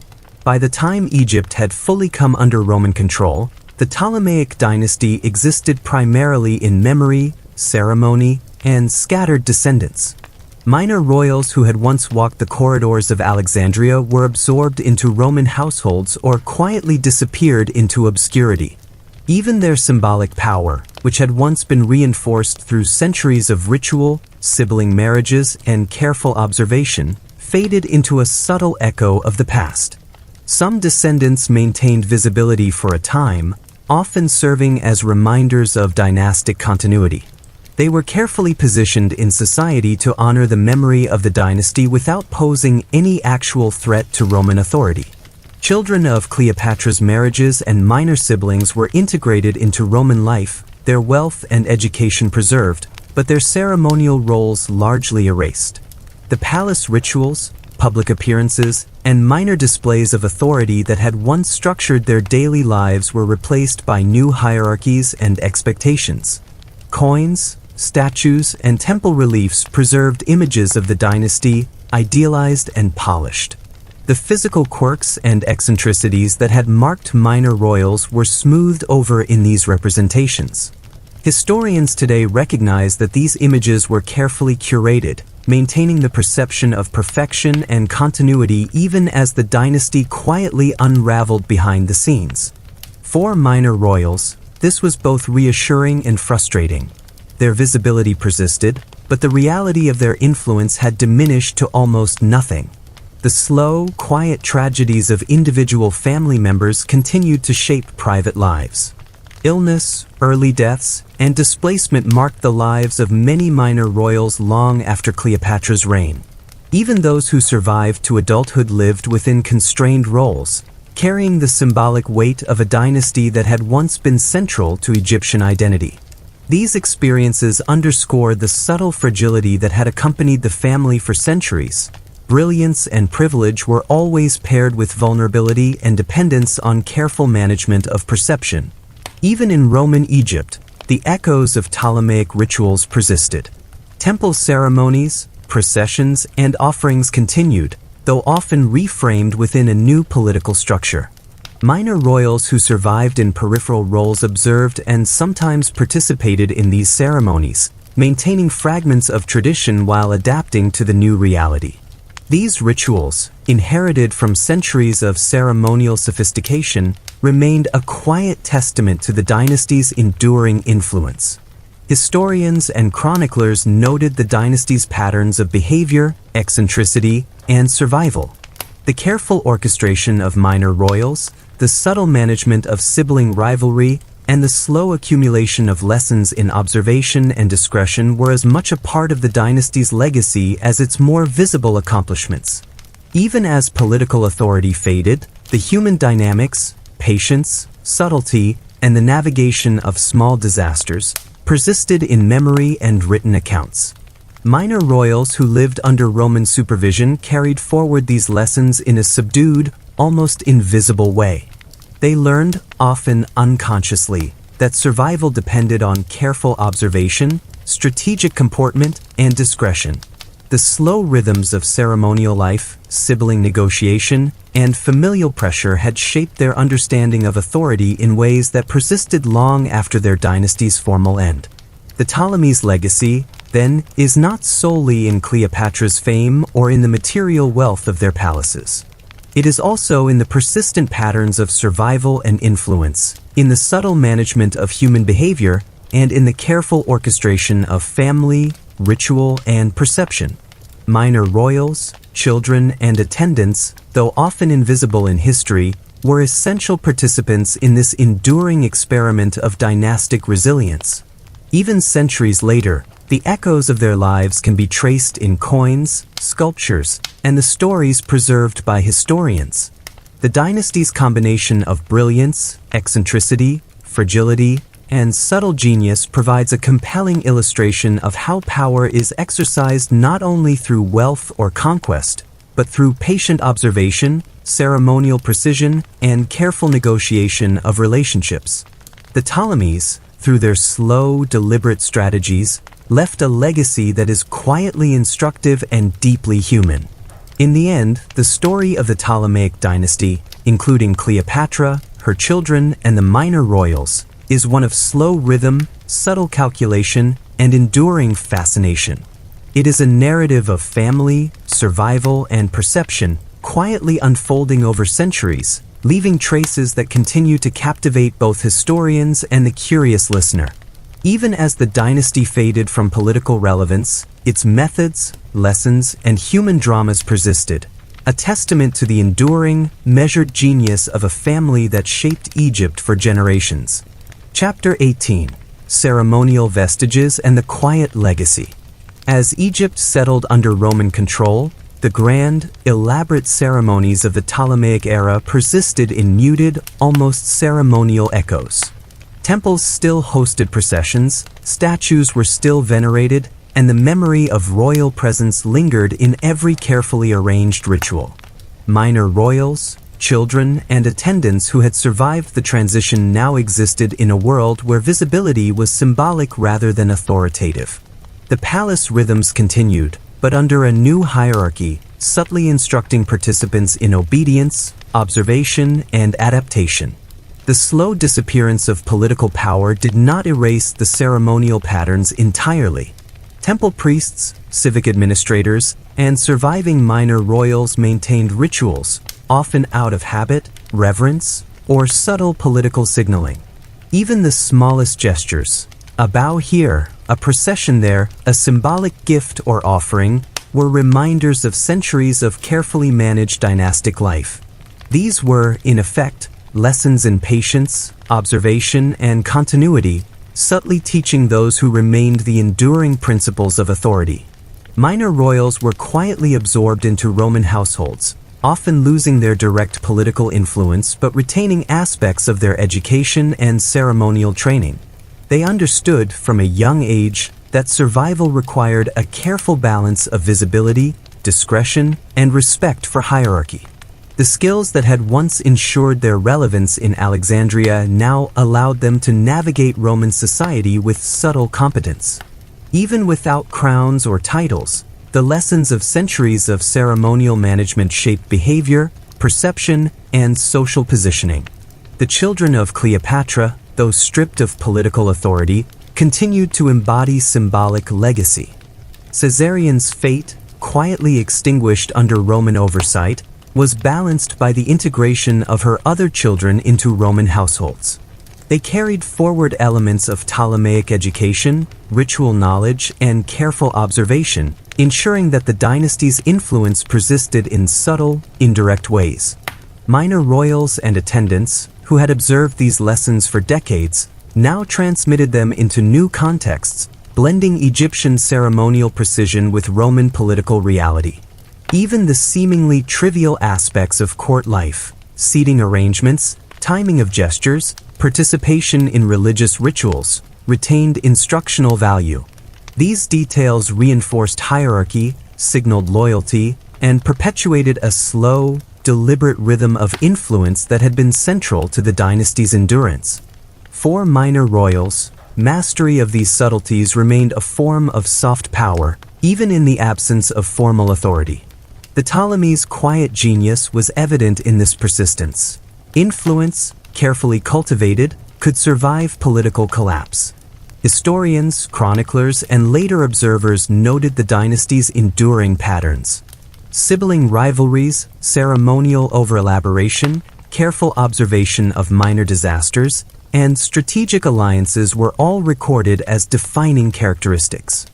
By the time Egypt had fully come under Roman control, the Ptolemaic dynasty existed primarily in memory, ceremony, and scattered descendants. Minor royals who had once walked the corridors of Alexandria were absorbed into Roman households or quietly disappeared into obscurity. Even their symbolic power, which had once been reinforced through centuries of ritual, sibling marriages, and careful observation, faded into a subtle echo of the past. Some descendants maintained visibility for a time, often serving as reminders of dynastic continuity. They were carefully positioned in society to honor the memory of the dynasty without posing any actual threat to Roman authority. Children of Cleopatra's marriages and minor siblings were integrated into Roman life, their wealth and education preserved, but their ceremonial roles largely erased. The palace rituals, public appearances, and minor displays of authority that had once structured their daily lives were replaced by new hierarchies and expectations. Coins, statues, and temple reliefs preserved images of the dynasty, idealized and polished. The physical quirks and eccentricities that had marked minor royals were smoothed over in these representations. Historians today recognize that these images were carefully curated, maintaining the perception of perfection and continuity even as the dynasty quietly unraveled behind the scenes. For minor royals, this was both reassuring and frustrating. Their visibility persisted, but the reality of their influence had diminished to almost nothing. The slow, quiet tragedies of individual family members continued to shape private lives. Illness, early deaths, and displacement marked the lives of many minor royals long after Cleopatra's reign. Even those who survived to adulthood lived within constrained roles, carrying the symbolic weight of a dynasty that had once been central to Egyptian identity. These experiences underscore the subtle fragility that had accompanied the family for centuries. Brilliance and privilege were always paired with vulnerability and dependence on careful management of perception. Even in Roman Egypt, the echoes of Ptolemaic rituals persisted. Temple ceremonies, processions, and offerings continued, though often reframed within a new political structure. Minor royals who survived in peripheral roles observed and sometimes participated in these ceremonies, maintaining fragments of tradition while adapting to the new reality. These rituals, inherited from centuries of ceremonial sophistication, remained a quiet testament to the dynasty's enduring influence. Historians and chroniclers noted the dynasty's patterns of behavior, eccentricity, and survival. The careful orchestration of minor royals, the subtle management of sibling rivalry, and the slow accumulation of lessons in observation and discretion were as much a part of the dynasty's legacy as its more visible accomplishments. Even as political authority faded, the human dynamics, patience, subtlety, and the navigation of small disasters persisted in memory and written accounts. Minor royals who lived under Roman supervision carried forward these lessons in a subdued, almost invisible way. They learned, often unconsciously, that survival depended on careful observation, strategic comportment, and discretion. The slow rhythms of ceremonial life, sibling negotiation, and familial pressure had shaped their understanding of authority in ways that persisted long after their dynasty's formal end. The Ptolemies' legacy, then, is not solely in Cleopatra's fame or in the material wealth of their palaces. It is also in the persistent patterns of survival and influence, in the subtle management of human behavior, and in the careful orchestration of family, ritual, and perception. Minor royals, children, and attendants, though often invisible in history, were essential participants in this enduring experiment of dynastic resilience. Even centuries later, the echoes of their lives can be traced in coins, sculptures, and the stories preserved by historians. The dynasty's combination of brilliance, eccentricity, fragility, and subtle genius provides a compelling illustration of how power is exercised not only through wealth or conquest, but through patient observation, ceremonial precision, and careful negotiation of relationships. The Ptolemies, through their slow, deliberate strategies, left a legacy that is quietly instructive and deeply human. In the end, the story of the Ptolemaic dynasty, including Cleopatra, her children, and the minor royals, is one of slow rhythm, subtle calculation, and enduring fascination. It is a narrative of family, survival, and perception, quietly unfolding over centuries, leaving traces that continue to captivate both historians and the curious listener. Even as the dynasty faded from political relevance, its methods, lessons, and human dramas persisted, a testament to the enduring, measured genius of a family that shaped Egypt for generations. Chapter 18: Ceremonial Vestiges and the Quiet Legacy. As Egypt settled under Roman control, the grand, elaborate ceremonies of the Ptolemaic era persisted in muted, almost ceremonial echoes. Temples still hosted processions, statues were still venerated, and the memory of royal presence lingered in every carefully arranged ritual. Minor royals, children, and attendants who had survived the transition now existed in a world where visibility was symbolic rather than authoritative. The palace rhythms continued, but under a new hierarchy, subtly instructing participants in obedience, observation, and adaptation. The slow disappearance of political power did not erase the ceremonial patterns entirely. Temple priests, civic administrators, and surviving minor royals maintained rituals, often out of habit, reverence, or subtle political signaling. Even the smallest gestures, a bow here, a procession there, a symbolic gift or offering, were reminders of centuries of carefully managed dynastic life. These were, in effect, lessons in patience, observation, and continuity, subtly teaching those who remained the enduring principles of authority. Minor royals were quietly absorbed into Roman households, often losing their direct political influence but retaining aspects of their education and ceremonial training. They understood, from a young age, that survival required a careful balance of visibility, discretion, and respect for hierarchy. The skills that had once ensured their relevance in Alexandria now allowed them to navigate Roman society with subtle competence. Even without crowns or titles, the lessons of centuries of ceremonial management shaped behavior, perception, and social positioning. The children of Cleopatra, though stripped of political authority, continued to embody symbolic legacy. Caesarion's fate, quietly extinguished under Roman oversight, was balanced by the integration of her other children into Roman households. They carried forward elements of Ptolemaic education, ritual knowledge, and careful observation, ensuring that the dynasty's influence persisted in subtle, indirect ways. Minor royals and attendants, who had observed these lessons for decades, now transmitted them into new contexts, blending Egyptian ceremonial precision with Roman political reality. Even the seemingly trivial aspects of court life, seating arrangements, timing of gestures, participation in religious rituals, retained instructional value. These details reinforced hierarchy, signaled loyalty, and perpetuated a slow, deliberate rhythm of influence that had been central to the dynasty's endurance. For minor royals, mastery of these subtleties remained a form of soft power, even in the absence of formal authority. The Ptolemies' quiet genius was evident in this persistence. Influence, carefully cultivated, could survive political collapse. Historians, chroniclers, and later observers noted the dynasty's enduring patterns. Sibling rivalries, ceremonial over-elaboration, careful observation of minor disasters, and strategic alliances were all recorded as defining characteristics.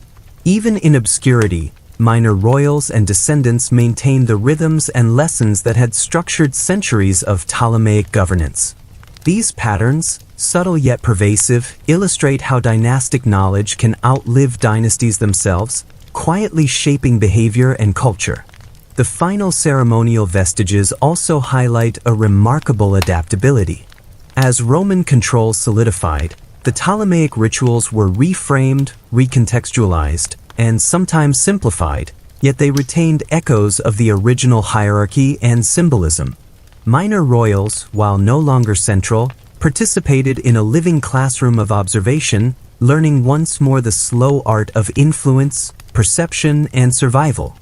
Even in obscurity, minor royals and descendants maintained the rhythms and lessons that had structured centuries of Ptolemaic governance. These patterns, subtle yet pervasive, illustrate how dynastic knowledge can outlive dynasties themselves, quietly shaping behavior and culture. The final ceremonial vestiges also highlight a remarkable adaptability. As Roman control solidified, the Ptolemaic rituals were reframed, recontextualized, and sometimes simplified, yet they retained echoes of the original hierarchy and symbolism. Minor royals, while no longer central, participated in a living classroom of observation, learning once more the slow art of influence, perception, and survival.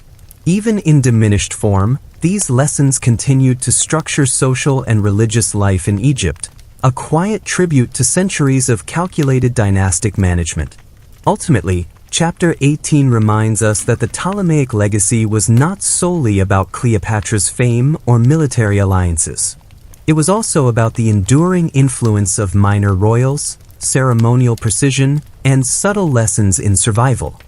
Even in diminished form, these lessons continued to structure social and religious life in Egypt, a quiet tribute to centuries of calculated dynastic management. Ultimately, Chapter 18 reminds us that the Ptolemaic legacy was not solely about Cleopatra's fame or military alliances. It was also about the enduring influence of minor royals, ceremonial precision, and subtle lessons in survival.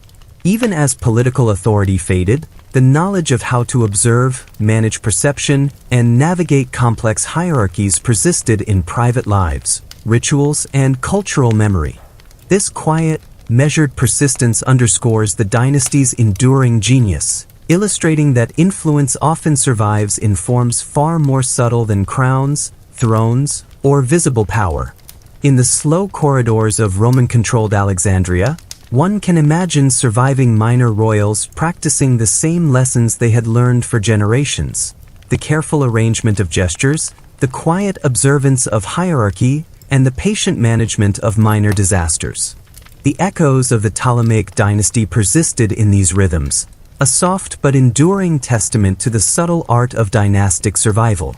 Even as political authority faded, the knowledge of how to observe, manage perception, and navigate complex hierarchies persisted in private lives, rituals, and cultural memory. This quiet, measured persistence underscores the dynasty's enduring genius, illustrating that influence often survives in forms far more subtle than crowns, thrones, or visible power. In the slow corridors of Roman-controlled Alexandria, one can imagine surviving minor royals practicing the same lessons they had learned for generations: the careful arrangement of gestures, the quiet observance of hierarchy, and the patient management of minor disasters. The echoes of the Ptolemaic dynasty persisted in these rhythms, a soft but enduring testament to the subtle art of dynastic survival.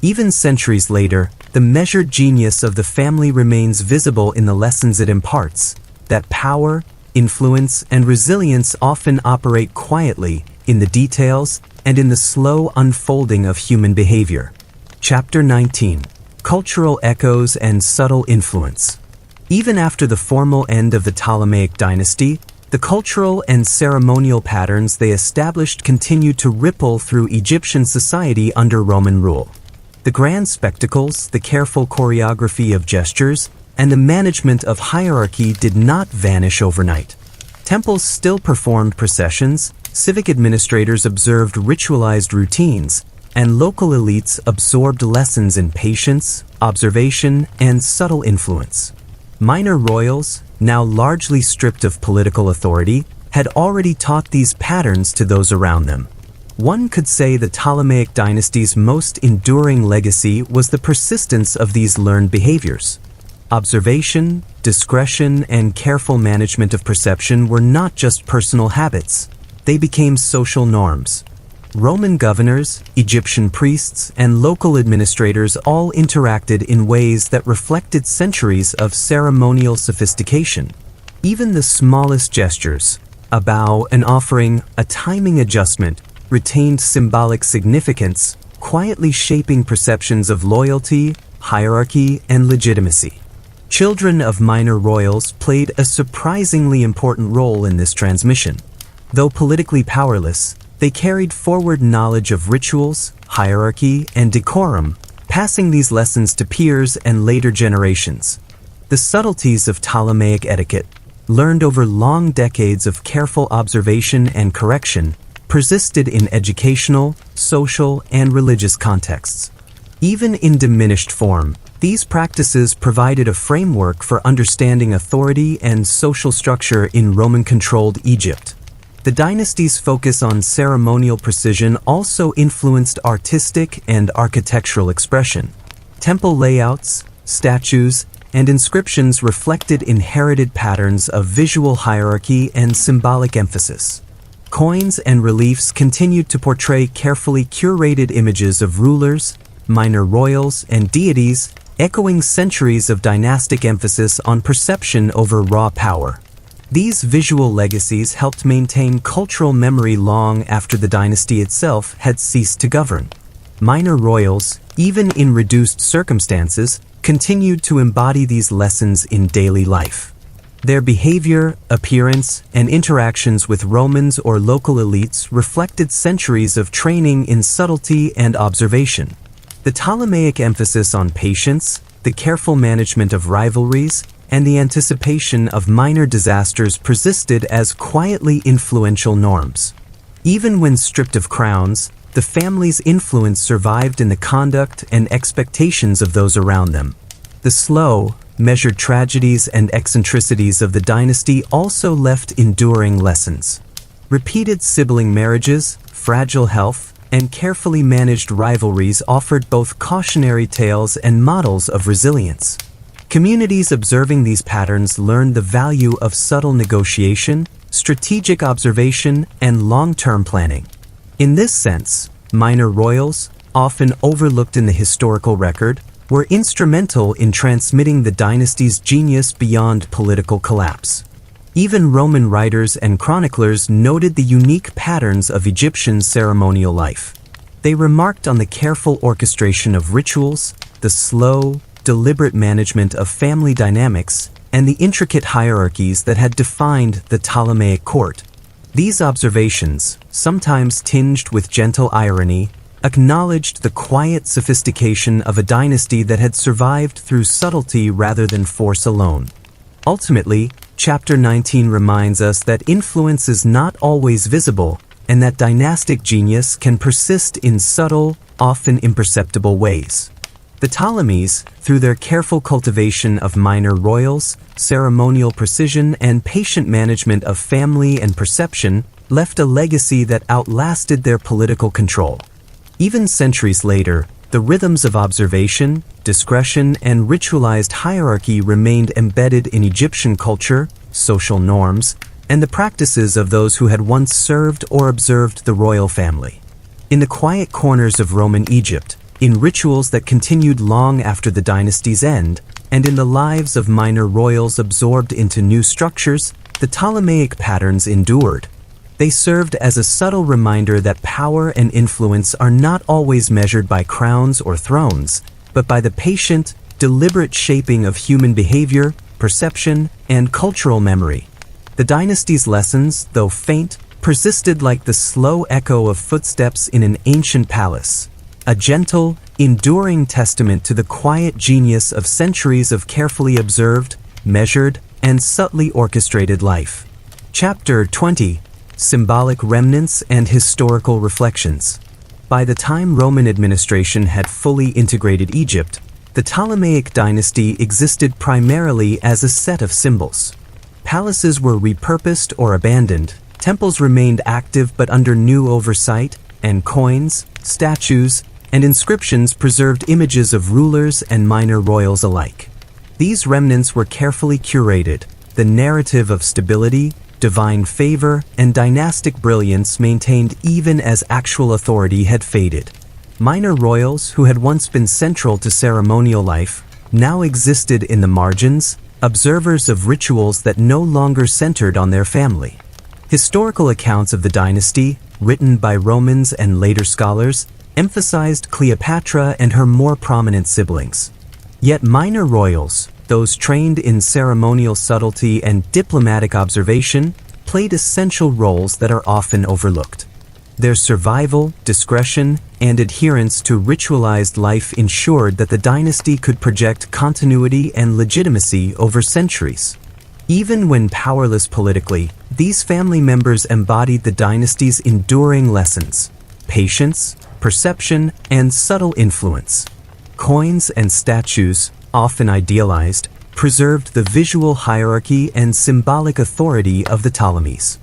Even centuries later, the measured genius of the family remains visible in the lessons it imparts, that power, influence, and resilience often operate quietly in the details and in the slow unfolding of human behavior. Chapter 19: Cultural Echoes and Subtle Influence. Even after the formal end of the Ptolemaic dynasty, the cultural and ceremonial patterns they established continued to ripple through Egyptian society under Roman rule. The grand spectacles, the careful choreography of gestures, and the management of hierarchy did not vanish overnight. Temples still performed processions, civic administrators observed ritualized routines, and local elites absorbed lessons in patience, observation, and subtle influence. Minor royals, now largely stripped of political authority, had already taught these patterns to those around them. One could say the Ptolemaic dynasty's most enduring legacy was the persistence of these learned behaviors. Observation, discretion, and careful management of perception were not just personal habits, they became social norms. Roman governors, Egyptian priests, and local administrators all interacted in ways that reflected centuries of ceremonial sophistication. Even the smallest gestures, A bow, an offering, a timing adjustment, retained symbolic significance, quietly shaping perceptions of loyalty, hierarchy, and legitimacy. Children of minor royals played a surprisingly important role in this transmission. Though politically powerless, they carried forward knowledge of rituals, hierarchy, and decorum, passing these lessons to peers and later generations. The subtleties of Ptolemaic etiquette, learned over long decades of careful observation and correction, persisted in educational, social, and religious contexts. Even in diminished form, these practices provided a framework for understanding authority and social structure in Roman-controlled Egypt. The dynasty's focus on ceremonial precision also influenced artistic and architectural expression. Temple layouts, statues, and inscriptions reflected inherited patterns of visual hierarchy and symbolic emphasis. Coins and reliefs continued to portray carefully curated images of rulers, minor royals, and deities, echoing centuries of dynastic emphasis on perception over raw power. These visual legacies helped maintain cultural memory long after the dynasty itself had ceased to govern. Minor royals, even in reduced circumstances, continued to embody these lessons in daily life. Their behavior, appearance, and interactions with Romans or local elites reflected centuries of training in subtlety and observation. The Ptolemaic emphasis on patience, the careful management of rivalries, and the anticipation of minor disasters persisted as quietly influential norms. Even when stripped of crowns, the family's influence survived in the conduct and expectations of those around them. The slow, measured tragedies and eccentricities of the dynasty also left enduring lessons. Repeated sibling marriages, fragile health, and carefully managed rivalries offered both cautionary tales and models of resilience. Communities observing these patterns learned the value of subtle negotiation, strategic observation, and long-term planning. In this sense, minor royals, often overlooked in the historical record, were instrumental in transmitting the dynasty's genius beyond political collapse. Even Roman writers and chroniclers noted the unique patterns of Egyptian ceremonial life. They remarked on the careful orchestration of rituals, the slow, deliberate management of family dynamics, and the intricate hierarchies that had defined the Ptolemaic court. These observations, sometimes tinged with gentle irony, acknowledged the quiet sophistication of a dynasty that had survived through subtlety rather than force alone. Ultimately, Chapter 19 reminds us that influence is not always visible, and that dynastic genius can persist in subtle, often imperceptible ways. The Ptolemies, through their careful cultivation of minor royals, ceremonial precision, and patient management of family and perception, left a legacy that outlasted their political control. Even centuries later, the rhythms of observation, discretion, and ritualized hierarchy remained embedded in Egyptian culture, social norms, and the practices of those who had once served or observed the royal family. In the quiet corners of Roman Egypt, in rituals that continued long after the dynasty's end, and in the lives of minor royals absorbed into new structures, the Ptolemaic patterns endured. They served as a subtle reminder that power and influence are not always measured by crowns or thrones, but by the patient, deliberate shaping of human behavior, perception, and cultural memory. The dynasty's lessons, though faint, persisted like the slow echo of footsteps in an ancient palace, a gentle, enduring testament to the quiet genius of centuries of carefully observed, measured, and subtly orchestrated life. Chapter 20: Symbolic Remnants and Historical Reflections. By the time Roman administration had fully integrated Egypt, the Ptolemaic dynasty existed primarily as a set of symbols. Palaces were repurposed or abandoned, temples remained active but under new oversight, and coins, statues, and inscriptions preserved images of rulers and minor royals alike. These remnants were carefully curated, the narrative of stability, divine favor, and dynastic brilliance maintained even as actual authority had faded. Minor royals, who had once been central to ceremonial life, now existed in the margins, observers of rituals that no longer centered on their family. Historical accounts of the dynasty, written by Romans and later scholars, emphasized Cleopatra and her more prominent siblings. Yet minor royals, those trained in ceremonial subtlety and diplomatic observation, played essential roles that are often overlooked. Their survival, discretion, and adherence to ritualized life ensured that the dynasty could project continuity and legitimacy over centuries. Even when powerless politically, these family members embodied the dynasty's enduring lessons: patience, perception, and subtle influence. Coins and statues, often idealized, preserved the visual hierarchy and symbolic authority of the Ptolemies.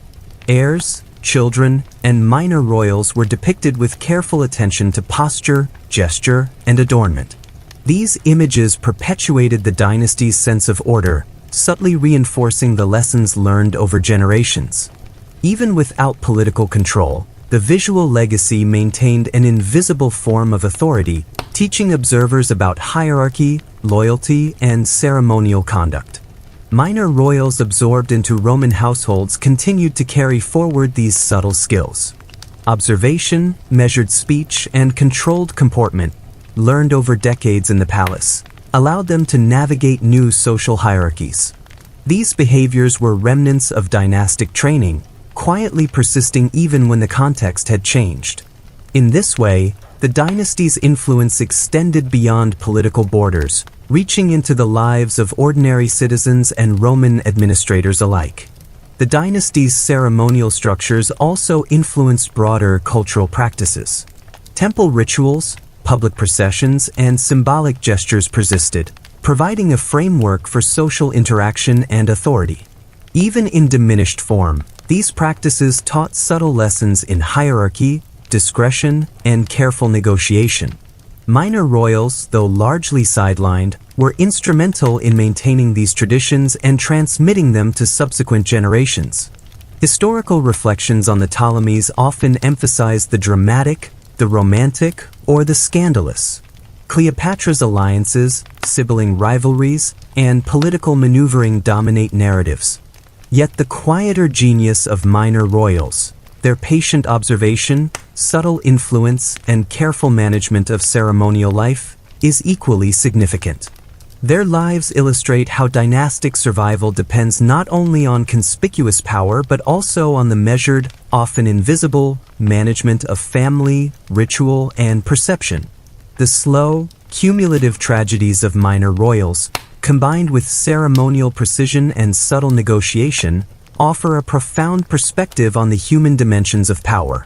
Heirs, children, and minor royals were depicted with careful attention to posture, gesture, and adornment. These images perpetuated the dynasty's sense of order, subtly reinforcing the lessons learned over generations. Even without political control, the visual legacy maintained an invisible form of authority, teaching observers about hierarchy, loyalty, and ceremonial conduct. Minor royals absorbed into Roman households continued to carry forward these subtle skills. Observation, measured speech, and controlled comportment, learned over decades in the palace, allowed them to navigate new social hierarchies. These behaviors were remnants of dynastic training, quietly persisting even when the context had changed. In this way, the dynasty's influence extended beyond political borders, reaching into the lives of ordinary citizens and Roman administrators alike. The dynasty's ceremonial structures also influenced broader cultural practices. Temple rituals, public processions, and symbolic gestures persisted, providing a framework for social interaction and authority. Even in diminished form, these practices taught subtle lessons in hierarchy, discretion, and careful negotiation. Minor royals, though largely sidelined, were instrumental in maintaining these traditions and transmitting them to subsequent generations. Historical reflections on the Ptolemies often emphasize the dramatic, the romantic, or the scandalous. Cleopatra's alliances, sibling rivalries, and political maneuvering dominate narratives. Yet the quieter genius of minor royals, their patient observation, subtle influence, and careful management of ceremonial life, is equally significant. Their lives illustrate how dynastic survival depends not only on conspicuous power but also on the measured, often invisible, management of family, ritual, and perception. The slow, cumulative tragedies of minor royals, combined with ceremonial precision and subtle negotiation, offer a profound perspective on the human dimensions of power.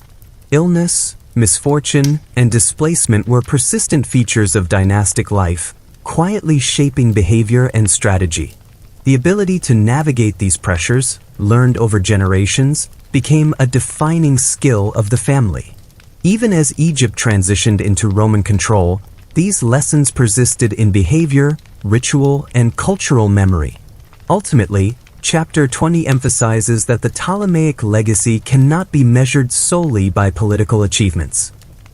Illness, misfortune, and displacement were persistent features of dynastic life, quietly shaping behavior and strategy. The ability to navigate these pressures, learned over generations, became a defining skill of the family. Even as Egypt transitioned into Roman control, these lessons persisted in behavior, ritual, and cultural memory. Ultimately, Chapter 20 emphasizes that the Ptolemaic legacy cannot be measured solely by political achievements.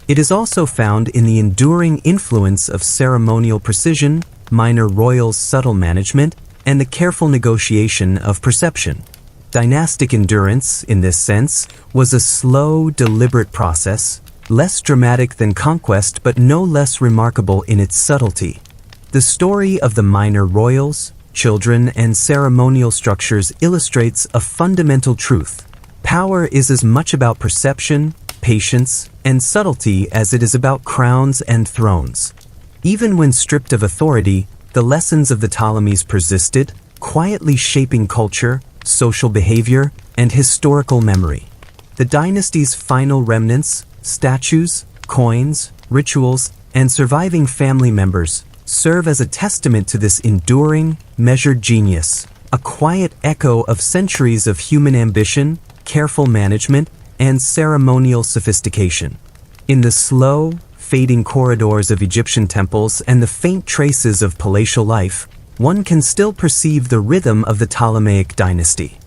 It is also found in the enduring influence of ceremonial precision, minor royals' subtle management, and the careful negotiation of perception. Dynastic endurance, in this sense, was a slow, deliberate process, less dramatic than conquest but no less remarkable in its subtlety. The story of the minor royals, children, and ceremonial structures illustrates a fundamental truth. Power is as much about perception, patience, and subtlety as it is about crowns and thrones. Even when stripped of authority, the lessons of the Ptolemies persisted, quietly shaping culture, social behavior, and historical memory. The dynasty's final remnants, statues, coins, rituals, and surviving family members serve as a testament to this enduring, measured genius, a quiet echo of centuries of human ambition, careful management, and ceremonial sophistication. In the slow, fading corridors of Egyptian temples and the faint traces of palatial life, one can still perceive the rhythm of the Ptolemaic dynasty.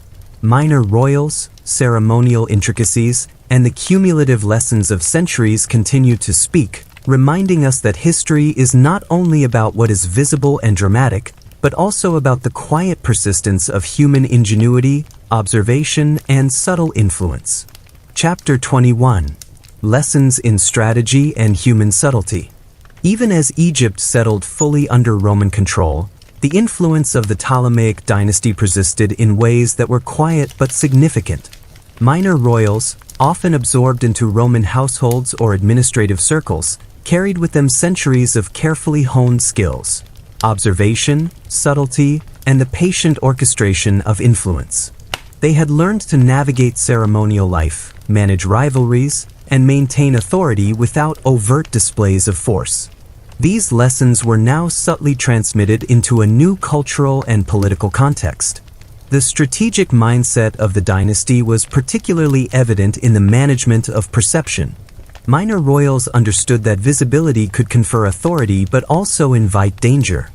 Minor royals, ceremonial intricacies, and the cumulative lessons of centuries continue to speak, reminding us that history is not only about what is visible and dramatic, but also about the quiet persistence of human ingenuity, observation, and subtle influence. Chapter 21. Lessons in Strategy and Human Subtlety. Even as Egypt settled fully under Roman control, the influence of the Ptolemaic dynasty persisted in ways that were quiet but significant. Minor royals, often absorbed into Roman households or administrative circles, carried with them centuries of carefully honed skills, observation, subtlety, and the patient orchestration of influence. They had learned to navigate ceremonial life, manage rivalries, and maintain authority without overt displays of force. These lessons were now subtly transmitted into a new cultural and political context. The strategic mindset of the dynasty was particularly evident in the management of perception. Minor royals understood that visibility could confer authority but also invite danger.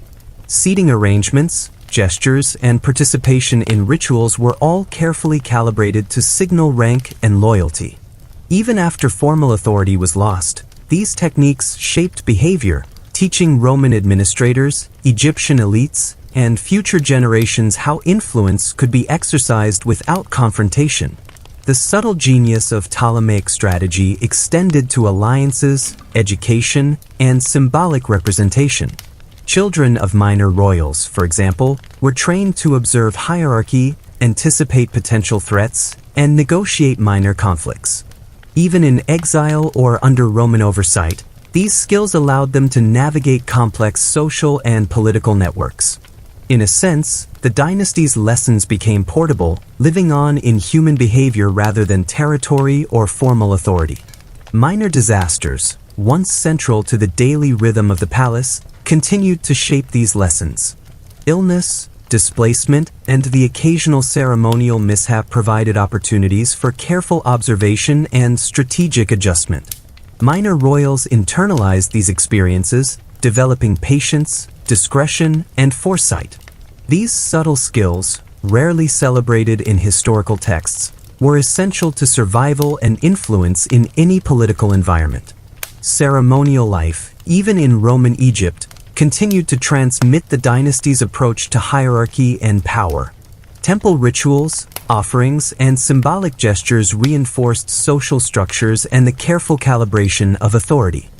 Seating arrangements, gestures, and participation in rituals were all carefully calibrated to signal rank and loyalty. Even after formal authority was lost, these techniques shaped behavior, teaching Roman administrators, Egyptian elites, and future generations how influence could be exercised without confrontation. The subtle genius of Ptolemaic strategy extended to alliances, education, and symbolic representation. Children of minor royals, for example, were trained to observe hierarchy, anticipate potential threats, and negotiate minor conflicts. Even in exile or under Roman oversight, these skills allowed them to navigate complex social and political networks. In a sense, the dynasty's lessons became portable, living on in human behavior rather than territory or formal authority. Minor disasters, once central to the daily rhythm of the palace, continued to shape these lessons. Illness, displacement, and the occasional ceremonial mishap provided opportunities for careful observation and strategic adjustment. Minor royals internalized these experiences, developing patience, discretion, and foresight. These subtle skills, rarely celebrated in historical texts, were essential to survival and influence in any political environment. Ceremonial life, even in Roman Egypt, continued to transmit the dynasty's approach to hierarchy and power. Temple rituals, offerings, and symbolic gestures reinforced social structures and the careful calibration of authority.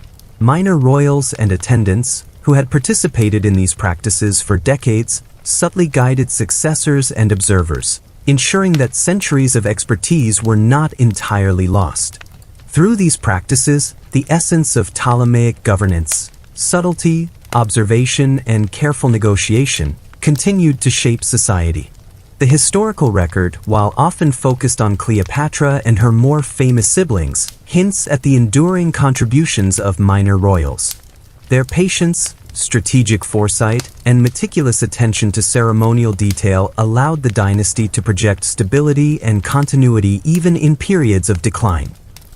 Minor royals and attendants, who had participated in these practices for decades, subtly guided successors and observers, ensuring that centuries of expertise were not entirely lost. Through these practices, the essence of Ptolemaic governance, subtlety, observation, and careful negotiation continued to shape society. The historical record, while often focused on Cleopatra and her more famous siblings, hints at the enduring contributions of minor royals. Their patience, strategic foresight, and meticulous attention to ceremonial detail allowed the dynasty to project stability and continuity even in periods of decline.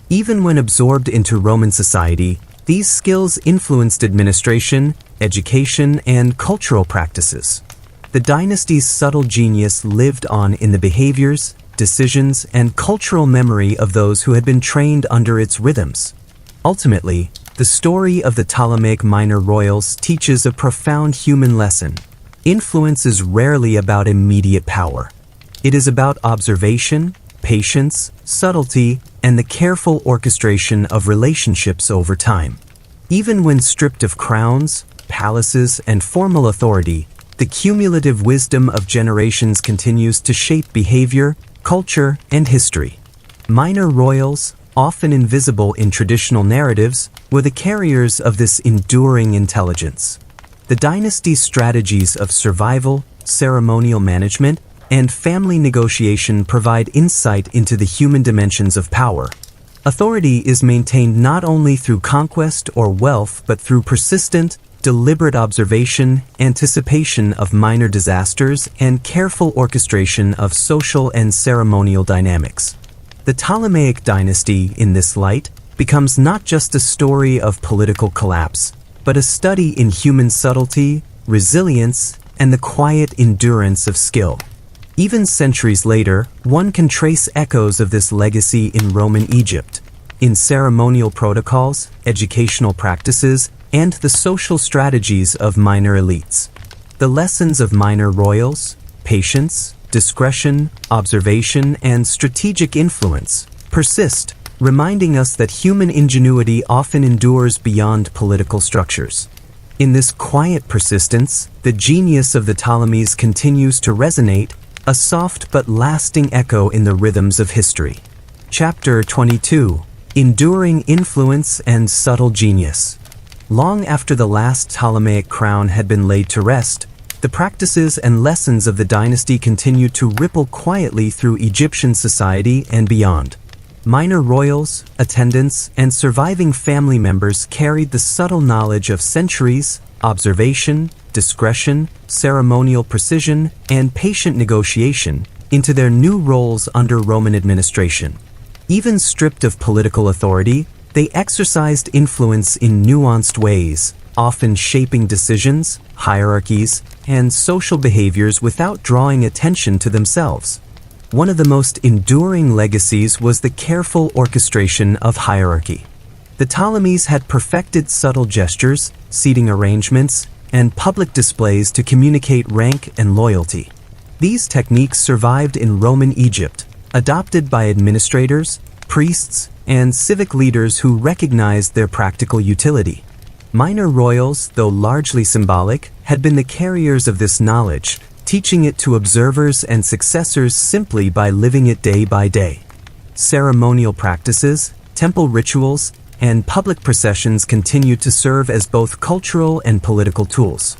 Even when absorbed into Roman society, these skills influenced administration, education, and cultural practices. The dynasty's subtle genius lived on in the behaviors, decisions, and cultural memory of those who had been trained under its rhythms. Ultimately, the story of the Ptolemaic minor royals teaches a profound human lesson. Influence is rarely about immediate power. It is about observation, patience, subtlety, and the careful orchestration of relationships over time. Even when stripped of crowns, palaces, and formal authority, the cumulative wisdom of generations continues to shape behavior, culture, and history. Minor royals, often invisible in traditional narratives, were the carriers of this enduring intelligence. The dynasty's strategies of survival, ceremonial management, and family negotiation provide insight into the human dimensions of power. Authority is maintained not only through conquest or wealth but through persistent, deliberate observation, anticipation of minor disasters, and careful orchestration of social and ceremonial dynamics. The Ptolemaic dynasty, in this light, becomes not just a story of political collapse, but a study in human subtlety, resilience, and the quiet endurance of skill. Even centuries later, one can trace echoes of this legacy in Roman Egypt, in ceremonial protocols, educational practices, and the social strategies of minor elites. The lessons of minor royals, patience, discretion, observation, and strategic influence persist, reminding us that human ingenuity often endures beyond political structures. In this quiet persistence, the genius of the Ptolemies continues to resonate, a soft but lasting echo in the rhythms of history. Chapter 22: Enduring Influence and Subtle Genius. Long after the last Ptolemaic crown had been laid to rest, the practices and lessons of the dynasty continued to ripple quietly through Egyptian society and beyond. Minor royals, attendants, and surviving family members carried the subtle knowledge of centuries, observation, discretion, ceremonial precision, and patient negotiation into their new roles under Roman administration. Even stripped of political authority, they exercised influence in nuanced ways, often shaping decisions, hierarchies, and social behaviors without drawing attention to themselves. One of the most enduring legacies was the careful orchestration of hierarchy. The Ptolemies had perfected subtle gestures, seating arrangements, and public displays to communicate rank and loyalty. These techniques survived in Roman Egypt, adopted by administrators, priests, and civic leaders who recognized their practical utility. Minor royals, though largely symbolic, had been the carriers of this knowledge, teaching it to observers and successors simply by living it day by day. Ceremonial practices, temple rituals, and public processions continued to serve as both cultural and political tools.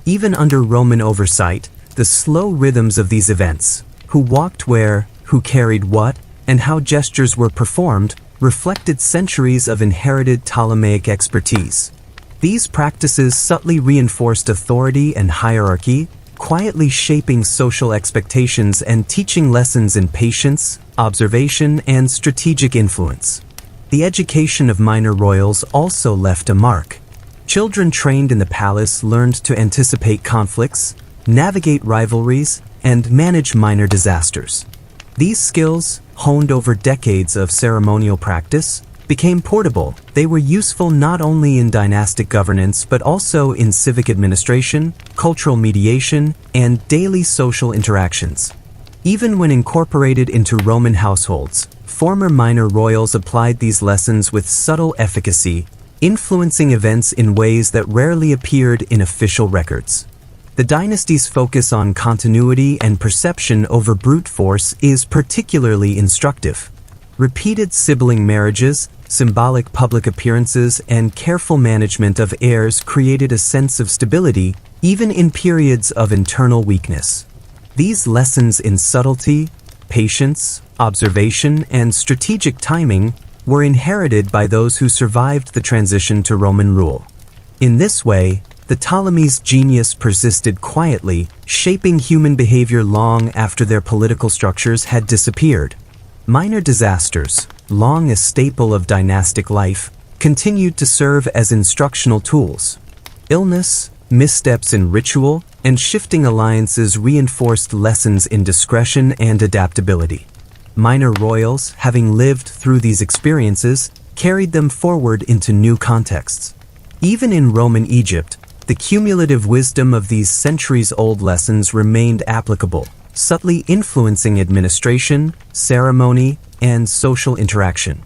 Even under Roman oversight, the slow rhythms of these events, who walked where, who carried what, and how gestures were performed, reflected centuries of inherited Ptolemaic expertise. These practices subtly reinforced authority and hierarchy, quietly shaping social expectations and teaching lessons in patience, observation, and strategic influence. The education of minor royals also left a mark. Children trained in the palace learned to anticipate conflicts, navigate rivalries, and manage minor disasters. These skills, honed over decades of ceremonial practice, became portable. They were useful not only in dynastic governance but also in civic administration, cultural mediation, and daily social interactions. Even when incorporated into Roman households, former minor royals applied these lessons with subtle efficacy, influencing events in ways that rarely appeared in official records. The dynasty's focus on continuity and perception over brute force is particularly instructive. Repeated sibling marriages, symbolic public appearances, and careful management of heirs created a sense of stability even in periods of internal weakness. These lessons in subtlety, patience, observation, and strategic timing were inherited by those who survived the transition to Roman rule. In this way, the Ptolemies' genius persisted quietly, shaping human behavior long after their political structures had disappeared. Minor disasters, long a staple of dynastic life, continued to serve as instructional tools. Illness, missteps in ritual, and shifting alliances reinforced lessons in discretion and adaptability. Minor royals, having lived through these experiences, carried them forward into new contexts. Even in Roman Egypt, the cumulative wisdom of these centuries-old lessons remained applicable, subtly influencing administration, ceremony, and social interaction.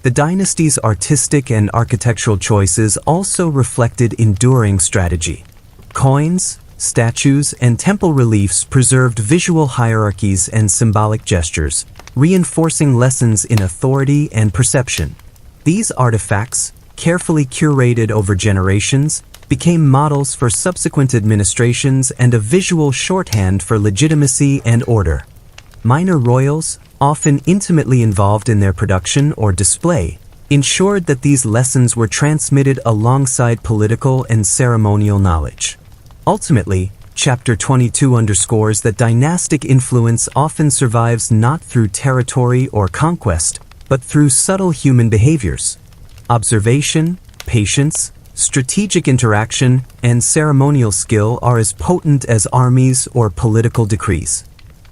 The dynasty's artistic and architectural choices also reflected enduring strategy. Coins, statues, and temple reliefs preserved visual hierarchies and symbolic gestures, reinforcing lessons in authority and perception. These artifacts, carefully curated over generations, became models for subsequent administrations and a visual shorthand for legitimacy and order. Minor royals, often intimately involved in their production or display, ensured that these lessons were transmitted alongside political and ceremonial knowledge. Ultimately, Chapter 22 underscores that dynastic influence often survives not through territory or conquest, but through subtle human behaviors. Observation, patience, strategic interaction, and ceremonial skill are as potent as armies or political decrees.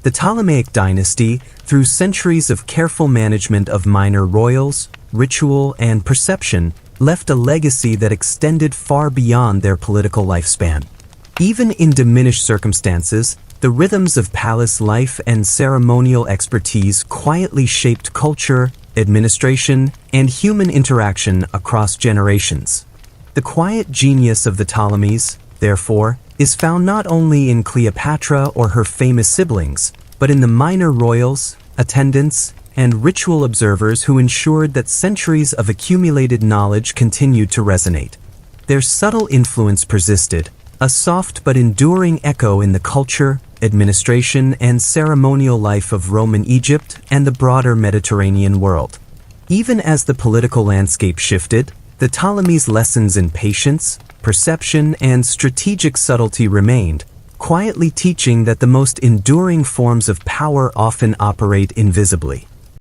The Ptolemaic dynasty, through centuries of careful management of minor royals, ritual, and perception, left a legacy that extended far beyond their political lifespan. Even in diminished circumstances, the rhythms of palace life and ceremonial expertise quietly shaped culture, administration, and human interaction across generations. The quiet genius of the Ptolemies, therefore, is found not only in Cleopatra or her famous siblings, but in the minor royals, attendants, and ritual observers who ensured that centuries of accumulated knowledge continued to resonate. Their subtle influence persisted, a soft but enduring echo in the culture, administration, and ceremonial life of Roman Egypt and the broader Mediterranean world. Even as the political landscape shifted, the Ptolemies' lessons in patience, perception, and strategic subtlety remained, quietly teaching that the most enduring forms of power often operate invisibly.